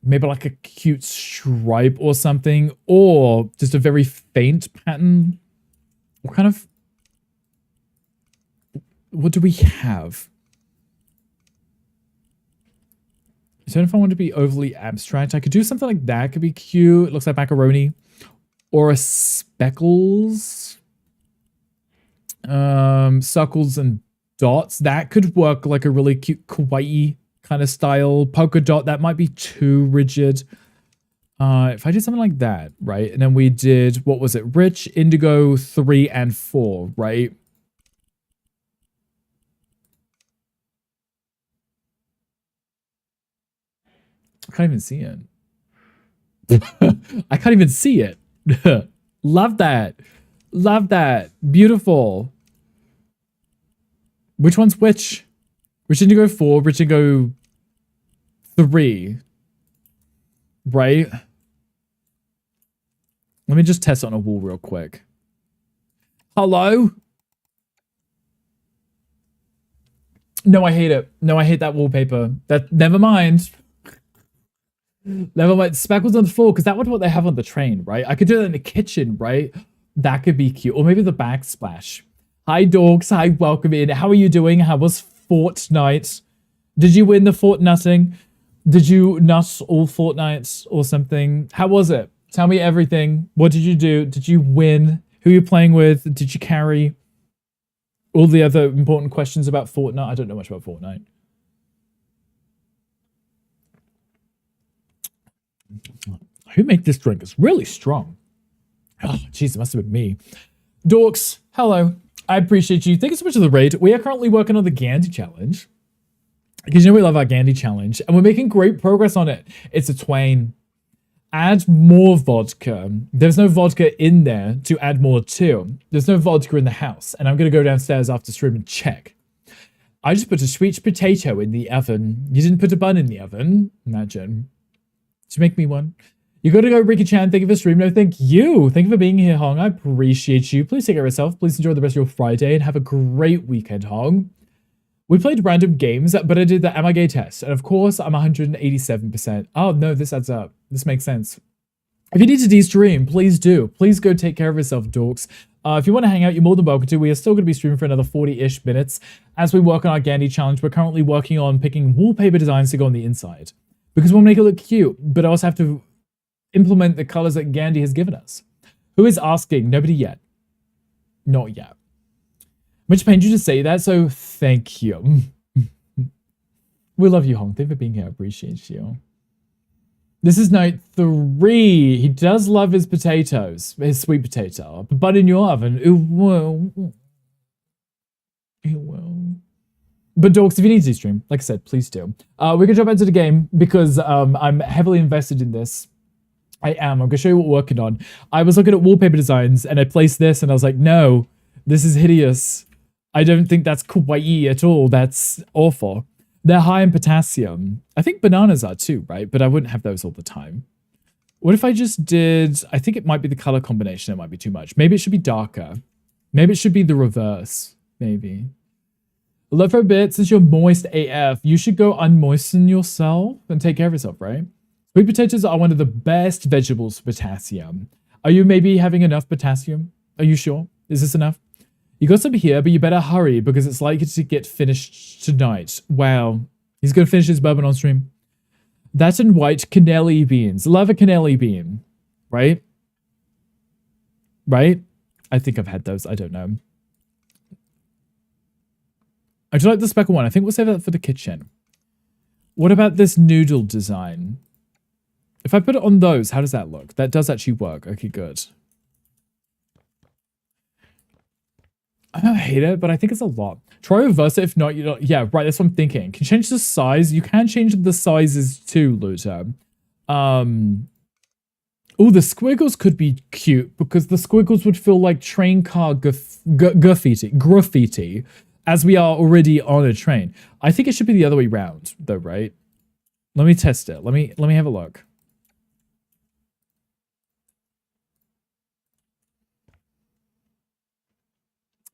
maybe like a cute stripe or something, or just a very faint pattern. What kind of... what do we have? I don't know if I want to be overly abstract. I could do something like that. It could be cute. It looks like macaroni. Or a speckles. Circles and dots. That could work like a really cute kawaii kind of style. Polka dot. That might be too rigid. If I did something like that, right? And then we did, what was it? Rich, indigo, 3, and 4, right? I can't even see it. I can't even see it. Love that. Love that. Beautiful. Which one's which? Rich indigo 4, rich indigo 3. Right? Let me just test it on a wall real quick. Hello? No, I hate it. No, I hate that wallpaper. That, never mind. Never mind. Speckles on the floor, because that would what they have on the train, right? I could do that in the kitchen, right? That could be cute. Or maybe the backsplash. Hi, dogs. Hi, welcome in. How are you doing? How was Fortnite? Did you win the Fortnutting? Did you nut all Fortnites or something? How was it? Tell me everything. What did you do? Did you win? Who are you playing with? Did you carry? All the other important questions about Fortnite. I don't know much about Fortnite. Who made this drink? It's really strong. Oh, jeez, it must have been me. Dorks, hello. I appreciate you. Thank you so much for the raid. We are currently working on the Gandhi challenge. Because you know we love our Gandhi challenge, and we're making great progress on it. It's a twain. Add more vodka. There's no vodka in there to add more to. There's no vodka in the house, and I'm going to go downstairs after stream and check. I just put a sweet potato in the oven. You didn't put a bun in the oven? Imagine. Did you make me one? You gotta go, Ricky Chan. Thank you for streaming. No, thank you. Thank you for being here, Hong. I appreciate you. Please take care of yourself. Please enjoy the rest of your Friday and have a great weekend, Hong. We played random games, but I did the Am I Gay test. And of course, I'm 187%. Oh, no, this adds up. This makes sense. If you need to de-stream, please do. Please go take care of yourself, dorks. If you want to hang out, you're more than welcome to. We are still going to be streaming for another 40-ish minutes as we work on our Gandhi challenge. We're currently working on picking wallpaper designs to go on the inside because we'll make it look cute, but I also have to implement the colors that Gandhi has given us. Who is asking? Nobody yet. Not yet. Which pained you to say that, so thank you. We love you, Hong. Thank you for being here. I appreciate you. This is night 3. He does love his potatoes, his sweet potato. But in your oven, it will. It will. But dorks, if you need to stream, like I said, please do. We're gonna jump into the game because I'm heavily invested in this. I am. I'm gonna show you what we're working on. I was looking at wallpaper designs and I placed this and I was like, no, this is hideous. I don't think that's kawaii at all. That's awful. They're high in potassium. I think bananas are too, right? But I wouldn't have those all the time. What if I just did... I think it might be the color combination. It might be too much. Maybe it should be darker. Maybe it should be the reverse. Maybe. Love for a bit. Since you're moist AF, you should go unmoisten yourself and take care of yourself, right? Sweet potatoes are one of the best vegetables for potassium. Are you maybe having enough potassium? Are you sure? Is this enough? You got some here, but you better hurry because it's likely to get finished tonight. Wow. He's going to finish his bourbon on stream. That and white cannelli beans. Love a cannelli bean. Right? Right? I think I've had those. I don't know. I do like the speckled one. I think we'll save that for the kitchen. What about this noodle design? If I put it on those, how does that look? That does actually work. Okay, good. I don't hate it, but I think it's a lot. Try reverse it. If not, you don't. Yeah, right. That's what I'm thinking. Can you change the size? You can change the sizes too, Luther. Oh, the squiggles could be cute because the squiggles would feel like train car graffiti, as we are already on a train. I think it should be the other way around, though, right? Let me test it. Let me have a look.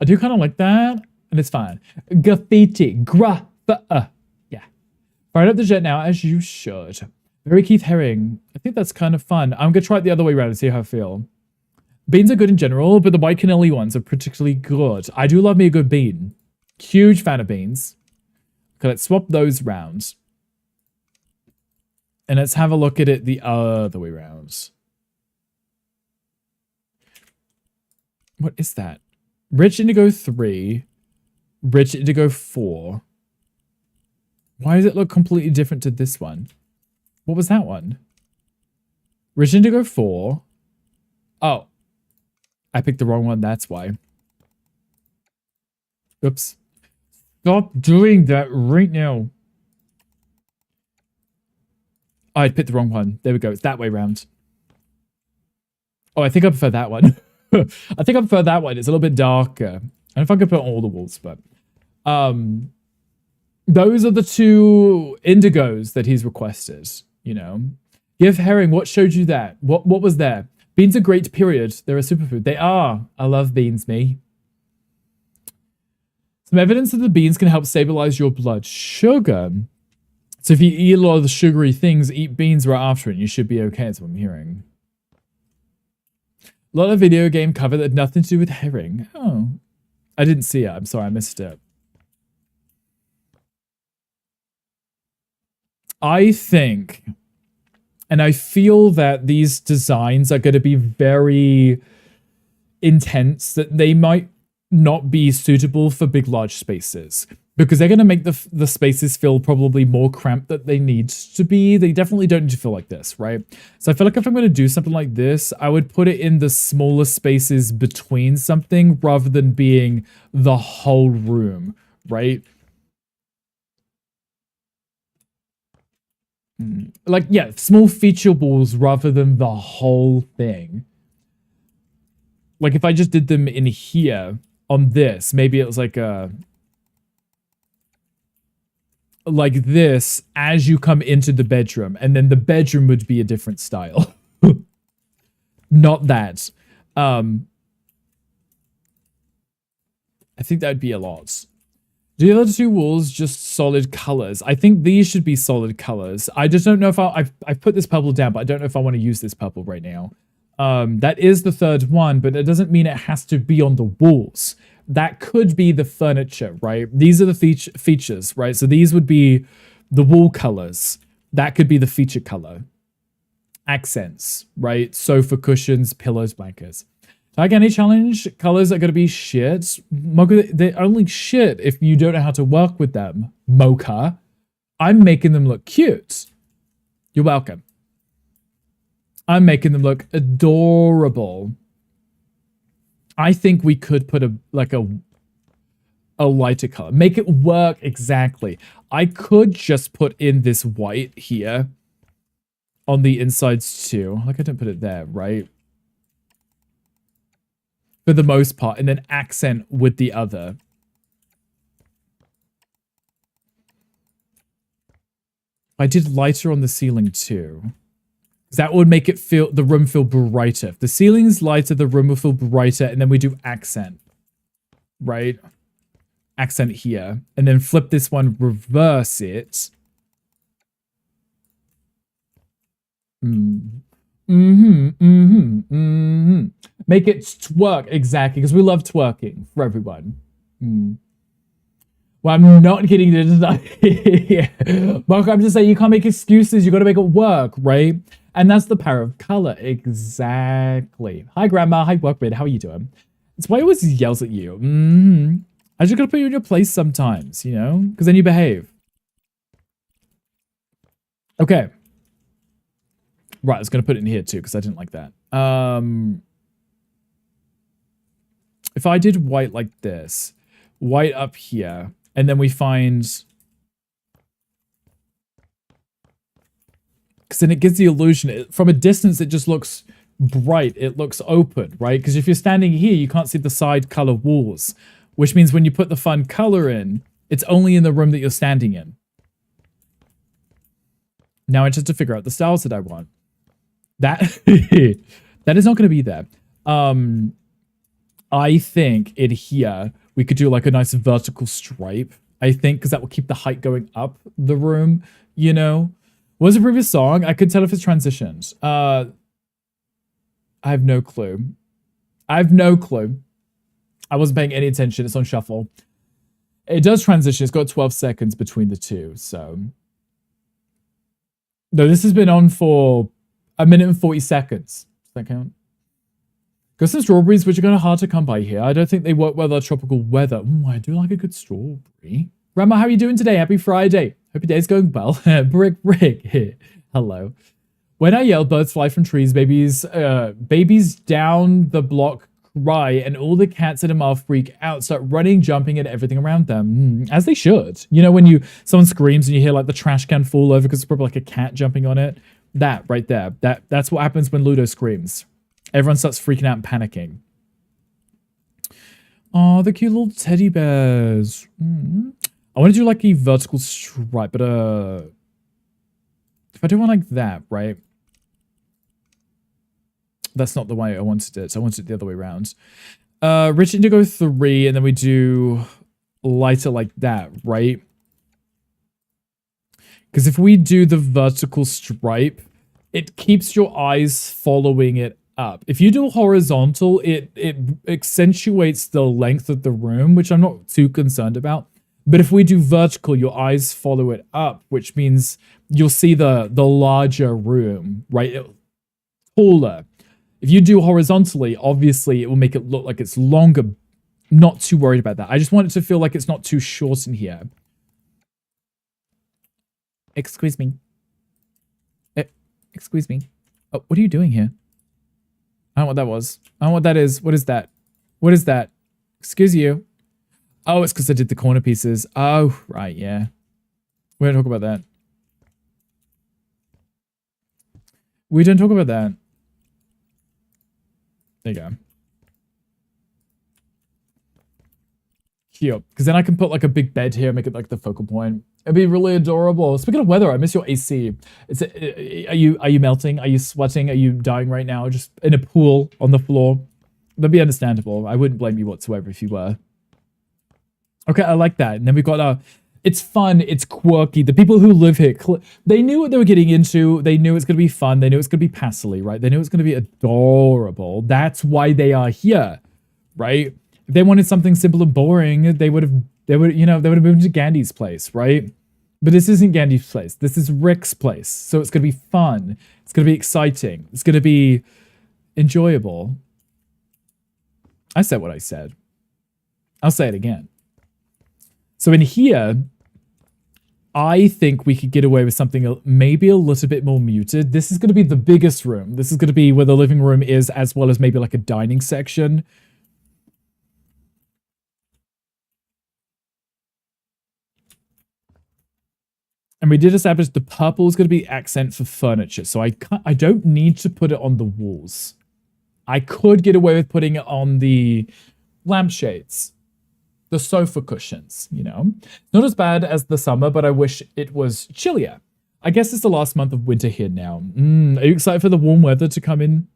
I do kind of like that, and it's fine. Graffiti. Yeah. Fire up the jet now, as you should. Very Keith Haring. I think that's kind of fun. I'm going to try it the other way around and see how I feel. Beans are good in general, but the white cannelli ones are particularly good. I do love me a good bean. Huge fan of beans. Okay, let's swap those round. And let's have a look at it the other way around. What is that? Rich indigo 3. Rich indigo 4. Why does it look completely different to this one? What was that one? Rich indigo 4. Oh. I picked the wrong one, that's why. Oops. Stop doing that right now. Oh, I picked the wrong one. There we go. It's that way round. Oh, I think I prefer that one. I think I prefer that one. It's a little bit darker. I don't know if I could put on all the walls, but those are the 2 indigos that he's requested, you know. Give Herring, what showed you that? What was there? Beans are great, period. They're a superfood. They are. I love beans, me. Some evidence that the beans can help stabilize your blood sugar. So if you eat a lot of the sugary things, eat beans right after it, and you should be okay, that's what I'm hearing. A lot of video game cover that had nothing to do with herring. Oh. I didn't see it. I'm sorry, I missed it. I think, and I feel that these designs are going to be very intense, that they might not be suitable for big, large spaces. Because they're going to make the spaces feel probably more cramped than they need to be. They definitely don't need to feel like this, right? So I feel like if I'm going to do something like this, I would put it in the smaller spaces between something rather than being the whole room, right? Like, yeah, small feature walls rather than the whole thing. Like, if I just did them in here on this, maybe it was like this as you come into the bedroom, and then the bedroom would be a different style. Not that. I think that would be a lot. Do the other two walls just solid colors? I think these should be solid colors. I just don't know if I've put this purple down, but I don't know if I want to use this purple right now. That is the third one, but it doesn't mean it has to be on the walls. That could be the furniture, right? These are the features, right? So these would be the wall colors. That could be the feature color. Accents, right? Sofa cushions, pillows, blankets. Like any challenge, colors are going to be shit. Mocha, they're only shit if you don't know how to work with them. Mocha, I'm making them look cute. You're welcome. I'm making them look adorable. I think we could put a lighter color. Make it work exactly. I could just put in this white here on the insides too. Like I didn't put it there, right? For the most part, and then accent with the other. I did lighter on the ceiling too. That would make it the room feel brighter. If the ceiling's lighter, the room will feel brighter, and then we do accent. Right? Accent here. And then flip this one, reverse it. Make it twerk, exactly, because we love twerking for everyone. Well, I'm not getting to yeah. Mark, I'm just saying you can't make excuses. You got to make it work, right? And that's the power of color. Exactly. Hi, Grandma. Hi, Workmate. How are you doing? It's why he always yells at you. I just got to put you in your place sometimes, you know? Because then you behave. Okay. Right, I was going to put it in here too, because I didn't like that. If I did white like this, white up here, and then we find... Because then it gives the illusion, from a distance it just looks bright, it looks open, right? Because if you're standing here, you can't see the side color walls, which means when you put the fun color in, it's only in the room that you're standing in. Now I just have to figure out the styles that I want. That that is not going to be there. I think in here we could do like a nice vertical stripe. I think because that will keep the height going up the room. You know, what was the previous song? I could tell if it's transitioned. I have no clue. I have no clue. I wasn't paying any attention. It's on shuffle. It does transition. It's got 12 seconds between the two. So no, this has been on for 1 minute and 40 seconds. Does that count? Got some strawberries, which are kind of hard to come by here. I don't think they work well with tropical weather. Ooh, I do like a good strawberry. Grandma, how are you doing today? Happy Friday. Hope your day's going well. Brick. Hello. When I yell, birds fly from trees, babies down the block cry, and all the cats in a mouth freak out, start running, jumping at everything around them. As they should. You know, when someone screams and you hear like the trash can fall over because it's probably like a cat jumping on it. That right there. That's what happens when Ludo screams. Everyone starts freaking out and panicking. Oh, the cute little teddy bears. I want to do like a vertical stripe, but if I do one like that, right? That's not the way I wanted it. I wanted it the other way around. Rich Indigo 3, and then we do lighter like that, right? Because if we do the vertical stripe, it keeps your eyes following it up. If you do horizontal, it accentuates the length of the room, which I'm not too concerned about. But if we do vertical, your eyes follow it up, which means you'll see the larger room, right? Taller. If you do horizontally, obviously it will make it look like it's longer. Not too worried about that. I just want it to feel like it's not too short in here. Excuse me. Excuse me. Oh, what are you doing here? I don't know what that was. I don't know what that is. What is that? What is that? Excuse you. Oh, it's because I did the corner pieces. Oh, right, yeah. We're going to talk about that. We don't talk about that. There you go. Cute. Because then I can put like a big bed here, make it like the focal point. It'd be really adorable. Speaking of weather, I miss your AC. Are you melting? Are you sweating? Are you dying right now? Just in a pool on the floor? That'd be understandable. I wouldn't blame you whatsoever if you were. Okay, I like that. And then we've got it's fun, it's quirky. The people who live here, they knew what they were getting into. They knew it's going to be fun. They knew it's going to be pastely, right? They knew it's going to be adorable. That's why they are here, right? If they wanted something simple and boring, they would have moved to Gandhi's place, right? But this isn't Gandhi's place. This is Rick's place. So it's going to be fun. It's going to be exciting. It's going to be enjoyable. I said what I said. I'll say it again. So in here, I think we could get away with something maybe a little bit more muted. This is going to be the biggest room. This is going to be where the living room is, as well as maybe like a dining section. And we did establish the purple is going to be accent for furniture. So I don't need to put it on the walls. I could get away with putting it on the lampshades, the sofa cushions, you know. Not as bad as the summer, but I wish it was chillier. I guess it's the last month of winter here now. Are you excited for the warm weather to come in?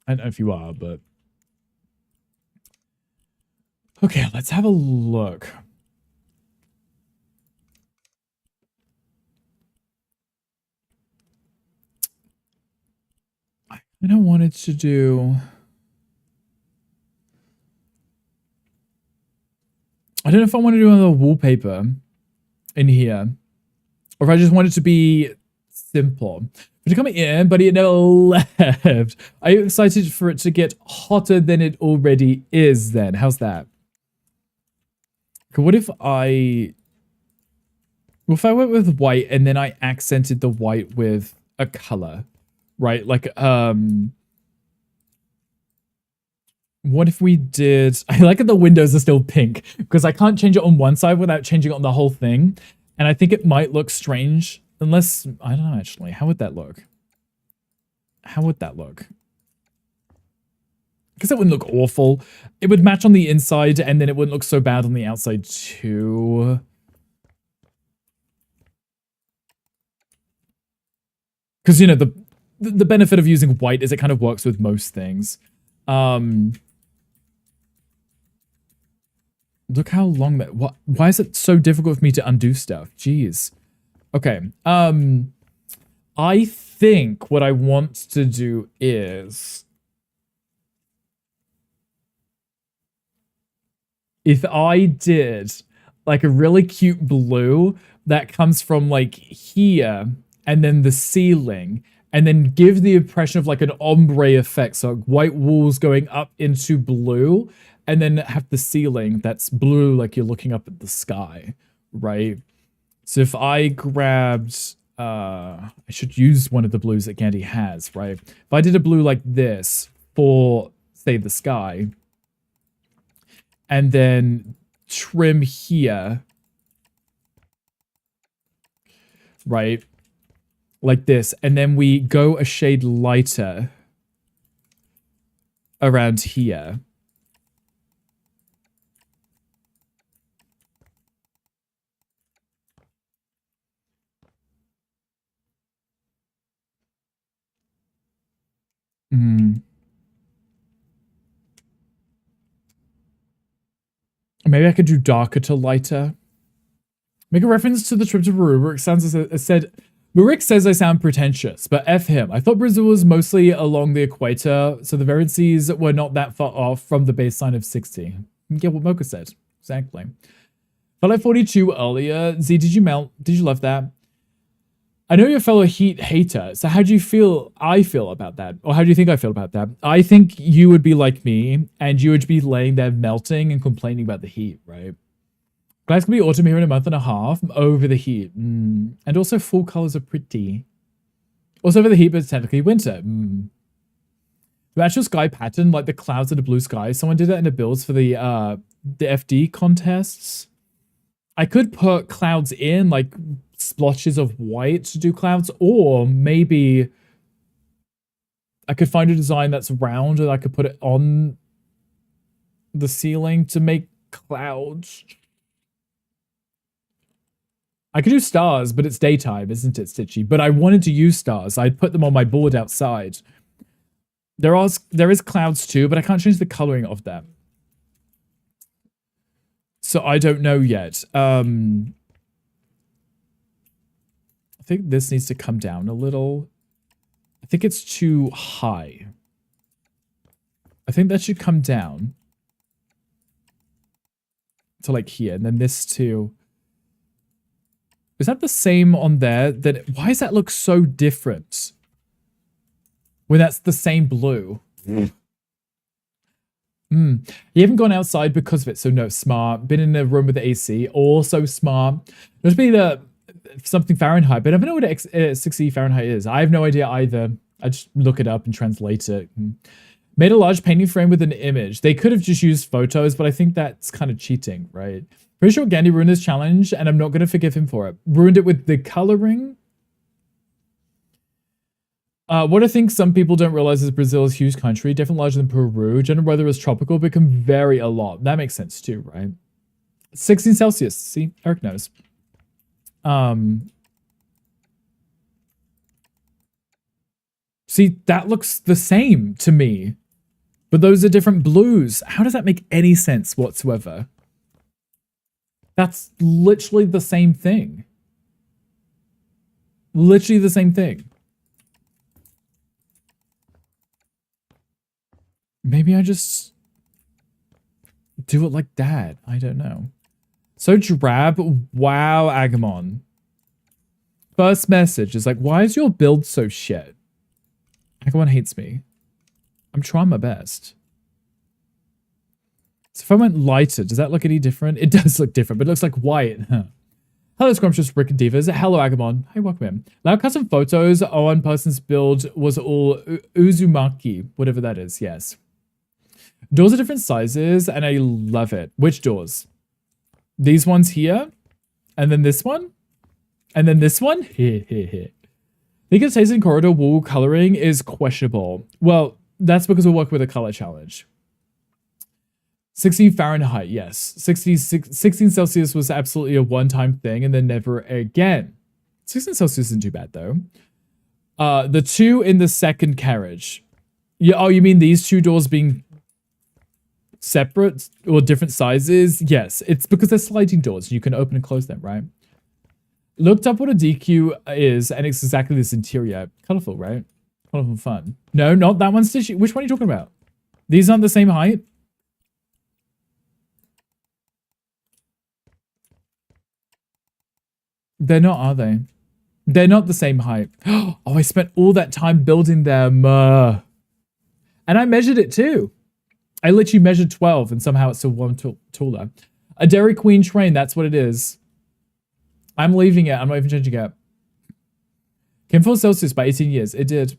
I don't know if you are, but... Okay, let's have a look. I wanted to do... I don't know if I want to do another wallpaper in here, or if I just want it to be simple. But to come in, but it never left. Are you excited for it to get hotter than it already is then? How's that? Okay, what if I... Well, if I went with white and then I accented the white with a color, right? Like, what if we did... I like that the windows are still pink, because I can't change it on one side without changing it on the whole thing. And I think it might look strange, unless... I don't know, actually. How would that look? How would that look? Because it wouldn't look awful. It would match on the inside, and then it wouldn't look so bad on the outside, too. Because, you know, the benefit of using white is it kind of works with most things. Look how long that... Why is it so difficult for me to undo stuff? Jeez. Okay. I think what I want to do is... If I did like a really cute blue that comes from like here and then the ceiling, and then give the impression of like an ombre effect. So white walls going up into blue, and then have the ceiling that's blue like you're looking up at the sky, right? So if I grabbed, I should use one of the blues that Gandhi has, right? If I did a blue like this for, say, the sky, and then trim here, right? Like this, and then we go a shade lighter around here. Maybe I could do darker to lighter. Make a reference to the trip to Peru where it said, Rick says I sound pretentious, but F him. I thought Brazil was mostly along the equator, so the variances were not that far off from the baseline of 60. Yeah, what Mocha said. Exactly. Felt like 42 earlier. Z, did you melt? Did you love that? I know you're a fellow heat hater, so how do you feel I feel about that? Or how do you think I feel about that? I think you would be like me, and you would be laying there melting and complaining about the heat, right? Glad it's going to be autumn here in a month and a half over the heat. And also fall colors are pretty. Also over the heat, but it's technically winter. The actual sky pattern, like the clouds of the blue sky, someone did that in the builds for the FD contests. I could put clouds in, like splotches of white to do clouds, or maybe I could find a design that's round and I could put it on the ceiling to make clouds. I could do stars, but it's daytime, isn't it, Stitchy? But I wanted to use stars. I'd put them on my board outside. There is clouds too, but I can't change the coloring of them. So I don't know yet. I think this needs to come down a little. I think it's too high. I think that should come down to like here, and then this too. Is that the same on there? Why does that look so different when that's the same blue? You haven't gone outside because of it, so no, smart. Been in a room with the AC, also smart. There's be the something Fahrenheit, but I don't know what 60 Fahrenheit is. I have no idea either. I just look it up and translate it. Made a large painting frame with an image. They could have just used photos, but I think that's kind of cheating, right? Pretty sure Gandhi ruined his challenge, and I'm not going to forgive him for it. Ruined it with the coloring. What I think some people don't realize is Brazil is a huge country, definitely larger than Peru. General weather is tropical, but can vary a lot. That makes sense too, right? 16 Celsius. See, Eric knows. See, that looks the same to me, but those are different blues. How does that make any sense whatsoever? That's literally the same thing. Literally the same thing. Maybe I just do it like that. I don't know. So drab. Wow, Agamon. First message is like, why is your build so shit? Agamon hates me. I'm trying my best. So if I went lighter, does that look any different? It does look different, but it looks like white. Huh. Hello, Scrumptious Rick and Divas. Hello, Agamon. Hey, welcome in. Loud custom photos on one person's build was all Uzumaki, whatever that is. Yes. Doors are different sizes, and I love it. Which doors? These ones here, and then this one, and then this one. Here. Think it's taste in corridor wall coloring is questionable. Well, that's because we work with a color challenge. 16 Fahrenheit, yes. 16 Celsius was absolutely a one-time thing, and then never again. 16 Celsius isn't too bad, though. The two in the second carriage. Oh, you mean these two doors being separate or different sizes? Yes, it's because they're sliding doors. You can open and close them, right? Looked up what a DQ is, and it's exactly this interior. Colorful, right? Colorful fun. No, not that one, Stitchy. Which one are you talking about? These aren't the same height? They're not, are they? They're not the same height. Oh, I spent all that time building them. And I measured it too. I literally measured 12 and somehow it's still one taller. A Dairy Queen train, that's what it is. I'm leaving it. I'm not even changing it. Came 4 Celsius by 18 years. It did.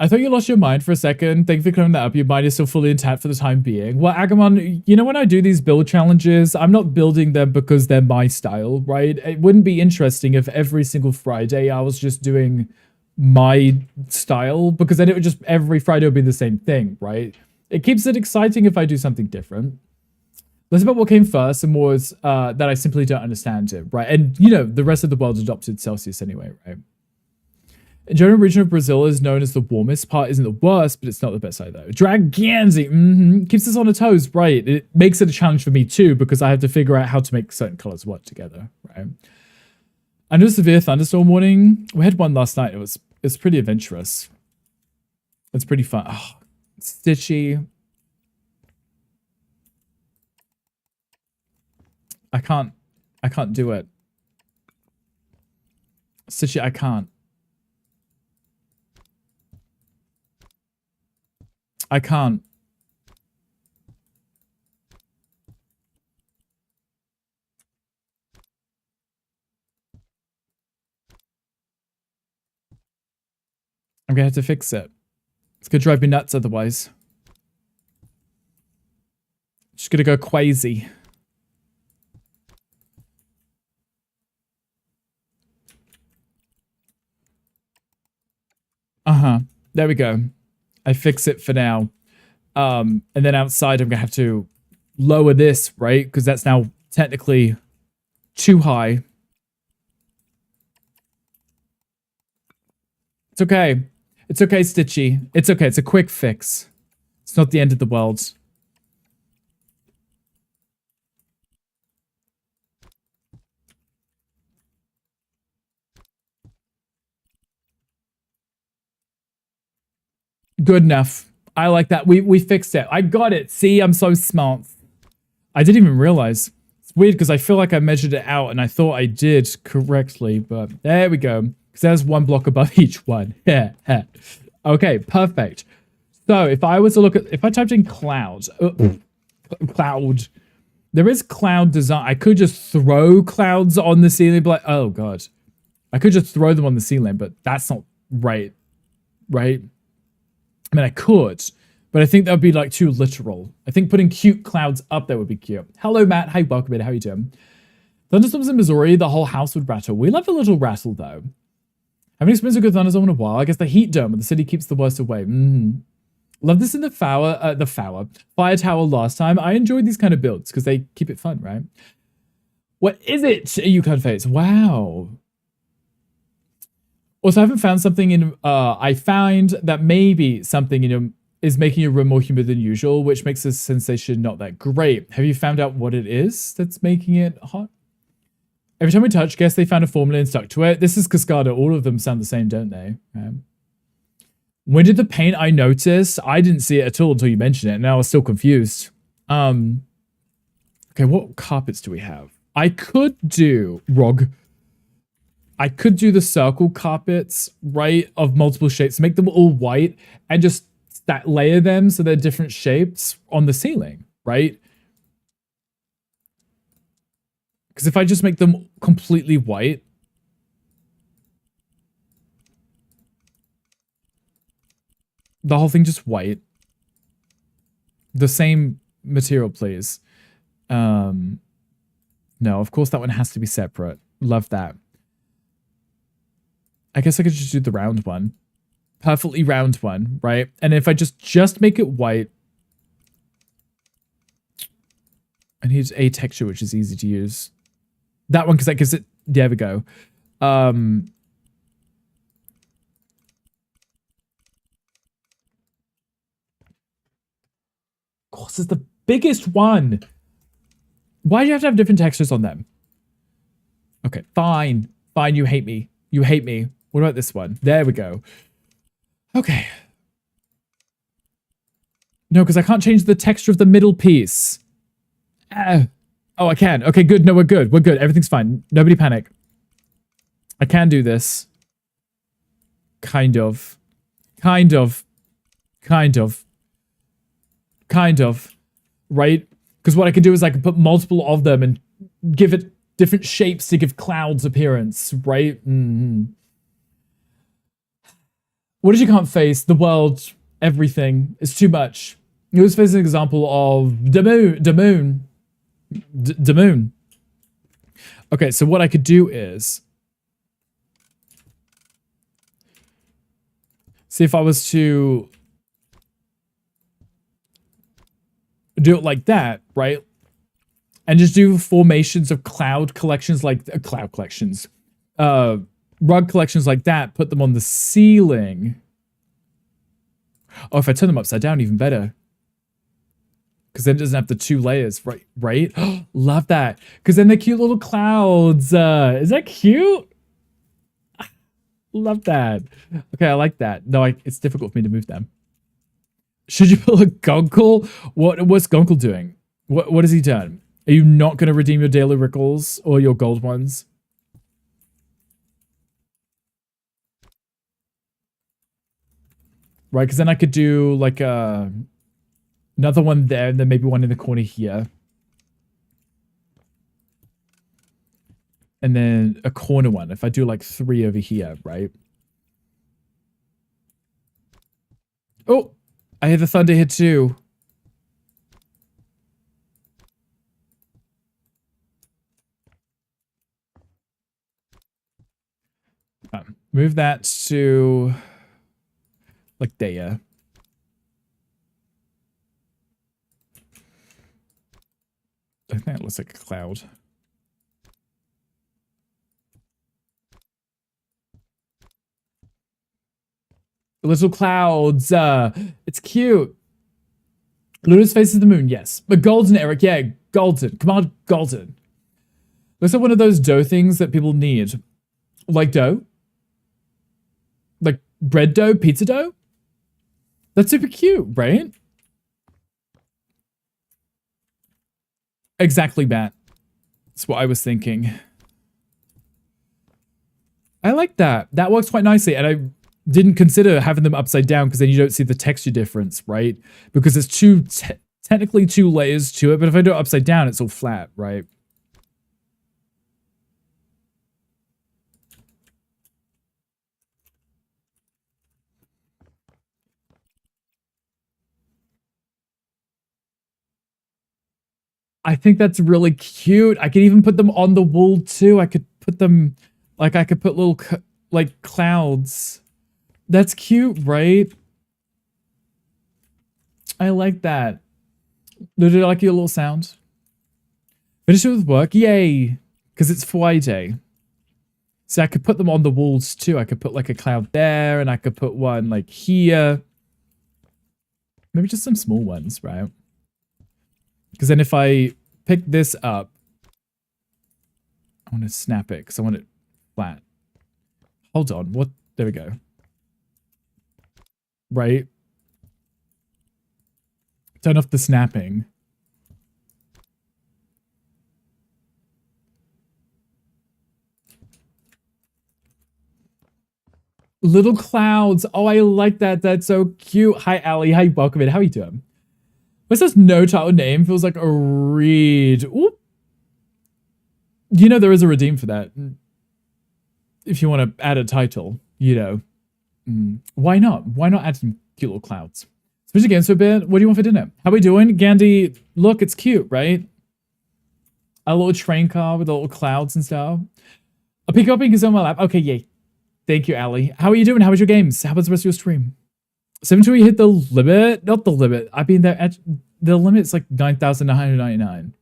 I thought you lost your mind for a second. Thank you for clearing that up. Your mind is still fully intact for the time being. Well, Agamon, you know when I do these build challenges, I'm not building them because they're my style, right? It wouldn't be interesting if every single Friday I was just doing my style, because then it would just, every Friday would be the same thing, right? It keeps it exciting if I do something different. Less about what came first and more was that I simply don't understand it, right? And, you know, the rest of the world adopted Celsius anyway, right? The general region of Brazil is known as the warmest. Part isn't the worst, but it's not the best either. Draganzi, keeps us on our toes, right? It makes it a challenge for me too, because I have to figure out how to make certain colors work together, right? Under a severe thunderstorm warning, we had one last night. It's pretty adventurous. It's pretty fun. Oh, Stitchy. I can't do it. Stitchy, I can't. I can't. I'm gonna have to fix it. It's gonna drive me nuts otherwise. Just gonna go crazy. Uh-huh. There we go. I fix it for now. And then outside I'm gonna have to lower this, right? Because that's now technically too high. It's okay. It's okay, Stitchy. It's okay. It's a quick fix. It's not the end of the world. Good enough. I like that. We fixed it. I got it. See, I'm so smart. I didn't even realize. It's weird because I feel like I measured it out and I thought I did correctly, but there we go. Because there's one block above each one. Yeah. Okay, perfect. So if I was to look at, if I typed in cloud, cloud, there is cloud design. I could just throw clouds on the ceiling, but oh god, I could just throw them on the ceiling, but that's not right, right? I mean, I could, but I think that would be like too literal. I think putting cute clouds up there would be cute. Hello, Matt. Hi, welcome in. How you doing? Thunderstorms in Missouri, the whole house would rattle. We love a little rattle, though. Haven't experienced a good thunderstorm in a while. I guess the heat dome of the city keeps the worst away. Love this in the fire tower last time. I enjoyed these kind of builds because they keep it fun, right? What is it? You can't face. Wow. Also, I haven't found something in. I find that maybe something in is making your room more humid than usual, which makes the sensation not that great. Have you found out what it is that's making it hot? Every time we touch, guess they found a formula and stuck to it. This is Cascada. All of them sound the same, don't they? When did the paint I notice? I didn't see it at all until you mentioned it. Now I was still confused. Okay, what carpets do we have? I could do I could do the circle carpets, right, of multiple shapes, make them all white, and just layer them so they're different shapes on the ceiling, right? Because if I just make them completely white, the whole thing just white, the same material, please. No, of course that one has to be separate. Love that. I guess I could just do the round one. Perfectly round one, right? And if I just make it white, I need a texture which is easy to use. That one, because that gives it, there we go. Of course, it's the biggest one. Why do you have to have different textures on them? Okay, fine. Fine, you hate me. You hate me. What about this one? There we go. Okay. No, because I can't change the texture of the middle piece. Oh, I can. Okay, good. No, we're good. We're good. Everything's fine. Nobody panic. I can do this. Kind of. Kind of. Kind of. Kind of. Right? Because what I can do is I can put multiple of them and give it different shapes to give clouds appearance, right? What did you can't face? The world, everything. It's too much. You always face an example of the moon. Okay, so what I could do is see if I was to do it like that, right? And just do formations of cloud collections like rug collections like that, put them on the ceiling. Oh, if I turn them upside down, even better. Because then it doesn't have the two layers, right? Right? Love that. Because then they're cute little clouds. Is that cute? Love that. Okay, I like that. No, it's difficult for me to move them. Should you pull a Gunkle? What's Gunkle doing? What has he done? Are you not going to redeem your daily rickles or your gold ones? Right, because then I could do like another one there and then maybe one in the corner here. And then a corner one if I do like 3 over here, right? Oh, I hear the thunder here too. Move that to Like there. I think that looks like a cloud. Little clouds. It's cute. Luna's faces the moon, yes. But golden, Eric, yeah, golden. Come on, golden. Looks like one of those dough things that people need. Like dough? Like bread dough, pizza dough? That's super cute, right? Exactly, Matt. That's what I was thinking. I like that. That works quite nicely. And I didn't consider having them upside down because then you don't see the texture difference, right? Because there's technically two layers to it, but if I do it upside down, it's all flat, right? I think that's really cute. I could even put them on the wall too. I could put them, like I could put little, like clouds. That's cute, right? I like that. Did you like your little sound? Finish it with work? Yay! Because it's Friday. So I could put them on the walls too. I could put like a cloud there and I could put one like here. Maybe just some small ones, right? Because then if I pick this up, I want to snap it because I want it flat. Hold on. What? There we go. Right? Turn off the snapping. Little clouds. Oh, I like that. That's so cute. Hi, Allie. Hi, welcome in. How are you doing? What's this no title name? Feels like a read. Ooh. You know there is a redeem for that. If you want to add a title, you know. Why not? Why not add some cute little clouds? Switch again for a bit. What do you want for dinner? How are we doing? Gandhi, look, it's cute, right? A little train car with the little clouds and stuff. A pick up is on my lap. Okay, yay. Thank you, Ali. How are you doing? How was your games? How was the rest of your stream? 720 hit the limit? Not the limit. I mean, the limit's like 9,999.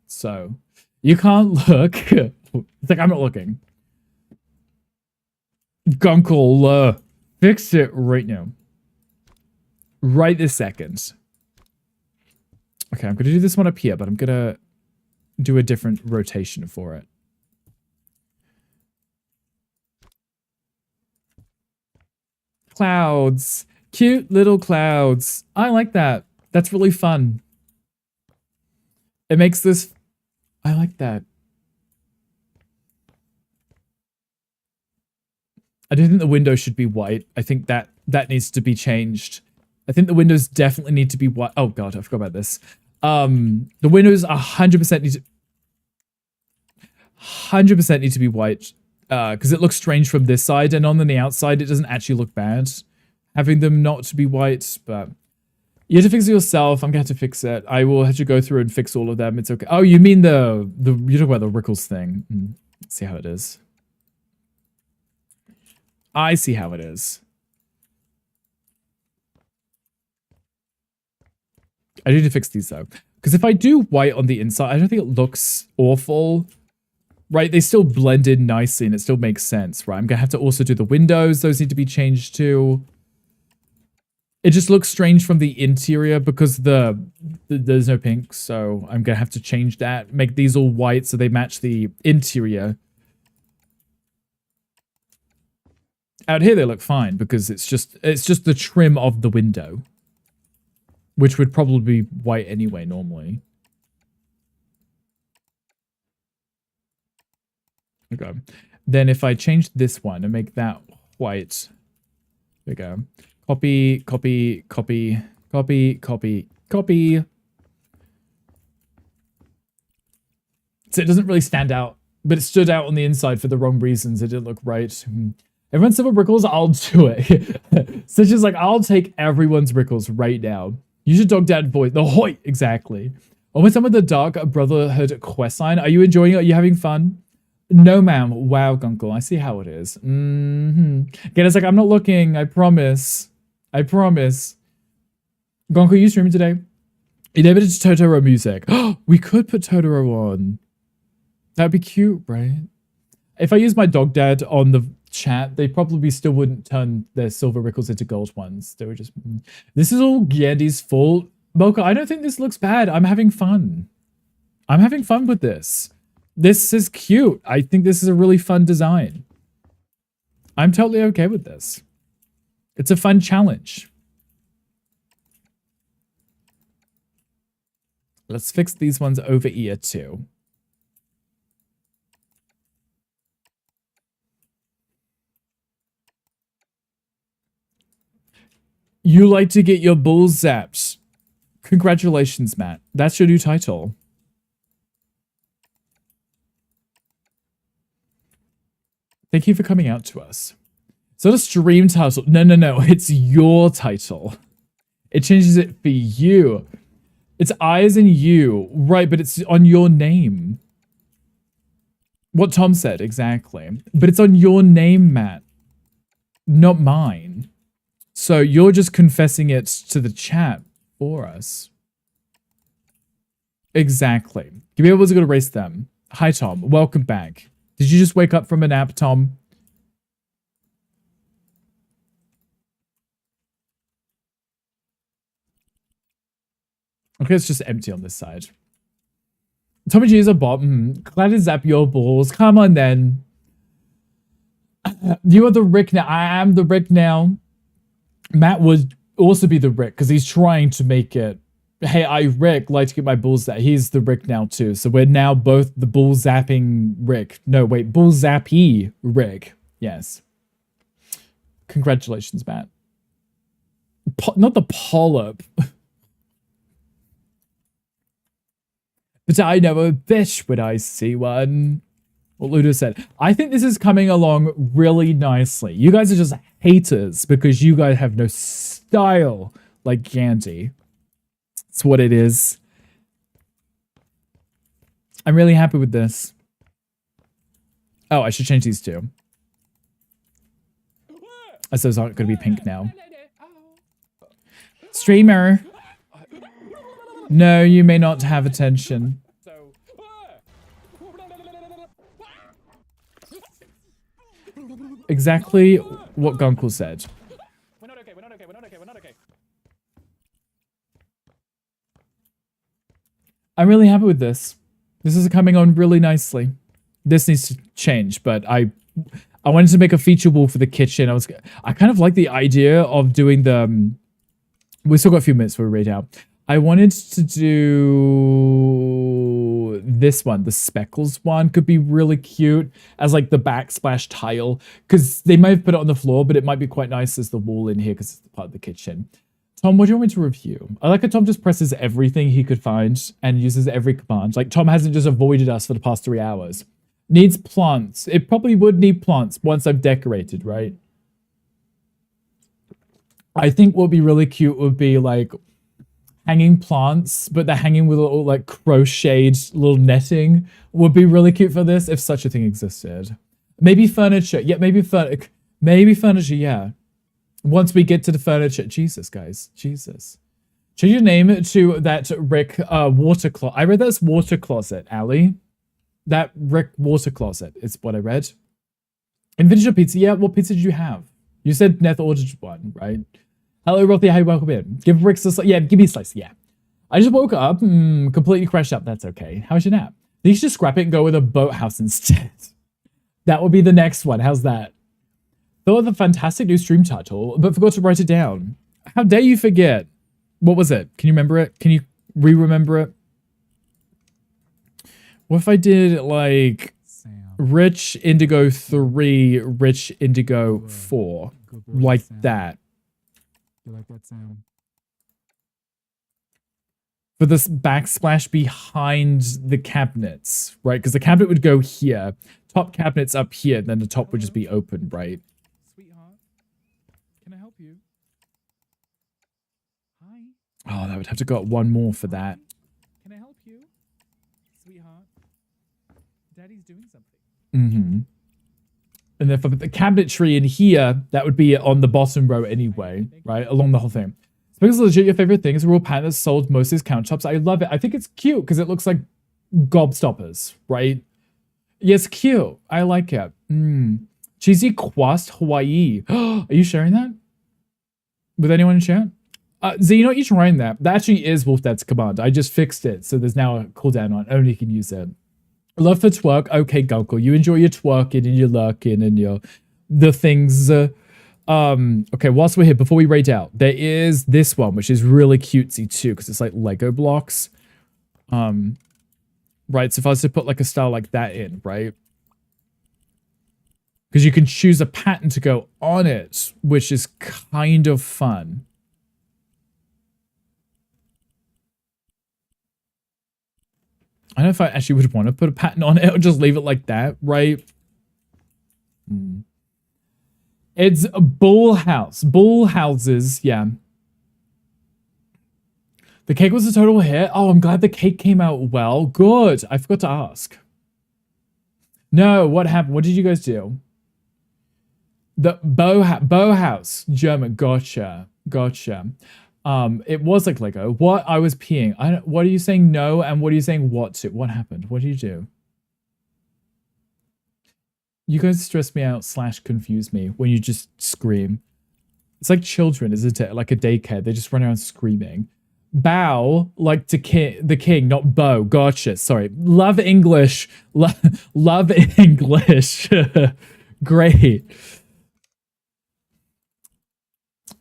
So, you can't look. It's like, I'm not looking. Gunkle, fix it right now. Right this second. Okay, I'm going to do this one up here, but I'm going to do a different rotation for it. Clouds. Cute little clouds. I like that. That's really fun. It makes this... I like that. I don't think the window should be white. I think that needs to be changed. I think the windows definitely need to be white. Oh god, I forgot about this. The windows 100% need to be white. Because it looks strange from this side, and on the outside it doesn't actually look bad. Having them not to be white, but you have to fix it yourself. I'm gonna have to fix it. I will have to go through and fix all of them. It's okay. Oh, you mean the you talk about the Rickles thing. Let's see how it is. I see how it is. I need to fix these though. Because if I do white on the inside, I don't think it looks awful. Right, they still blend in nicely and it still makes sense, right? I'm gonna have to also do the windows. Those need to be changed too. It just looks strange from the interior because there's no pink, so I'm gonna have to change that. Make these all white so they match the interior. Out here they look fine because it's just the trim of the window, which would probably be white anyway normally. Okay. Then if I change this one and make that white, there we go. Copy, copy, copy, copy, copy, copy. So it doesn't really stand out, but it stood out on the inside for the wrong reasons. It didn't look right. Everyone's Silver Rickles, I'll do it. Such as like, I'll take everyone's Rickles right now. Use your dog dad voice. The hoy, exactly. Almost done with the Dark Brotherhood quest line. Are you enjoying it? Are you having fun? No, ma'am. Wow, Gunkle. I see how it is. Again, it's like, I'm not looking. I promise. I promise. Gonko, you streaming today? Enable Totoro music. We could put Totoro on. That'd be cute, right? If I use my dog dad on the chat, they probably still wouldn't turn their silver rickles into gold ones. They would just... This is all Yandy's fault. Mocha, I don't think this looks bad. I'm having fun. I'm having fun with this. This is cute. I think this is a really fun design. I'm totally okay with this. It's a fun challenge. Let's fix these ones over here too. You like to get your balls zapped. Congratulations, Matt. That's your new title. Thank you for coming out to us. It's not a stream title. No. It's your title. It changes it for you. It's eyes and you. Right, but it's on your name. What Tom said, exactly. But it's on your name, Matt. Not mine. So you're just confessing it to the chat for us. Exactly. You'll be able to go erase them. Hi, Tom. Welcome back. Did you just wake up from a nap, Tom? Okay, it's just empty on this side. Tommy G is a bot. Glad to zap your balls. Come on, then. You are the Rick now. I am the Rick now. Matt would also be the Rick because he's trying to make it. Hey, I Rick like to get my balls zapped. He's the Rick now too. So we're now both the bull zapping Rick. No, wait, bull zappy Rick. Yes. Congratulations, Matt. Not the polyp. But I know a bitch when I see one. What Ludo said. I think this is coming along really nicely. You guys are just haters because you guys have no style like Gandy. That's what it is. I'm really happy with this. Oh, I should change these two. As those aren't going to be pink now. Streamer. No, you may not have attention. Exactly what Gunkel said. We're not okay. I'm really happy with this. This is coming on really nicely. This needs to change, but I wanted to make a feature wall for the kitchen. I kind of like the idea of doing the... we still got a few minutes for a read out. I wanted to do this one, the speckles one could be really cute as like the backsplash tile because they might have put it on the floor, but it might be quite nice as the wall in here because it's part of the kitchen. Tom, what do you want me to review? I like how Tom just presses everything he could find and uses every command. Like Tom hasn't just avoided us for the past 3 hours. Needs plants. It probably would need plants once I've decorated, right? I think what would be really cute would be like hanging plants, but they're hanging with a little like crocheted little netting would be really cute for this if such a thing existed. Maybe furniture. Yeah, maybe furniture, yeah. Once we get to the furniture. Jesus, guys. Jesus. Change your name to that Rick water closet. I read that's water closet, Ali. That Rick water closet is what I read. And finish your pizza. Yeah, what pizza did you have? You said Neth ordered one, right? Hello, Rothy. Hi, welcome in. Give Rick a slice. Yeah, give me a slice. Yeah. I just woke up. Completely crashed up. That's okay. How's your nap? You should just scrap it and go with a boathouse instead. That would be the next one. How's that? Thought of the fantastic new stream title, but forgot to write it down. How dare you forget? What was it? Can you remember it? Can you re-remember it? What if I did like Rich Indigo 3, Rich Indigo 4? Like that. You like that sound? For this backsplash behind the cabinets, right? Because the cabinet would go here. Top cabinet's up here, then the top would just be open, right? Sweetheart, can I help you? Hi. Oh, that would have to go up one more for that. Can I help you? Sweetheart. Daddy's doing something. And if I put the cabinetry in here, that would be on the bottom row anyway, right? Along the whole thing. Because legit your favorite thing is a real pattern that's sold most of these countertops. I love it. I think it's cute because it looks like gobstoppers, right? Yeah, it's cute. I like it. Cheesy Quast Hawaii. Are you sharing that? With anyone in chat? Z, you know what? You're trying that. That actually is Wolf Dad's command. I just fixed it. So there's now a cooldown on it. Only you can use it. Love for twerk. Okay, Gunkel. You enjoy your twerking and your lurking and your the things. Okay, whilst we're here, before we raid out, there is this one, which is really cutesy too, because it's like Lego blocks. Right, so if I was to put like a style like that in, right? Because you can choose a pattern to go on it, which is kind of fun. I don't know if I actually would want to put a pattern on it or just leave it like that, right? It's a bull house. Bull houses, yeah. The cake was a total hit. Oh, I'm glad the cake came out well. Good. I forgot to ask. No, what happened? What did you guys do? The bow house. German. Gotcha. Gotcha. It was like Lego. What? I was peeing. What are you saying no? And what are you saying what to? What happened? What did you do? You guys stress me out / confuse me when you just scream. It's like children, isn't it? Like a daycare. They just run around screaming. Bow, like to the king, not bow. Gotcha. Sorry. Love English. Love English. Great.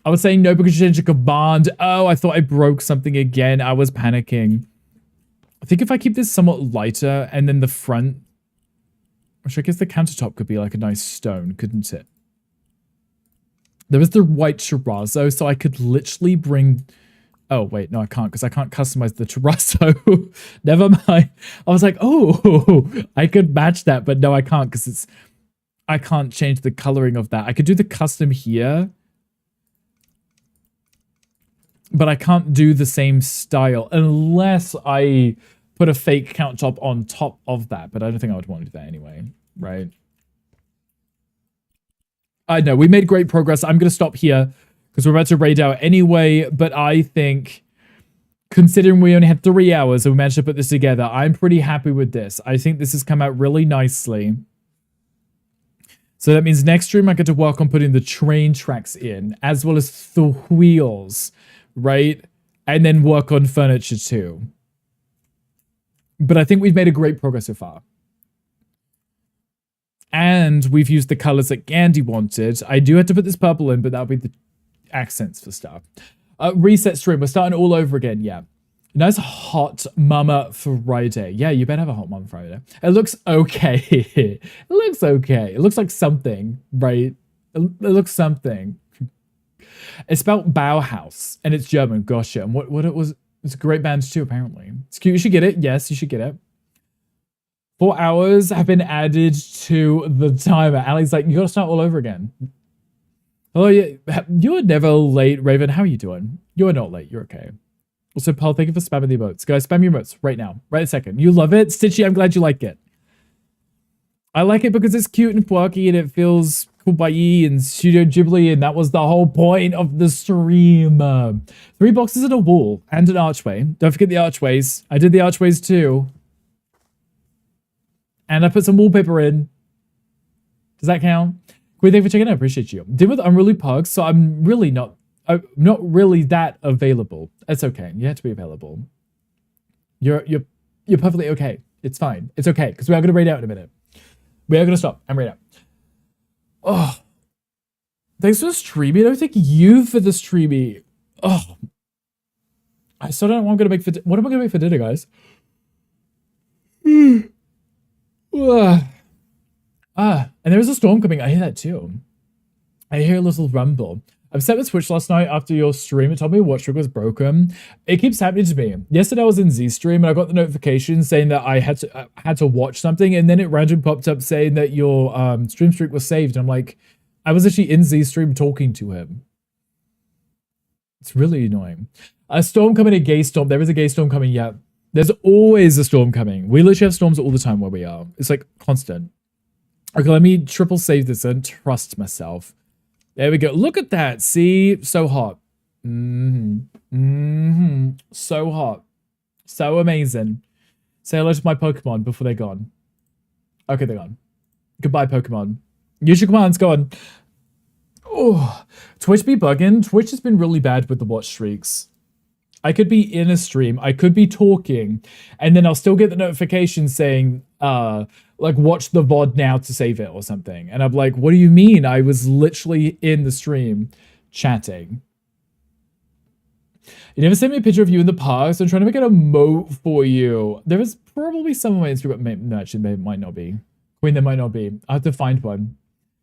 I was saying no because you changed a command. Oh, I thought I broke something again. I was panicking. I think if I keep this somewhat lighter and then the front, which I guess the countertop could be like a nice stone, couldn't it? There was the white terrazzo, so I could literally bring... Oh, wait, no, I can't because I can't customize the terrazzo. Never mind. I was like, oh, I could match that, but no, I can't because it's... I can't change the coloring of that. I could do the custom here, but I can't do the same style unless I put a fake countertop on top of that. But I don't think I would want to do that anyway, right? I know, we made great progress. I'm going to stop here because we're about to raid out anyway. But I think, considering we only had 3 hours and we managed to put this together, I'm pretty happy with this. I think this has come out really nicely. So that means next stream I get to work on putting the train tracks in, as well as the wheels, right? And then work on furniture too. But I think we've made a great progress so far. And we've used the colors that Gandhi wanted. I do have to put this purple in, but that'll be the accents for stuff. Reset stream. We're starting all over again. Yeah. Nice hot Mama Friday. Yeah, you better have a hot Mama Friday. It looks okay. It looks okay. It looks like something, right? It looks something. It's spelled Bauhaus, and it's German. Gosh, yeah. And what it was, it's a great band too, apparently. It's cute. You should get it. Yes, you should get it. 4 hours have been added to the timer. Ali's like, you gotta start all over again. Oh, yeah. You're never late, Raven. How are you doing? You're not late. You're okay. Also, Paul, thank you for spamming the emotes. Guys, spam your emotes right now. Right a second. You love it? Stitchy, I'm glad you like it. I like it because it's cute and quirky and it feels kawaii and Studio Ghibli, and that was the whole point of the stream. 3 boxes and a wall and an archway. Don't forget the archways. I did the archways too. And I put some wallpaper in. Does that count? Queen, thank you for checking out. I appreciate you. Deal with unruly pugs, so I'm really not really that available. It's okay. You have to be available. You're perfectly okay. It's fine. It's okay because we are going to raid out in a minute. We are going to stop and raid out. Oh, thanks for the streamy. No, thank you for the streamy. Oh, I still don't know what I'm going to make for. What am I going to make for dinner, guys? And there's a storm coming. I hear that too. I hear a little rumble. I was set with Twitch last night after your stream. It told me watch was broken. It keeps happening to me. Yesterday I was in Z stream and I got the notification saying that I had to watch something, and then it randomly popped up saying that your stream streak was saved. And I'm like, I was actually in Z stream talking to him. It's really annoying. A storm coming, a gay storm. There is a gay storm coming. Yeah, there's always a storm coming. We literally have storms all the time where we are. It's like constant. Okay, let me triple save this and trust myself. There we go. Look at that. See? So hot. So hot. So amazing. Say hello to my Pokemon before they're gone. Okay, they're gone. Goodbye, Pokemon. Use your commands. Go on. Oh, Twitch be bugging. Twitch has been really bad with the watch streaks. I could be in a stream, I could be talking, and then I'll still get the notification saying, like, watch the VOD now to save it or something. And I'm like, what do you mean? I was literally in the stream chatting. You never sent me a picture of you in the park, so I'm trying to make it a moat for you. There is probably some on my Instagram, but no, actually, might not be. Queen, there might not be. I have to find one.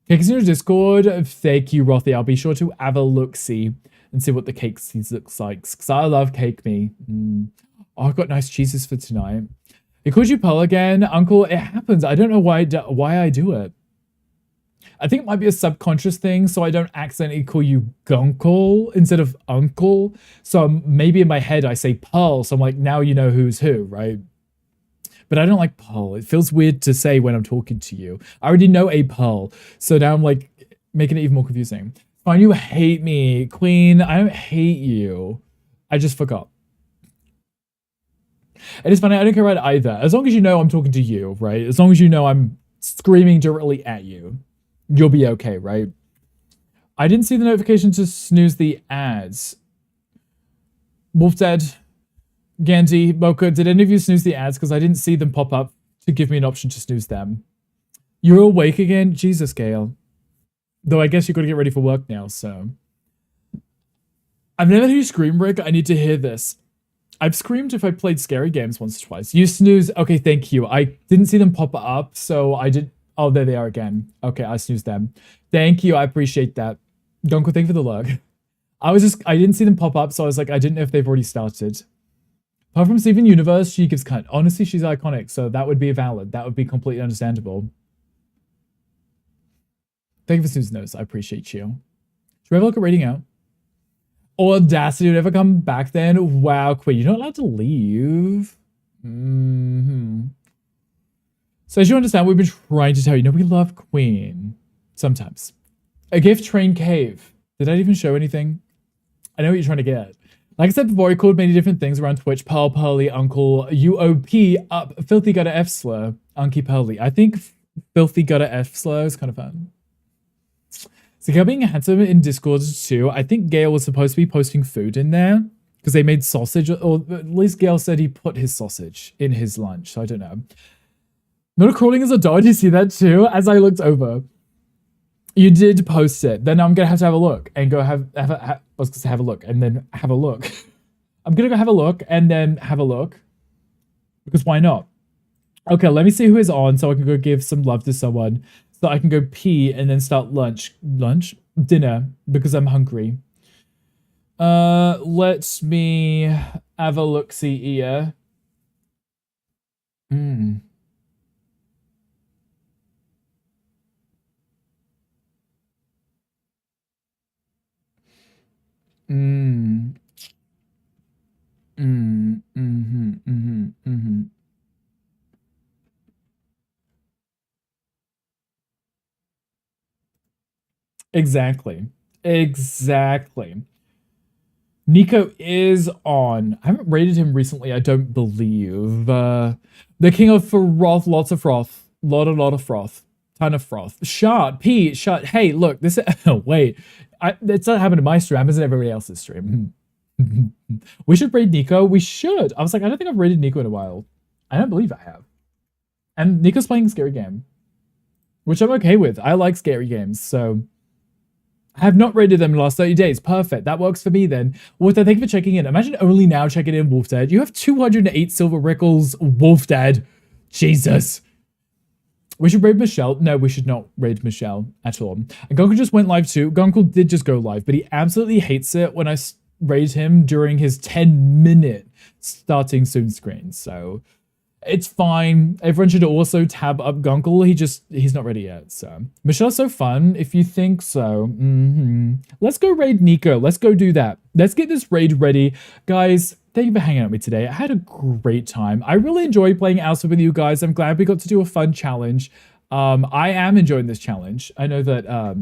Cake is in your Discord. Thank you, Rothy. I'll be sure to have a look-see and see what the cake looks like. Because I love cake me. Oh, I've got nice cheeses for tonight. It calls you Pearl again. Uncle, it happens. I don't know why I do it. I think it might be a subconscious thing, so I don't accidentally call you Gunkle instead of Uncle. So maybe in my head I say Pearl, so I'm like, now you know who's who, right? But I don't like Pearl. It feels weird to say when I'm talking to you. I already know a Pearl, so now I'm like making it even more confusing. Fine, you hate me, Queen. I don't hate you. I just forgot. It is funny, I don't care about either. As long as you know I'm talking to you, right? As long as you know I'm screaming directly at you, you'll be okay, right? I didn't see the notification to snooze the ads. Wolf Dead, Gandhi, Mocha, did any of you snooze the ads? Because I didn't see them pop up to give me an option to snooze them. You're awake again? Jesus, Gale. Though I guess you got to get ready for work now, so. I've never heard you scream, Rick. I need to hear this. I've screamed if I played scary games once or twice. You snooze. Okay, thank you. I didn't see them pop up, so I did. Oh, there they are again. Okay, I snoozed them. Thank you. I appreciate that. Gonko, thank you for the lurk. I didn't see them pop up, so I was like, I didn't know if they've already started. Apart from Steven Universe, she gives cut. Honestly, she's iconic, so that would be valid. That would be completely understandable. Thank you for snoozing those. I appreciate you. Should we have a look at rating out? Audacity would ever come back then? Wow, Queen, you're not allowed to leave. So as you understand, we've been trying to tell you, we love Queen. Sometimes. A gift train cave. Did I even show anything? I know what you're trying to get. Like I said before, he called many different things around Twitch. Pearl, Pearly, Uncle, UOP, up, Filthy Gutter F Slur, Unky Pearly. I think Filthy Gutter F Slur is kind of fun. So Gail being handsome in Discord too. I think Gail was supposed to be posting food in there because they made sausage, or at least Gail said he put his sausage in his lunch. So I don't know. Not crawling as a dog. You see that too? As I looked over, you did post it. Then I'm gonna have to have a look and go have I was gonna say have a look and then have a look. I'm gonna go have a look and then have a look because why not? Okay, let me see who is on so I can go give some love to someone. So I can go pee and then start dinner, because I'm hungry. Let me have a look-see here. Exactly. Nico is on. I haven't rated him recently, I don't believe. The king of froth, lots of froth. Lot of froth. Ton of froth. Shot, P, shot. Hey, look, this oh, wait. It's not happening to my stream, it's in everybody else's stream. We should raid Nico. We should. I was like, I don't think I've raided Nico in a while. I don't believe I have. And Nico's playing a scary game, which I'm okay with. I like scary games, so I have not rated them in the last 30 days. Perfect. That works for me then. Wolfdad, thank you for checking in. Imagine only now checking in, Wolfdad. You have 208 silver rickles, Wolfdad. Jesus. We should raid Michelle. No, we should not raid Michelle at all. And Gunkel just went live too. Gunkel did just go live, but he absolutely hates it when I raid him during his 10-minute starting soon screen. So it's fine. Everyone should also tab up Gunkel. He's not ready yet. So Michelle's so fun if you think so. Let's go raid Nico. Let's go do that. Let's get this raid ready. Guys, thank you for hanging out with me today. I had a great time. I really enjoyed playing Alpha with you guys. I'm glad we got to do a fun challenge. I am enjoying this challenge. I know that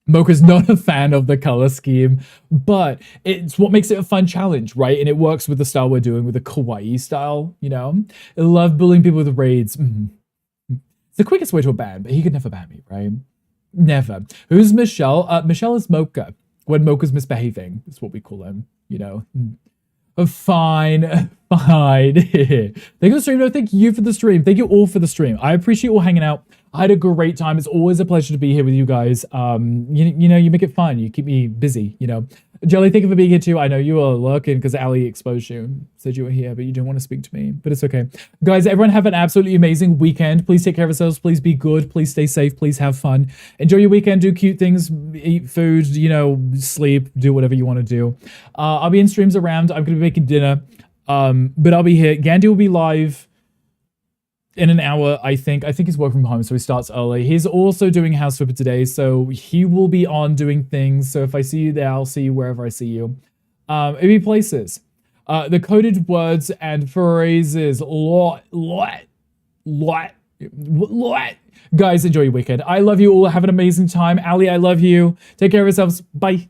Mocha's not a fan of the color scheme, but it's what makes it a fun challenge, right? And it works with the style we're doing with the kawaii style, you know? I love bullying people with raids. It's the quickest way to a ban, but he could never ban me, right? Never. Who's Michelle? Michelle is Mocha. When Mocha's misbehaving, is what we call him, you know? Fine, fine. Thank you for the stream. No, thank you for the stream. Thank you all for the stream. I appreciate you all hanging out. I had a great time. It's always a pleasure to be here with you guys. You know, you make it fun. You keep me busy, you know. Jelly, thank you for being here too. I know you are lurking because Ali exposed you, said you were here, but you didn't want to speak to me, but it's okay. Guys, everyone have an absolutely amazing weekend. Please take care of yourselves. Please be good. Please stay safe. Please have fun. Enjoy your weekend. Do cute things. Eat food, you know, sleep. Do whatever you want to do. I'll be in streams around. I'm going to be making dinner, but I'll be here. Gandhi will be live in an hour, I think. I think he's working from home, so he starts early. He's also doing House Flipper today, so he will be on doing things. So if I see you there, I'll see you wherever I see you. It'll be places. The coded words and phrases. Lot. Guys, enjoy your weekend. I love you all. Have an amazing time. Ali, I love you. Take care of yourselves. Bye.